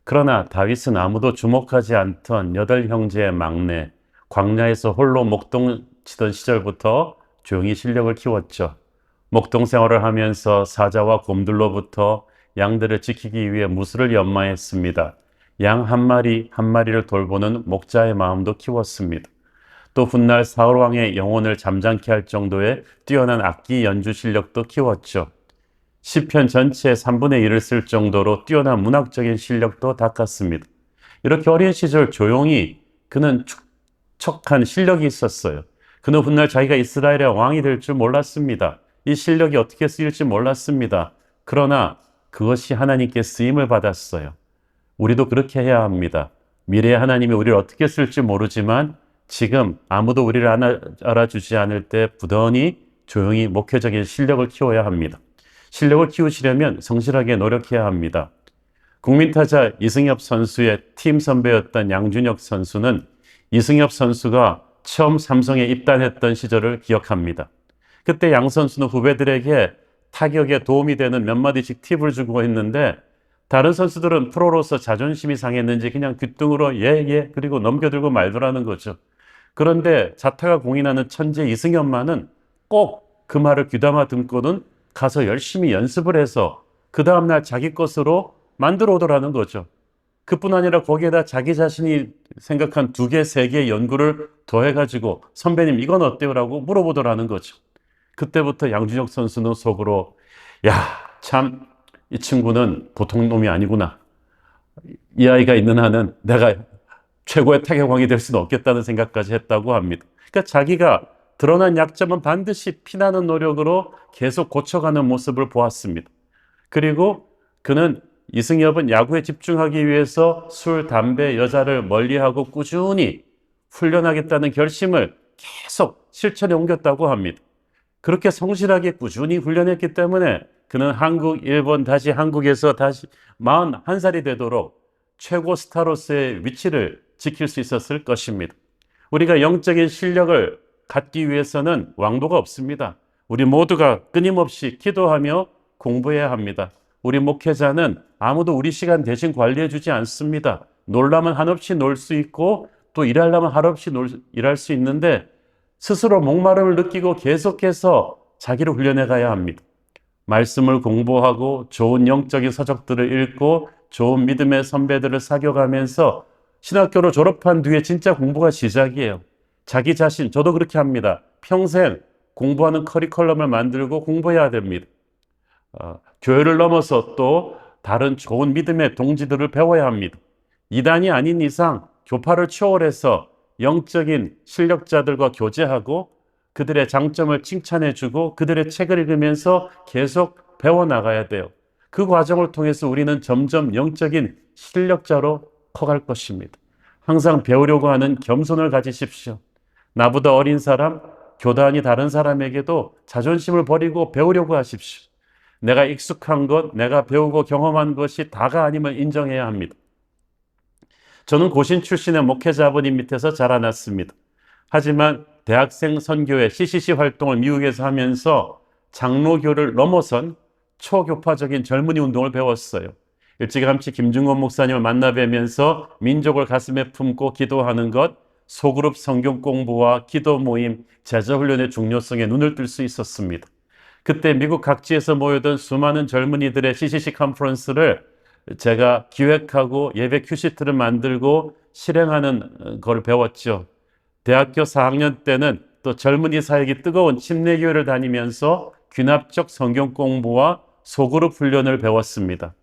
그러나 다윗은 아무도 주목하지 않던 8형제의 막내, 광야에서 홀로 목동 치던 시절부터 조용히 실력을 키웠죠. 목동 생활을 하면서 사자와 곰들로부터 양들을 지키기 위해 무술을 연마했습니다. 양 한 마리 한 마리를 돌보는 목자의 마음도 키웠습니다. 또 훗날 사울왕의 영혼을 잠잠케 할 정도의 뛰어난 악기 연주 실력도 키웠죠. 시편 전체의 3분의 1을 쓸 정도로 뛰어난 문학적인 실력도 닦았습니다. 이렇게 어린 시절 조용히 그는 축적한 실력이 있었어요. 그는 훗날 자기가 이스라엘의 왕이 될 줄 몰랐습니다. 이 실력이 어떻게 쓰일지 몰랐습니다. 그러나 그것이 하나님께 쓰임을 받았어요. 우리도 그렇게 해야 합니다. 미래의 하나님이 우리를 어떻게 쓸지 모르지만 지금 아무도 우리를 알아주지 않을 때 부단히 조용히 목회적인 실력을 키워야 합니다. 실력을 키우시려면 성실하게 노력해야 합니다. 국민타자 이승엽 선수의 팀 선배였던 양준혁 선수는 이승엽 선수가 처음 삼성에 입단했던 시절을 기억합니다. 그때 양 선수는 후배들에게 타격에 도움이 되는 몇 마디씩 팁을 주고 했는데 다른 선수들은 프로로서 자존심이 상했는지 그냥 귓등으로 예 그리고 넘겨들고 말더라는 거죠. 그런데 자타가 공인하는 천재 이승엽만은 꼭 그 말을 귀담아 듣고는 가서 열심히 연습을 해서 그 다음날 자기 것으로 만들어 오더라는 거죠. 그뿐 아니라 거기에다 자기 자신이 생각한 2개, 3개의 연구를 더해가지고 선배님 이건 어때요? 라고 물어보더라는 거죠. 그때부터 양준혁 선수는 속으로 야, 참 이 친구는 보통 놈이 아니구나. 이 아이가 있는 한은 내가 최고의 타격왕이 될 수는 없겠다는 생각까지 했다고 합니다. 그러니까 자기가 드러난 약점은 반드시 피나는 노력으로 계속 고쳐가는 모습을 보았습니다. 그리고 그는 이승엽은 야구에 집중하기 위해서 술, 담배, 여자를 멀리하고 꾸준히 훈련하겠다는 결심을 계속 실천에 옮겼다고 합니다. 그렇게 성실하게 꾸준히 훈련했기 때문에 그는 한국, 일본, 다시 한국에서 다시 41살이 되도록 최고 스타로서의 위치를 지킬 수 있었을 것입니다. 우리가 영적인 실력을 갖기 위해서는 왕도가 없습니다. 우리 모두가 끊임없이 기도하며 공부해야 합니다. 우리 목회자는 아무도 우리 시간 대신 관리해 주지 않습니다. 놀라면 한없이 놀 수 있고 또 일하려면 한없이 일할 수 있는데 스스로 목마름을 느끼고 계속해서 자기를 훈련해 가야 합니다. 말씀을 공부하고 좋은 영적인 서적들을 읽고 좋은 믿음의 선배들을 사귀어가면서 신학교를 졸업한 뒤에 진짜 공부가 시작이에요. 자기 자신, 저도 그렇게 합니다. 평생 공부하는 커리큘럼을 만들고 공부해야 됩니다. 교회를 넘어서 또 다른 좋은 믿음의 동지들을 배워야 합니다. 이단이 아닌 이상 교파를 초월해서 영적인 실력자들과 교제하고 그들의 장점을 칭찬해주고 그들의 책을 읽으면서 계속 배워나가야 돼요. 그 과정을 통해서 우리는 점점 영적인 실력자로 커갈 것입니다. 항상 배우려고 하는 겸손을 가지십시오. 나보다 어린 사람, 교단이 다른 사람에게도 자존심을 버리고 배우려고 하십시오. 내가 익숙한 것, 내가 배우고 경험한 것이 다가 아님을 인정해야 합니다. 저는 고신 출신의 목회자 아버님 밑에서 자라났습니다. 하지만 대학생 선교회 CCC 활동을 미국에서 하면서 장로교를 넘어선 초교파적인 젊은이 운동을 배웠어요. 일찌감치 김중건 목사님을 만나 뵈면서 민족을 가슴에 품고 기도하는 것, 소그룹 성경 공부와 기도 모임, 제자 훈련의 중요성에 눈을 뜰 수 있었습니다. 그때 미국 각지에서 모여든 수많은 젊은이들의 CCC 컨퍼런스를 제가 기획하고 예배 큐시트를 만들고 실행하는 걸 배웠죠. 대학교 4학년 때는 또 젊은이 사역이 뜨거운 침례교회를 다니면서 귀납적 성경 공부와 소그룹 훈련을 배웠습니다.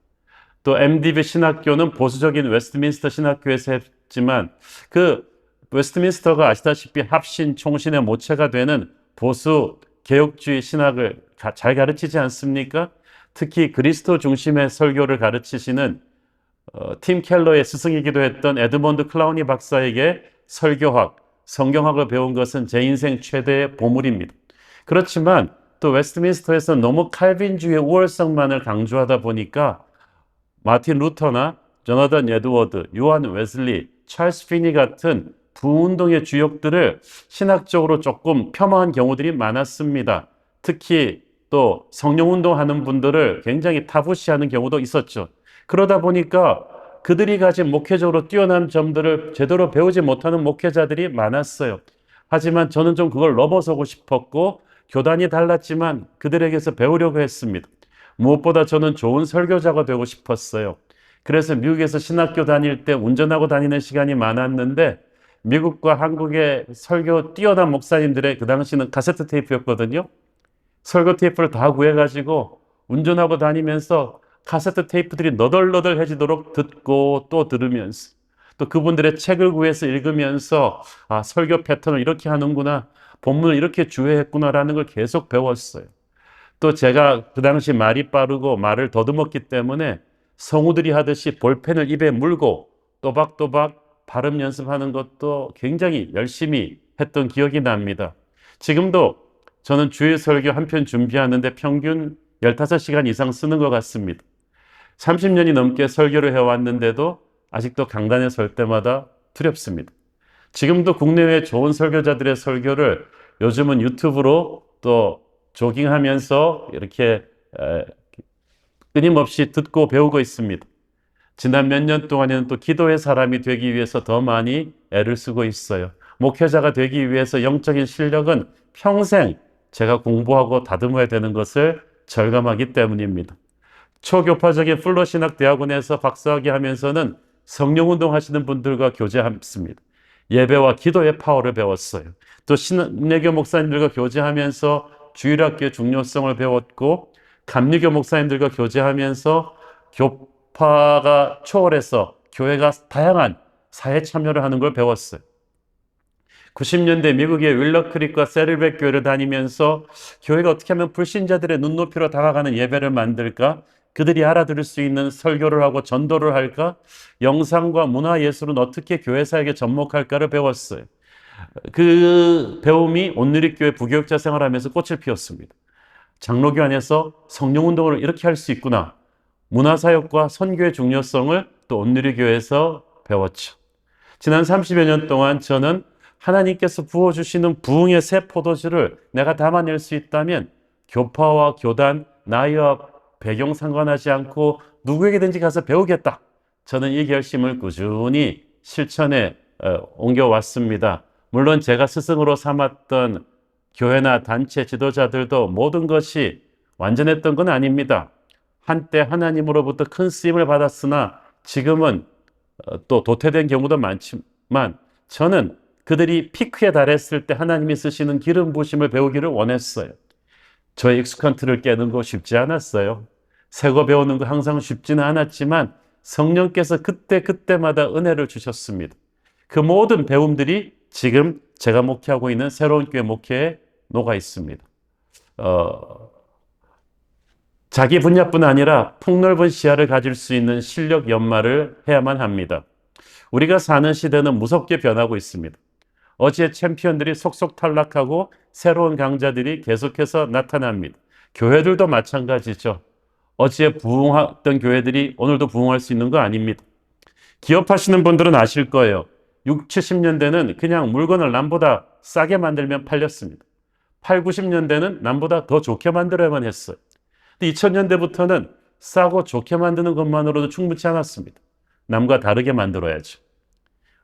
또 MDB 신학교는 보수적인 웨스트민스터 신학교에서 했지만 그 웨스트민스터가 아시다시피 합신, 총신의 모체가 되는 보수 개혁주의 신학을 잘 가르치지 않습니까? 특히 그리스도 중심의 설교를 가르치시는 팀 켈러의 스승이기도 했던 에드먼드 클라우니 박사에게 설교학, 성경학을 배운 것은 제 인생 최대의 보물입니다. 그렇지만 또 웨스트민스터에서 너무 칼빈주의 우월성만을 강조하다 보니까 마틴 루터나 조나단 에드워드, 요한 웨슬리, 찰스 피니 같은 부운동의 주역들을 신학적으로 조금 폄하한 경우들이 많았습니다. 특히 또 성령운동 하는 분들을 굉장히 타부시하는 경우도 있었죠. 그러다 보니까 그들이 가진 목회적으로 뛰어난 점들을 제대로 배우지 못하는 목회자들이 많았어요. 하지만 저는 좀 그걸 넘어서고 싶었고 교단이 달랐지만 그들에게서 배우려고 했습니다. 무엇보다 저는 좋은 설교자가 되고 싶었어요. 그래서 미국에서 신학교 다닐 때 운전하고 다니는 시간이 많았는데 미국과 한국의 설교 뛰어난 목사님들의 그 당시는 카세트 테이프였거든요. 설교 테이프를 다 구해가지고 운전하고 다니면서 카세트 테이프들이 너덜너덜해지도록 듣고 또 들으면서 또 그분들의 책을 구해서 읽으면서 아, 설교 패턴을 이렇게 하는구나, 본문을 이렇게 주의했구나라는 걸 계속 배웠어요. 또 제가 그 당시 말이 빠르고 말을 더듬었기 때문에 성우들이 하듯이 볼펜을 입에 물고 또박또박 발음 연습하는 것도 굉장히 열심히 했던 기억이 납니다. 지금도 저는 주일 설교 한 편 준비하는데 평균 15시간 이상 쓰는 것 같습니다. 30년이 넘게 설교를 해왔는데도 아직도 강단에 설 때마다 두렵습니다. 지금도 국내외 좋은 설교자들의 설교를 요즘은 유튜브로 또 조깅하면서 이렇게 끊임없이 듣고 배우고 있습니다. 지난 몇 년 동안에는 또 기도의 사람이 되기 위해서 더 많이 애를 쓰고 있어요. 목회자가 되기 위해서 영적인 실력은 평생 제가 공부하고 다듬어야 되는 것을 절감하기 때문입니다. 초교파적인 플로신학 대학원에서 박사학위 하면서는 성령운동 하시는 분들과 교제했습니다. 예배와 기도의 파워를 배웠어요. 또 신내교 목사님들과 교제하면서 주일학교의 중요성을 배웠고 감리교 목사님들과 교제하면서 교파가 초월해서 교회가 다양한 사회 참여를 하는 걸 배웠어요. 90년대 미국의 윌러크릭과 세릴백 교회를 다니면서 교회가 어떻게 하면 불신자들의 눈높이로 다가가는 예배를 만들까? 그들이 알아들을 수 있는 설교를 하고 전도를 할까? 영상과 문화예술은 어떻게 교회 사역에 접목할까를 배웠어요. 그 배움이 온누리교회 부교육자 생활하면서 꽃을 피웠습니다. 장로교 안에서 성령운동을 이렇게 할 수 있구나. 문화사역과 선교의 중요성을 또 온누리교회에서 배웠죠. 지난 30여 년 동안 저는 하나님께서 부어주시는 부흥의 새 포도주를 내가 담아낼 수 있다면 교파와 교단, 나이와 배경 상관하지 않고 누구에게든지 가서 배우겠다. 저는 이 결심을 꾸준히 실천에 옮겨왔습니다. 물론 제가 스승으로 삼았던 교회나 단체 지도자들도 모든 것이 완전했던 건 아닙니다. 한때 하나님으로부터 큰 쓰임을 받았으나 지금은 또 도태된 경우도 많지만 저는 그들이 피크에 달했을 때 하나님이 쓰시는 기름 부으심을 배우기를 원했어요. 저의 익숙한 틀을 깨는 거 쉽지 않았어요. 새거 배우는 거 항상 쉽지는 않았지만 성령께서 그때마다 은혜를 주셨습니다. 그 모든 배움들이 지금 제가 목회하고 있는 새로운 교회 목회에 녹아 있습니다. 자기 분야뿐 아니라 폭넓은 시야를 가질 수 있는 실력 연마를 해야만 합니다. 우리가 사는 시대는 무섭게 변하고 있습니다. 어제 챔피언들이 속속 탈락하고 새로운 강자들이 계속해서 나타납니다. 교회들도 마찬가지죠. 어제 부흥했던 교회들이 오늘도 부흥할 수 있는 거 아닙니다. 기업하시는 분들은 아실 거예요. 6, 70년대는 그냥 물건을 남보다 싸게 만들면 팔렸습니다. 8, 90년대는 남보다 더 좋게 만들어야만 했어요. 근데 2000년대부터는 싸고 좋게 만드는 것만으로도 충분치 않았습니다. 남과 다르게 만들어야죠.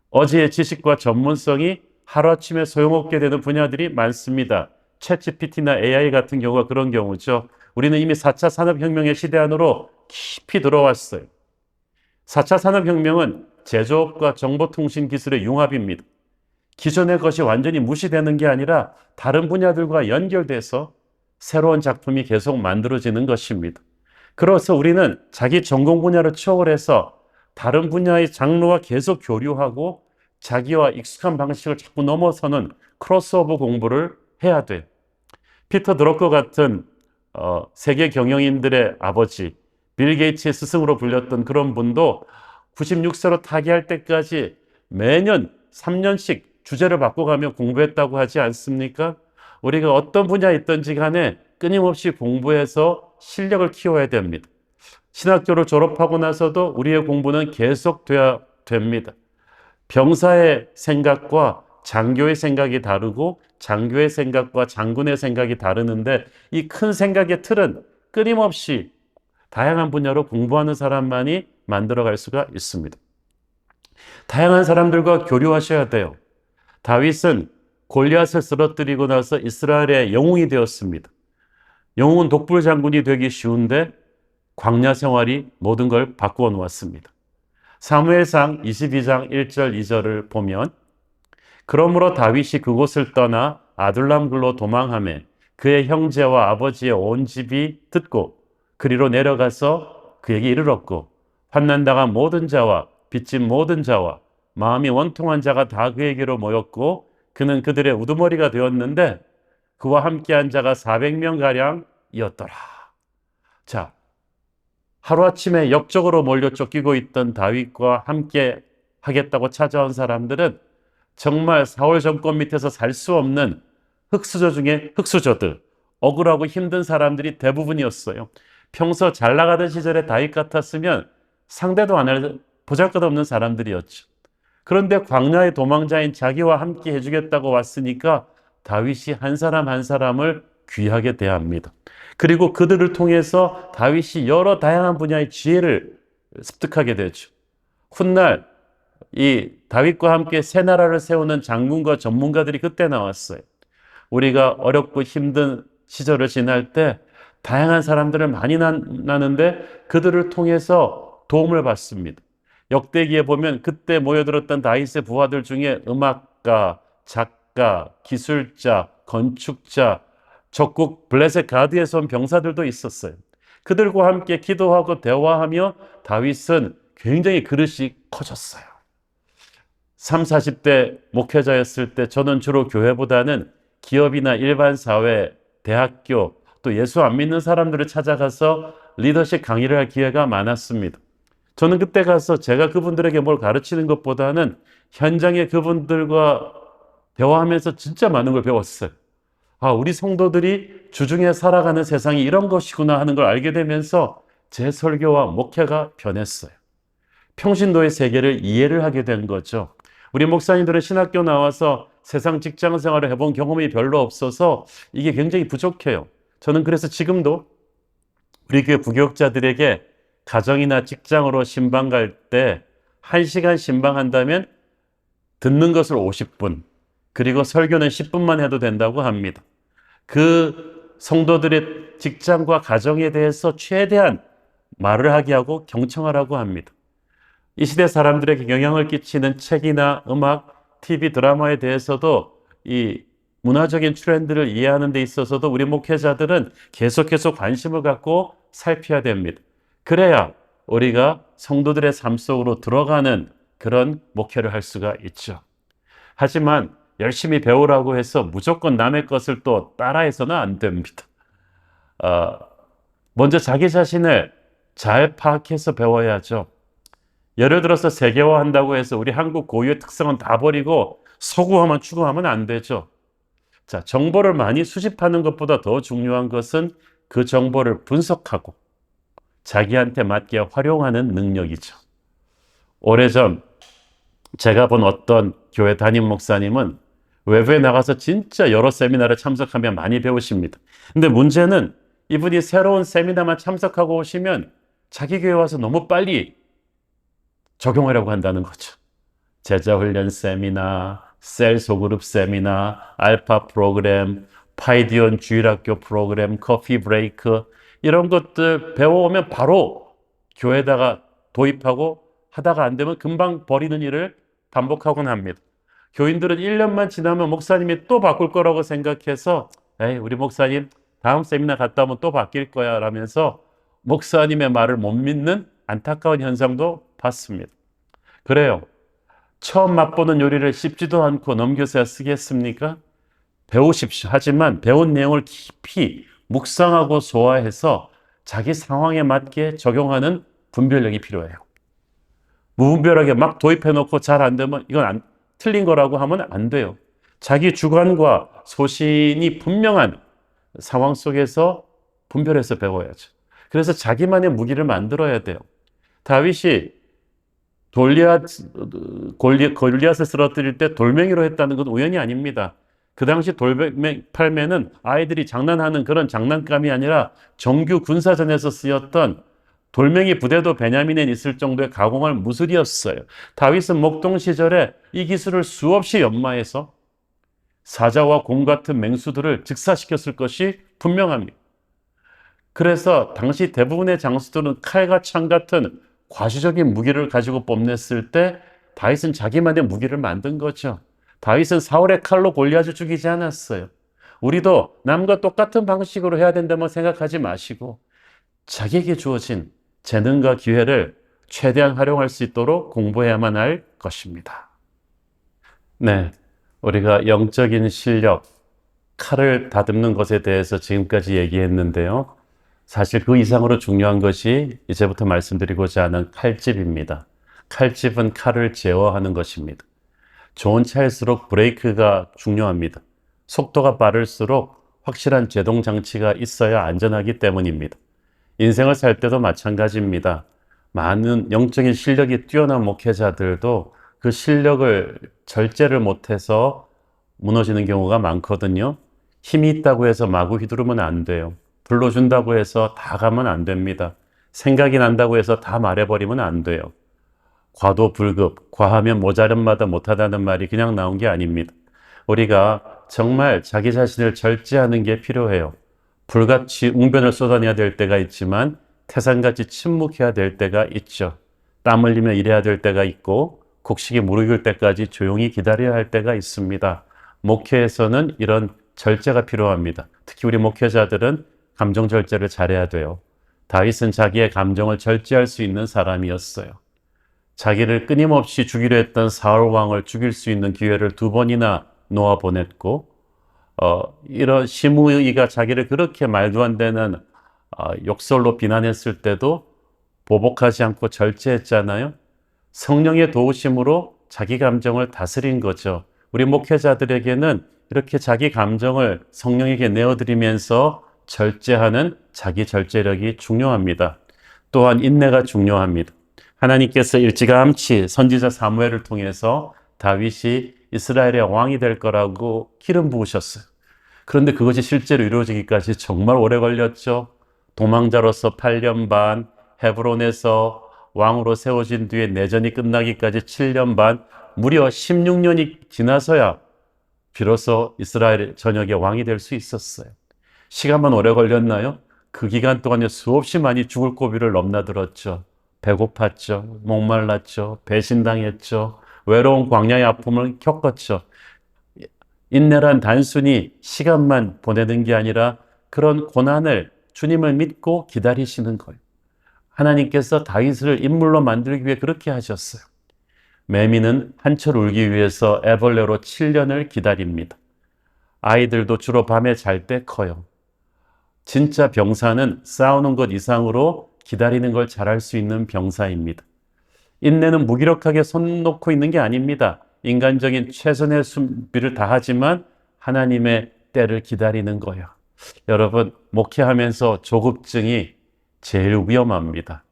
어제의 지식과 전문성이 하루아침에 소용없게 되는 분야들이 많습니다. 챗GPT나 AI 같은 경우가 그런 경우죠. 우리는 이미 4차 산업혁명의 시대 안으로 깊이 들어왔어요. 4차 산업혁명은 제조업과 정보통신 기술의 융합입니다. 기존의 것이 완전히 무시되는 게 아니라 다른 분야들과 연결돼서 새로운 작품이 계속 만들어지는 것입니다. 그래서 우리는 자기 전공 분야를 초월해서 다른 분야의 장르와 계속 교류하고 자기와 익숙한 방식을 자꾸 넘어서는 크로스오버 공부를 해야 돼요. 피터 드러커 같은 세계 경영인들의 아버지, 빌 게이츠의 스승으로 불렸던 그런 분도 96세로 타계할 때까지 매년 3년씩 주제를 바꿔가며 공부했다고 하지 않습니까? 우리가 어떤 분야에 있든지 간에 끊임없이 공부해서 실력을 키워야 됩니다. 신학교를 졸업하고 나서도 우리의 공부는 계속돼야 됩니다. 병사의 생각과 장교의 생각이 다르고 장교의 생각과 장군의 생각이 다르는데 이 큰 생각의 틀은 끊임없이 다양한 분야로 공부하는 사람만이 만들어갈 수가 있습니다. 다양한 사람들과 교류하셔야 돼요. 다윗은 골리앗을 쓰러뜨리고 나서 이스라엘의 영웅이 되었습니다. 영웅은 독불 장군이 되기 쉬운데 광야 생활이 모든 걸 바꾸어 놓았습니다. 사무엘상 22장 1절 2절을 보면 그러므로 다윗이 그곳을 떠나 아둘람굴로 도망하매 그의 형제와 아버지의 온 집이 듣고 그리로 내려가서 그에게 이르렀고 환난당한 모든 자와 빚진 모든 자와 마음이 원통한 자가 다 그에게로 모였고 그는 그들의 우두머리가 되었는데 그와 함께한 자가 400명가량이었더라. 자, 하루아침에 역적으로 몰려 쫓기고 있던 다윗과 함께 하겠다고 찾아온 사람들은 정말 사울 정권 밑에서 살 수 없는 흑수저 중에 흑수저들, 억울하고 힘든 사람들이 대부분이었어요. 평소 잘 나가던 시절에 다윗 같았으면 상대도 안 할 보잘것없는 사람들이었죠. 그런데 광야의 도망자인 자기와 함께 해주겠다고 왔으니까 다윗이 한 사람 한 사람을 귀하게 대합니다. 그리고 그들을 통해서 다윗이 여러 다양한 분야의 지혜를 습득하게 되죠. 훗날 이 다윗과 함께 새 나라를 세우는 장군과 전문가들이 그때 나왔어요. 우리가 어렵고 힘든 시절을 지날 때 다양한 사람들을 많이 만나는데 그들을 통해서 도움을 받습니다. 역대기에 보면 그때 모여들었던 다윗의 부하들 중에 음악가, 작가, 기술자, 건축자, 적국 블레셋 가드에서 온 병사들도 있었어요. 그들과 함께 기도하고 대화하며 다윗은 굉장히 그릇이 커졌어요. 30, 40대 목회자였을 때 저는 주로 교회보다는 기업이나 일반 사회, 대학교, 또 예수 안 믿는 사람들을 찾아가서 리더십 강의를 할 기회가 많았습니다. 저는 그때 가서 제가 그분들에게 뭘 가르치는 것보다는 현장에 그분들과 대화하면서 진짜 많은 걸 배웠어요. 아, 우리 성도들이 주중에 살아가는 세상이 이런 것이구나 하는 걸 알게 되면서 제 설교와 목회가 변했어요. 평신도의 세계를 이해를 하게 된 거죠. 우리 목사님들은 신학교 나와서 세상 직장 생활을 해본 경험이 별로 없어서 이게 굉장히 부족해요. 저는 그래서 지금도 우리 교회 부교육자들에게 가정이나 직장으로 신방 갈 때 1시간 신방한다면 듣는 것을 50분, 그리고 설교는 10분만 해도 된다고 합니다. 그 성도들의 직장과 가정에 대해서 최대한 말을 하게 하고 경청하라고 합니다. 이 시대 사람들에게 영향을 끼치는 책이나 음악, TV, 드라마에 대해서도 이 문화적인 트렌드를 이해하는 데 있어서도 우리 목회자들은 계속해서 관심을 갖고 살펴야 됩니다. 그래야 우리가 성도들의 삶 속으로 들어가는 그런 목회를 할 수가 있죠. 하지만 열심히 배우라고 해서 무조건 남의 것을 또 따라해서는 안 됩니다. 먼저 자기 자신을 잘 파악해서 배워야죠. 예를 들어서 세계화한다고 해서 우리 한국 고유의 특성은 다 버리고 서구화만 추구하면 안 되죠. 자, 정보를 많이 수집하는 것보다 더 중요한 것은 그 정보를 분석하고 자기한테 맞게 활용하는 능력이죠. 오래전 제가 본 어떤 교회 담임 목사님은 외부에 나가서 진짜 여러 세미나를 참석하며 많이 배우십니다. 근데 문제는 이분이 새로운 세미나만 참석하고 오시면 자기 교회 와서 너무 빨리 적용하려고 한다는 거죠. 제자훈련 세미나, 셀 소그룹 세미나, 알파 프로그램, 파이디온 주일학교 프로그램, 커피 브레이크 이런 것들 배워오면 바로 교회에다가 도입하고 하다가 안 되면 금방 버리는 일을 반복하곤 합니다. 교인들은 1년만 지나면 목사님이 또 바꿀 거라고 생각해서 에이, 우리 목사님 다음 세미나 갔다 오면 또 바뀔 거야 라면서 목사님의 말을 못 믿는 안타까운 현상도 봤습니다. 그래요. 처음 맛보는 요리를 씹지도 않고 넘겨서야 쓰겠습니까? 배우십시오. 하지만 배운 내용을 깊이 묵상하고 소화해서 자기 상황에 맞게 적용하는 분별력이 필요해요. 무분별하게 막 도입해놓고 잘 안 되면 이건 틀린 거라고 하면 안 돼요. 자기 주관과 소신이 분명한 상황 속에서 분별해서 배워야죠. 그래서 자기만의 무기를 만들어야 돼요. 다윗이 골리앗을 쓰러뜨릴 때 돌멩이로 했다는 건 우연이 아닙니다. 그 당시 팔매는 아이들이 장난하는 그런 장난감이 아니라 정규 군사전에서 쓰였던 돌멩이 부대도 베냐민에 있을 정도의 가공할 무술이었어요. 다윗은 목동 시절에 이 기술을 수없이 연마해서 사자와 곰 같은 맹수들을 즉사시켰을 것이 분명합니다. 그래서 당시 대부분의 장수들은 칼과 창 같은 과시적인 무기를 가지고 뽐냈을 때 다윗은 자기만의 무기를 만든 거죠. 다윗은 사울의 칼로 골리앗을 죽이지 않았어요. 우리도 남과 똑같은 방식으로 해야 된다면 생각하지 마시고 자기에게 주어진 재능과 기회를 최대한 활용할 수 있도록 공부해야만 할 것입니다. 네, 우리가 영적인 실력, 칼을 다듬는 것에 대해서 지금까지 얘기했는데요. 사실 그 이상으로 중요한 것이 이제부터 말씀드리고자 하는 칼집입니다. 칼집은 칼을 제어하는 것입니다. 좋은 차일수록 브레이크가 중요합니다. 속도가 빠를수록 확실한 제동 장치가 있어야 안전하기 때문입니다. 인생을 살 때도 마찬가지입니다. 많은 영적인 실력이 뛰어난 목회자들도 그 실력을 절제를 못해서 무너지는 경우가 많거든요. 힘이 있다고 해서 마구 휘두르면 안 돼요. 불러준다고 해서 다 가면 안 됩니다. 생각이 난다고 해서 다 말해버리면 안 돼요. 과도불급, 과하면 모자름마다 못하다는 말이 그냥 나온 게 아닙니다. 우리가 정말 자기 자신을 절제하는 게 필요해요. 불같이 웅변을 쏟아내야 될 때가 있지만 태산같이 침묵해야 될 때가 있죠. 땀 흘리며 일해야 될 때가 있고 곡식이 무르익을 때까지 조용히 기다려야 할 때가 있습니다. 목회에서는 이런 절제가 필요합니다. 특히 우리 목회자들은 감정 절제를 잘해야 돼요. 다윗은 자기의 감정을 절제할 수 있는 사람이었어요. 자기를 끊임없이 죽이려 했던 사울 왕을 죽일 수 있는 기회를 2번이나 놓아 보냈고 이런 시므이가 자기를 그렇게 말도 안 되는 욕설로 비난했을 때도 보복하지 않고 절제했잖아요. 성령의 도우심으로 자기 감정을 다스린 거죠. 우리 목회자들에게는 이렇게 자기 감정을 성령에게 내어드리면서 절제하는 자기 절제력이 중요합니다. 또한 인내가 중요합니다. 하나님께서 일찌감치 선지자 사무엘을 통해서 다윗이 이스라엘의 왕이 될 거라고 기름 부으셨어요. 그런데 그것이 실제로 이루어지기까지 정말 오래 걸렸죠. 도망자로서 8년 반, 헤브론에서 왕으로 세워진 뒤에 내전이 끝나기까지 7년 반, 무려 16년이 지나서야 비로소 이스라엘 전역의 왕이 될 수 있었어요. 시간만 오래 걸렸나요? 그 기간 동안에 수없이 많이 죽을 고비를 넘나들었죠. 배고팠죠. 목말랐죠. 배신당했죠. 외로운 광야의 아픔을 겪었죠. 인내란 단순히 시간만 보내는 게 아니라 그런 고난을 주님을 믿고 기다리시는 거예요. 하나님께서 다윗을 인물로 만들기 위해 그렇게 하셨어요. 매미는 한철 울기 위해서 애벌레로 7년을 기다립니다. 아이들도 주로 밤에 잘 때 커요. 진짜 병사는 싸우는 것 이상으로 기다리는 걸 잘할 수 있는 병사입니다. 인내는 무기력하게 손 놓고 있는 게 아닙니다. 인간적인 최선의 준비를 다하지만 하나님의 때를 기다리는 거예요. 여러분, 목회하면서 조급증이 제일 위험합니다.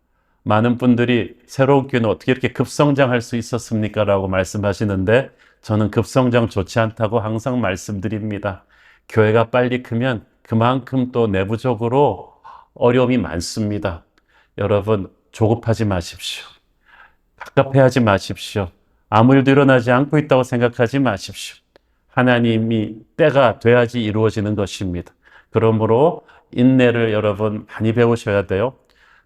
많은 분들이 새로운 교회는 어떻게 이렇게 급성장할 수 있었습니까? 라고 말씀하시는데 저는 급성장 좋지 않다고 항상 말씀드립니다. 교회가 빨리 크면 그만큼 또 내부적으로 어려움이 많습니다. 여러분, 조급하지 마십시오. 갑갑해하지 마십시오. 아무 일도 일어나지 않고 있다고 생각하지 마십시오. 하나님이 때가 돼야지 이루어지는 것입니다. 그러므로 인내를 여러분 많이 배우셔야 돼요.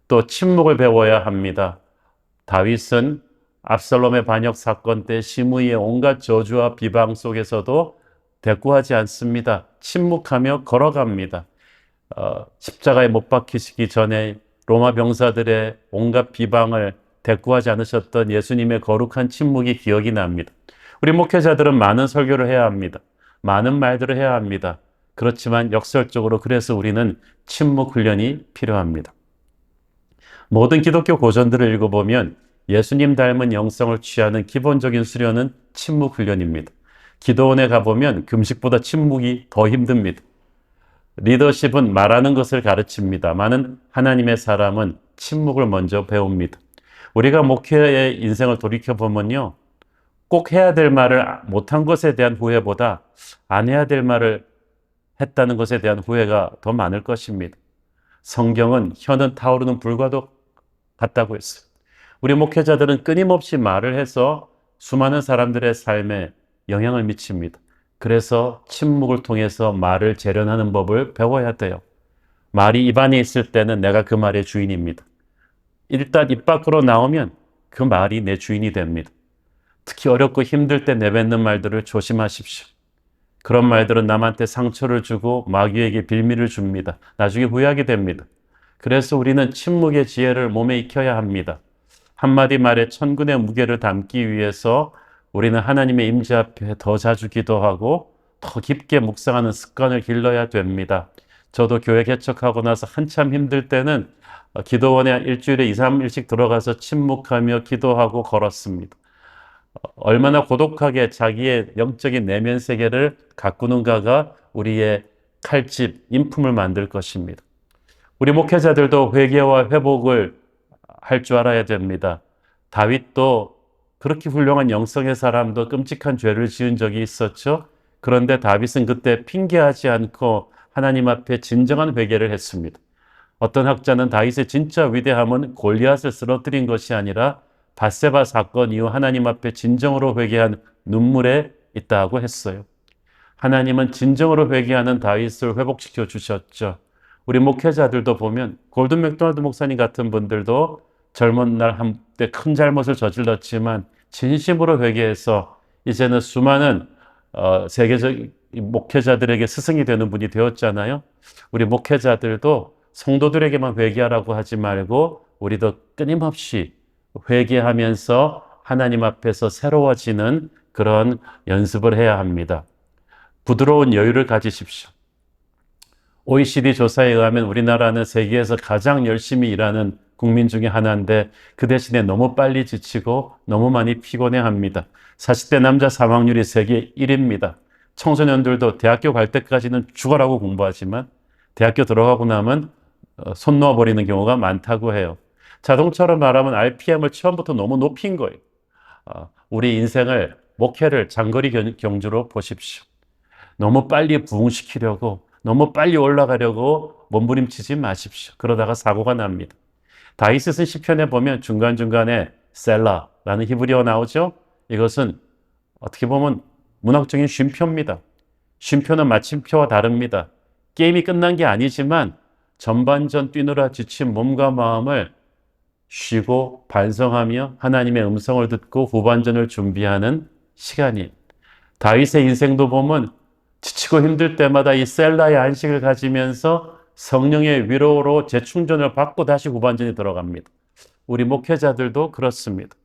또 침묵을 배워야 합니다. 다윗은 압살롬의 반역 사건 때 시므이의 온갖 저주와 비방 속에서도 대꾸하지 않습니다. 침묵하며 걸어갑니다. 십자가에 못 박히시기 전에 로마 병사들의 온갖 비방을 대꾸하지 않으셨던 예수님의 거룩한 침묵이 기억이 납니다. 우리 목회자들은 많은 설교를 해야 합니다. 많은 말들을 해야 합니다. 그렇지만 역설적으로 그래서 우리는 침묵 훈련이 필요합니다. 모든 기독교 고전들을 읽어보면 예수님 닮은 영성을 취하는 기본적인 수련은 침묵 훈련입니다. 기도원에 가보면 금식보다 침묵이 더 힘듭니다. 리더십은 말하는 것을 가르칩니다. 많은 하나님의 사람은 침묵을 먼저 배웁니다. 우리가 목회의 인생을 돌이켜보면요, 꼭 해야 될 말을 못한 것에 대한 후회보다 안 해야 될 말을 했다는 것에 대한 후회가 더 많을 것입니다. 성경은 혀는 타오르는 불과도 같다고 했어요. 우리 목회자들은 끊임없이 말을 해서 수많은 사람들의 삶에 영향을 미칩니다. 그래서 침묵을 통해서 말을 재련하는 법을 배워야 돼요. 말이 입안에 있을 때는 내가 그 말의 주인입니다. 일단 입 밖으로 나오면 그 말이 내 주인이 됩니다. 특히 어렵고 힘들 때 내뱉는 말들을 조심하십시오. 그런 말들은 남한테 상처를 주고 마귀에게 빌미를 줍니다. 나중에 후회하게 됩니다. 그래서 우리는 침묵의 지혜를 몸에 익혀야 합니다. 한마디 말에 천군의 무게를 담기 위해서 우리는 하나님의 임재 앞에 더 자주 기도하고 더 깊게 묵상하는 습관을 길러야 됩니다. 저도 교회 개척하고 나서 한참 힘들 때는 기도원에 일주일에 2, 3일씩 들어가서 침묵하며 기도하고 걸었습니다. 얼마나 고독하게 자기의 영적인 내면 세계를 가꾸는가가 우리의 칼집, 인품을 만들 것입니다. 우리 목회자들도 회개와 회복을 할 줄 알아야 됩니다. 다윗도 그렇게 훌륭한 영성의 사람도 끔찍한 죄를 지은 적이 있었죠. 그런데 다윗은 그때 핑계하지 않고 하나님 앞에 진정한 회개를 했습니다. 어떤 학자는 다윗의 진짜 위대함은 골리앗을 쓰러뜨린 것이 아니라 밧세바 사건 이후 하나님 앞에 진정으로 회개한 눈물에 있다고 했어요. 하나님은 진정으로 회개하는 다윗을 회복시켜 주셨죠. 우리 목회자들도 보면 골든 맥도날드 목사님 같은 분들도 젊은 날 한때 큰 잘못을 저질렀지만 진심으로 회개해서 이제는 수많은 세계적 목회자들에게 스승이 되는 분이 되었잖아요. 우리 목회자들도 성도들에게만 회개하라고 하지 말고 우리도 끊임없이 회개하면서 하나님 앞에서 새로워지는 그런 연습을 해야 합니다. 부드러운 여유를 가지십시오. OECD 조사에 의하면 우리나라는 세계에서 가장 열심히 일하는 국민 중에 하나인데 그 대신에 너무 빨리 지치고 너무 많이 피곤해합니다. 40대 남자 사망률이 세계 1위입니다. 청소년들도 대학교 갈 때까지는 죽어라고 공부하지만 대학교 들어가고 나면 손 놓아버리는 경우가 많다고 해요. 자동차로 말하면 RPM을 처음부터 너무 높인 거예요. 우리 인생을, 목회를 장거리 경주로 보십시오. 너무 빨리 부흥시키려고, 너무 빨리 올라가려고 몸부림치지 마십시오. 그러다가 사고가 납니다. 다윗은 시편에 보면 중간중간에 셀라라는 히브리어 나오죠. 이것은 어떻게 보면 문학적인 쉼표입니다. 쉼표는 마침표와 다릅니다. 게임이 끝난 게 아니지만 전반전 뛰느라 지친 몸과 마음을 쉬고 반성하며 하나님의 음성을 듣고 후반전을 준비하는 시간이. 다윗의 인생도 보면 지치고 힘들 때마다 이 셀라의 안식을 가지면서 성령의 위로로 재충전을 받고 다시 후반전에 들어갑니다. 우리 목회자들도 그렇습니다.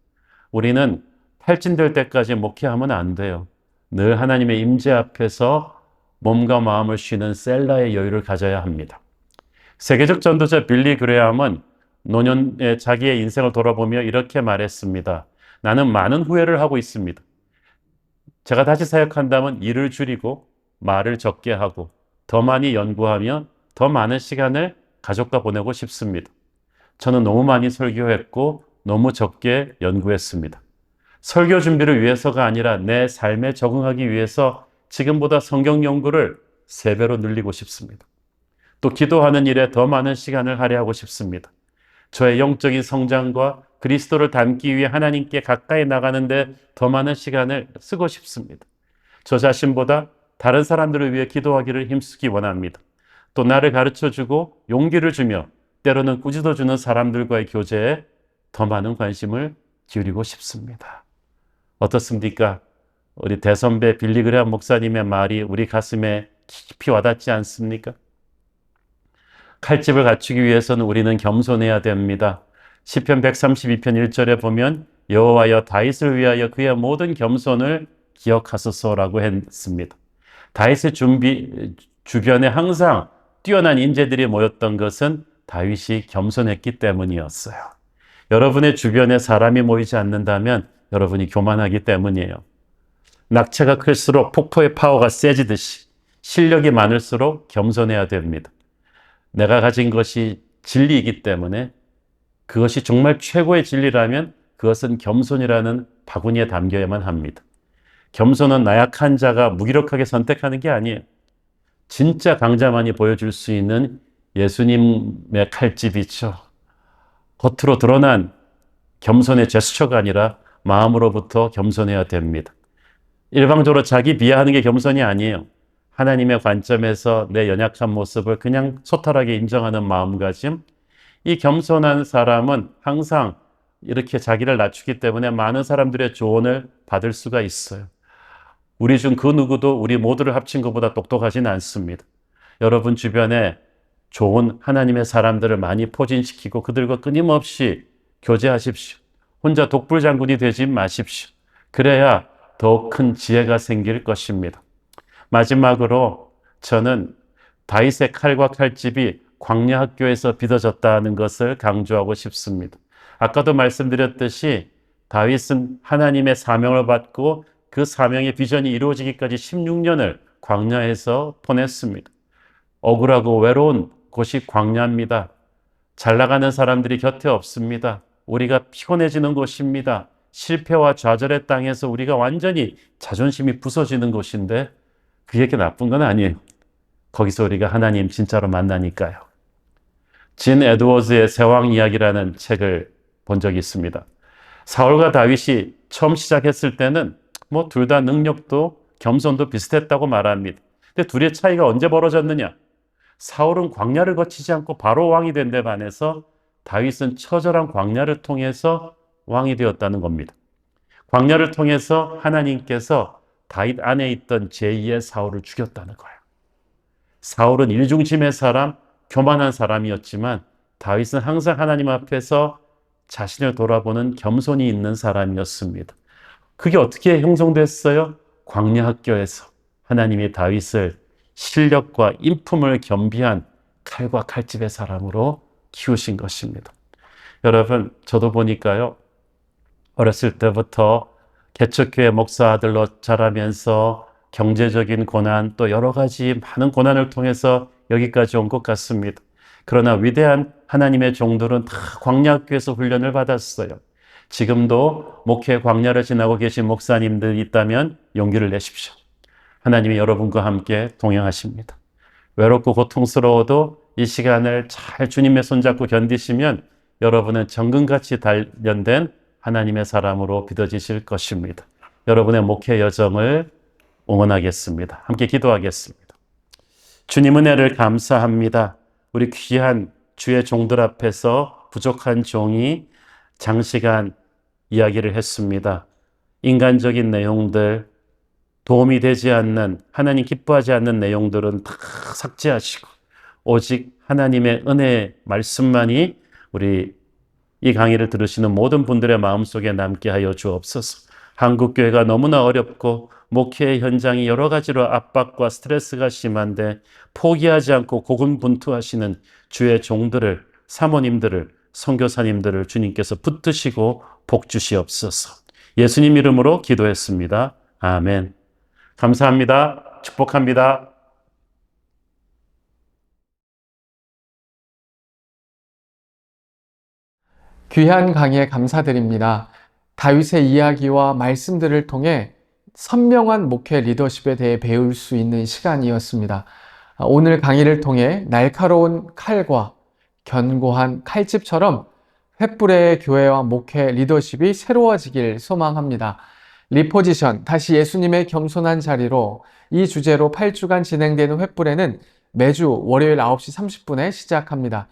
우리는 탈진될 때까지 목회하면 안 돼요. 늘 하나님의 임재 앞에서 몸과 마음을 쉬는 셀라의 여유를 가져야 합니다. 세계적 전도자 빌리 그레함은 노년에 자기의 인생을 돌아보며 이렇게 말했습니다. 나는 많은 후회를 하고 있습니다. 제가 다시 사역한다면 일을 줄이고 말을 적게 하고 더 많이 연구하며 더 많은 시간을 가족과 보내고 싶습니다. 저는 너무 많이 설교했고 너무 적게 연구했습니다. 설교 준비를 위해서가 아니라 내 삶에 적응하기 위해서 지금보다 성경 연구를 3배로 늘리고 싶습니다. 또 기도하는 일에 더 많은 시간을 할애하고 싶습니다. 저의 영적인 성장과 그리스도를 닮기 위해 하나님께 가까이 나가는데 더 많은 시간을 쓰고 싶습니다. 저 자신보다 다른 사람들을 위해 기도하기를 힘쓰기 원합니다. 또 나를 가르쳐주고 용기를 주며 때로는 꾸짖어주는 사람들과의 교제에 더 많은 관심을 기울이고 싶습니다. 어떻습니까? 우리 대선배 빌리그레암 목사님의 말이 우리 가슴에 깊이 와닿지 않습니까? 칼집을 갖추기 위해서는 우리는 겸손해야 됩니다. 시편 132편 1절에 보면 여호와여 다윗을 위하여 그의 모든 겸손을 기억하소서라고 했습니다. 다윗의 주변에 항상 뛰어난 인재들이 모였던 것은 다윗이 겸손했기 때문이었어요. 여러분의 주변에 사람이 모이지 않는다면 여러분이 교만하기 때문이에요. 낙체가 클수록 폭포의 파워가 세지듯이 실력이 많을수록 겸손해야 됩니다. 내가 가진 것이 진리이기 때문에 그것이 정말 최고의 진리라면 그것은 겸손이라는 바구니에 담겨야만 합니다. 겸손은 나약한 자가 무기력하게 선택하는 게 아니에요. 진짜 강자만이 보여줄 수 있는 예수님의 칼집이죠. 겉으로 드러난 겸손의 제스처가 아니라 마음으로부터 겸손해야 됩니다. 일방적으로 자기 비하하는 게 겸손이 아니에요. 하나님의 관점에서 내 연약한 모습을 그냥 소탈하게 인정하는 마음가짐. 이 겸손한 사람은 항상 이렇게 자기를 낮추기 때문에 많은 사람들의 조언을 받을 수가 있어요. 우리 중 그 누구도 우리 모두를 합친 것보다 똑똑하지는 않습니다. 여러분 주변에 좋은 하나님의 사람들을 많이 포진시키고 그들과 끊임없이 교제하십시오. 혼자 독불장군이 되지 마십시오. 그래야 더 큰 지혜가 생길 것입니다. 마지막으로 저는 다윗의 칼과 칼집이 광야 학교에서 빚어졌다는 것을 강조하고 싶습니다. 아까도 말씀드렸듯이 다윗은 하나님의 사명을 받고 그 사명의 비전이 이루어지기까지 16년을 광야에서 보냈습니다. 억울하고 외로운 곳이 광야입니다. 잘 나가는 사람들이 곁에 없습니다. 우리가 피곤해지는 곳입니다. 실패와 좌절의 땅에서 우리가 완전히 자존심이 부서지는 곳인데 그게 나쁜 건 아니에요. 거기서 우리가 하나님 진짜로 만나니까요. 진 에드워즈의 세왕 이야기라는 책을 본 적이 있습니다. 사울과 다윗이 처음 시작했을 때는 둘 다 능력도 겸손도 비슷했다고 말합니다. 근데 둘의 차이가 언제 벌어졌느냐? 사울은 광야를 거치지 않고 바로 왕이 된 데 반해서 다윗은 처절한 광야를 통해서 왕이 되었다는 겁니다. 광야를 통해서 하나님께서 다윗 안에 있던 제2의 사울을 죽였다는 거예요. 사울은 일중심의 사람, 교만한 사람이었지만 다윗은 항상 하나님 앞에서 자신을 돌아보는 겸손이 있는 사람이었습니다. 그게 어떻게 형성됐어요? 광야 학교에서 하나님이 다윗을 실력과 인품을 겸비한 칼과 칼집의 사람으로 키우신 것입니다. 여러분, 저도 보니까요, 어렸을 때부터 개척교회 목사 아들로 자라면서 경제적인 고난 또 여러 가지 많은 고난을 통해서 여기까지 온 것 같습니다. 그러나 위대한 하나님의 종들은 다 광야학교에서 훈련을 받았어요. 지금도 목회 광야를 지나고 계신 목사님들이 있다면 용기를 내십시오. 하나님이 여러분과 함께 동행하십니다. 외롭고 고통스러워도 이 시간을 잘 주님의 손잡고 견디시면 여러분은 정금같이 단련된 하나님의 사람으로 빚어지실 것입니다. 여러분의 목회 여정을 응원하겠습니다. 함께 기도하겠습니다. 주님 은혜를 감사합니다. 우리 귀한 주의 종들 앞에서 부족한 종이 장시간 이야기를 했습니다. 인간적인 내용들, 도움이 되지 않는, 하나님 기뻐하지 않는 내용들은 다 삭제하시고 오직 하나님의 은혜의 말씀만이 우리 이 강의를 들으시는 모든 분들의 마음속에 남게 하여 주옵소서. 한국교회가 너무나 어렵고 목회의 현장이 여러 가지로 압박과 스트레스가 심한데 포기하지 않고 고군분투하시는 주의 종들을, 사모님들을, 선교사님들을 주님께서 붙드시고 복 주시옵소서. 예수님 이름으로 기도했습니다. 아멘. 감사합니다. 축복합니다. 귀한 강의에 감사드립니다. 다윗의 이야기와 말씀들을 통해 선명한 목회 리더십에 대해 배울 수 있는 시간이었습니다. 오늘 강의를 통해 날카로운 칼과 견고한 칼집처럼 횃불의 교회와 목회 리더십이 새로워지길 소망합니다. 리포지션, 다시 예수님의 겸손한 자리로 이 주제로 8주간 진행되는 횃불에는 매주 월요일 9시 30분에 시작합니다.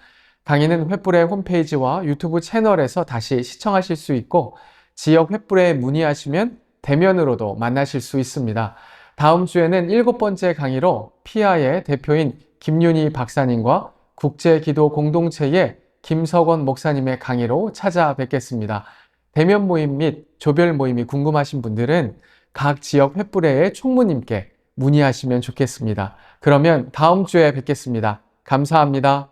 강의는 횃불의 홈페이지와 유튜브 채널에서 다시 시청하실 수 있고 지역 횃불에 문의하시면 대면으로도 만나실 수 있습니다. 다음 주에는 7번째 강의로 피아의 대표인 김윤희 박사님과 국제기도 공동체의 김석원 목사님의 강의로 찾아뵙겠습니다. 대면 모임 및 조별 모임이 궁금하신 분들은 각 지역 횃불회의 총무님께 문의하시면 좋겠습니다. 그러면 다음 주에 뵙겠습니다. 감사합니다.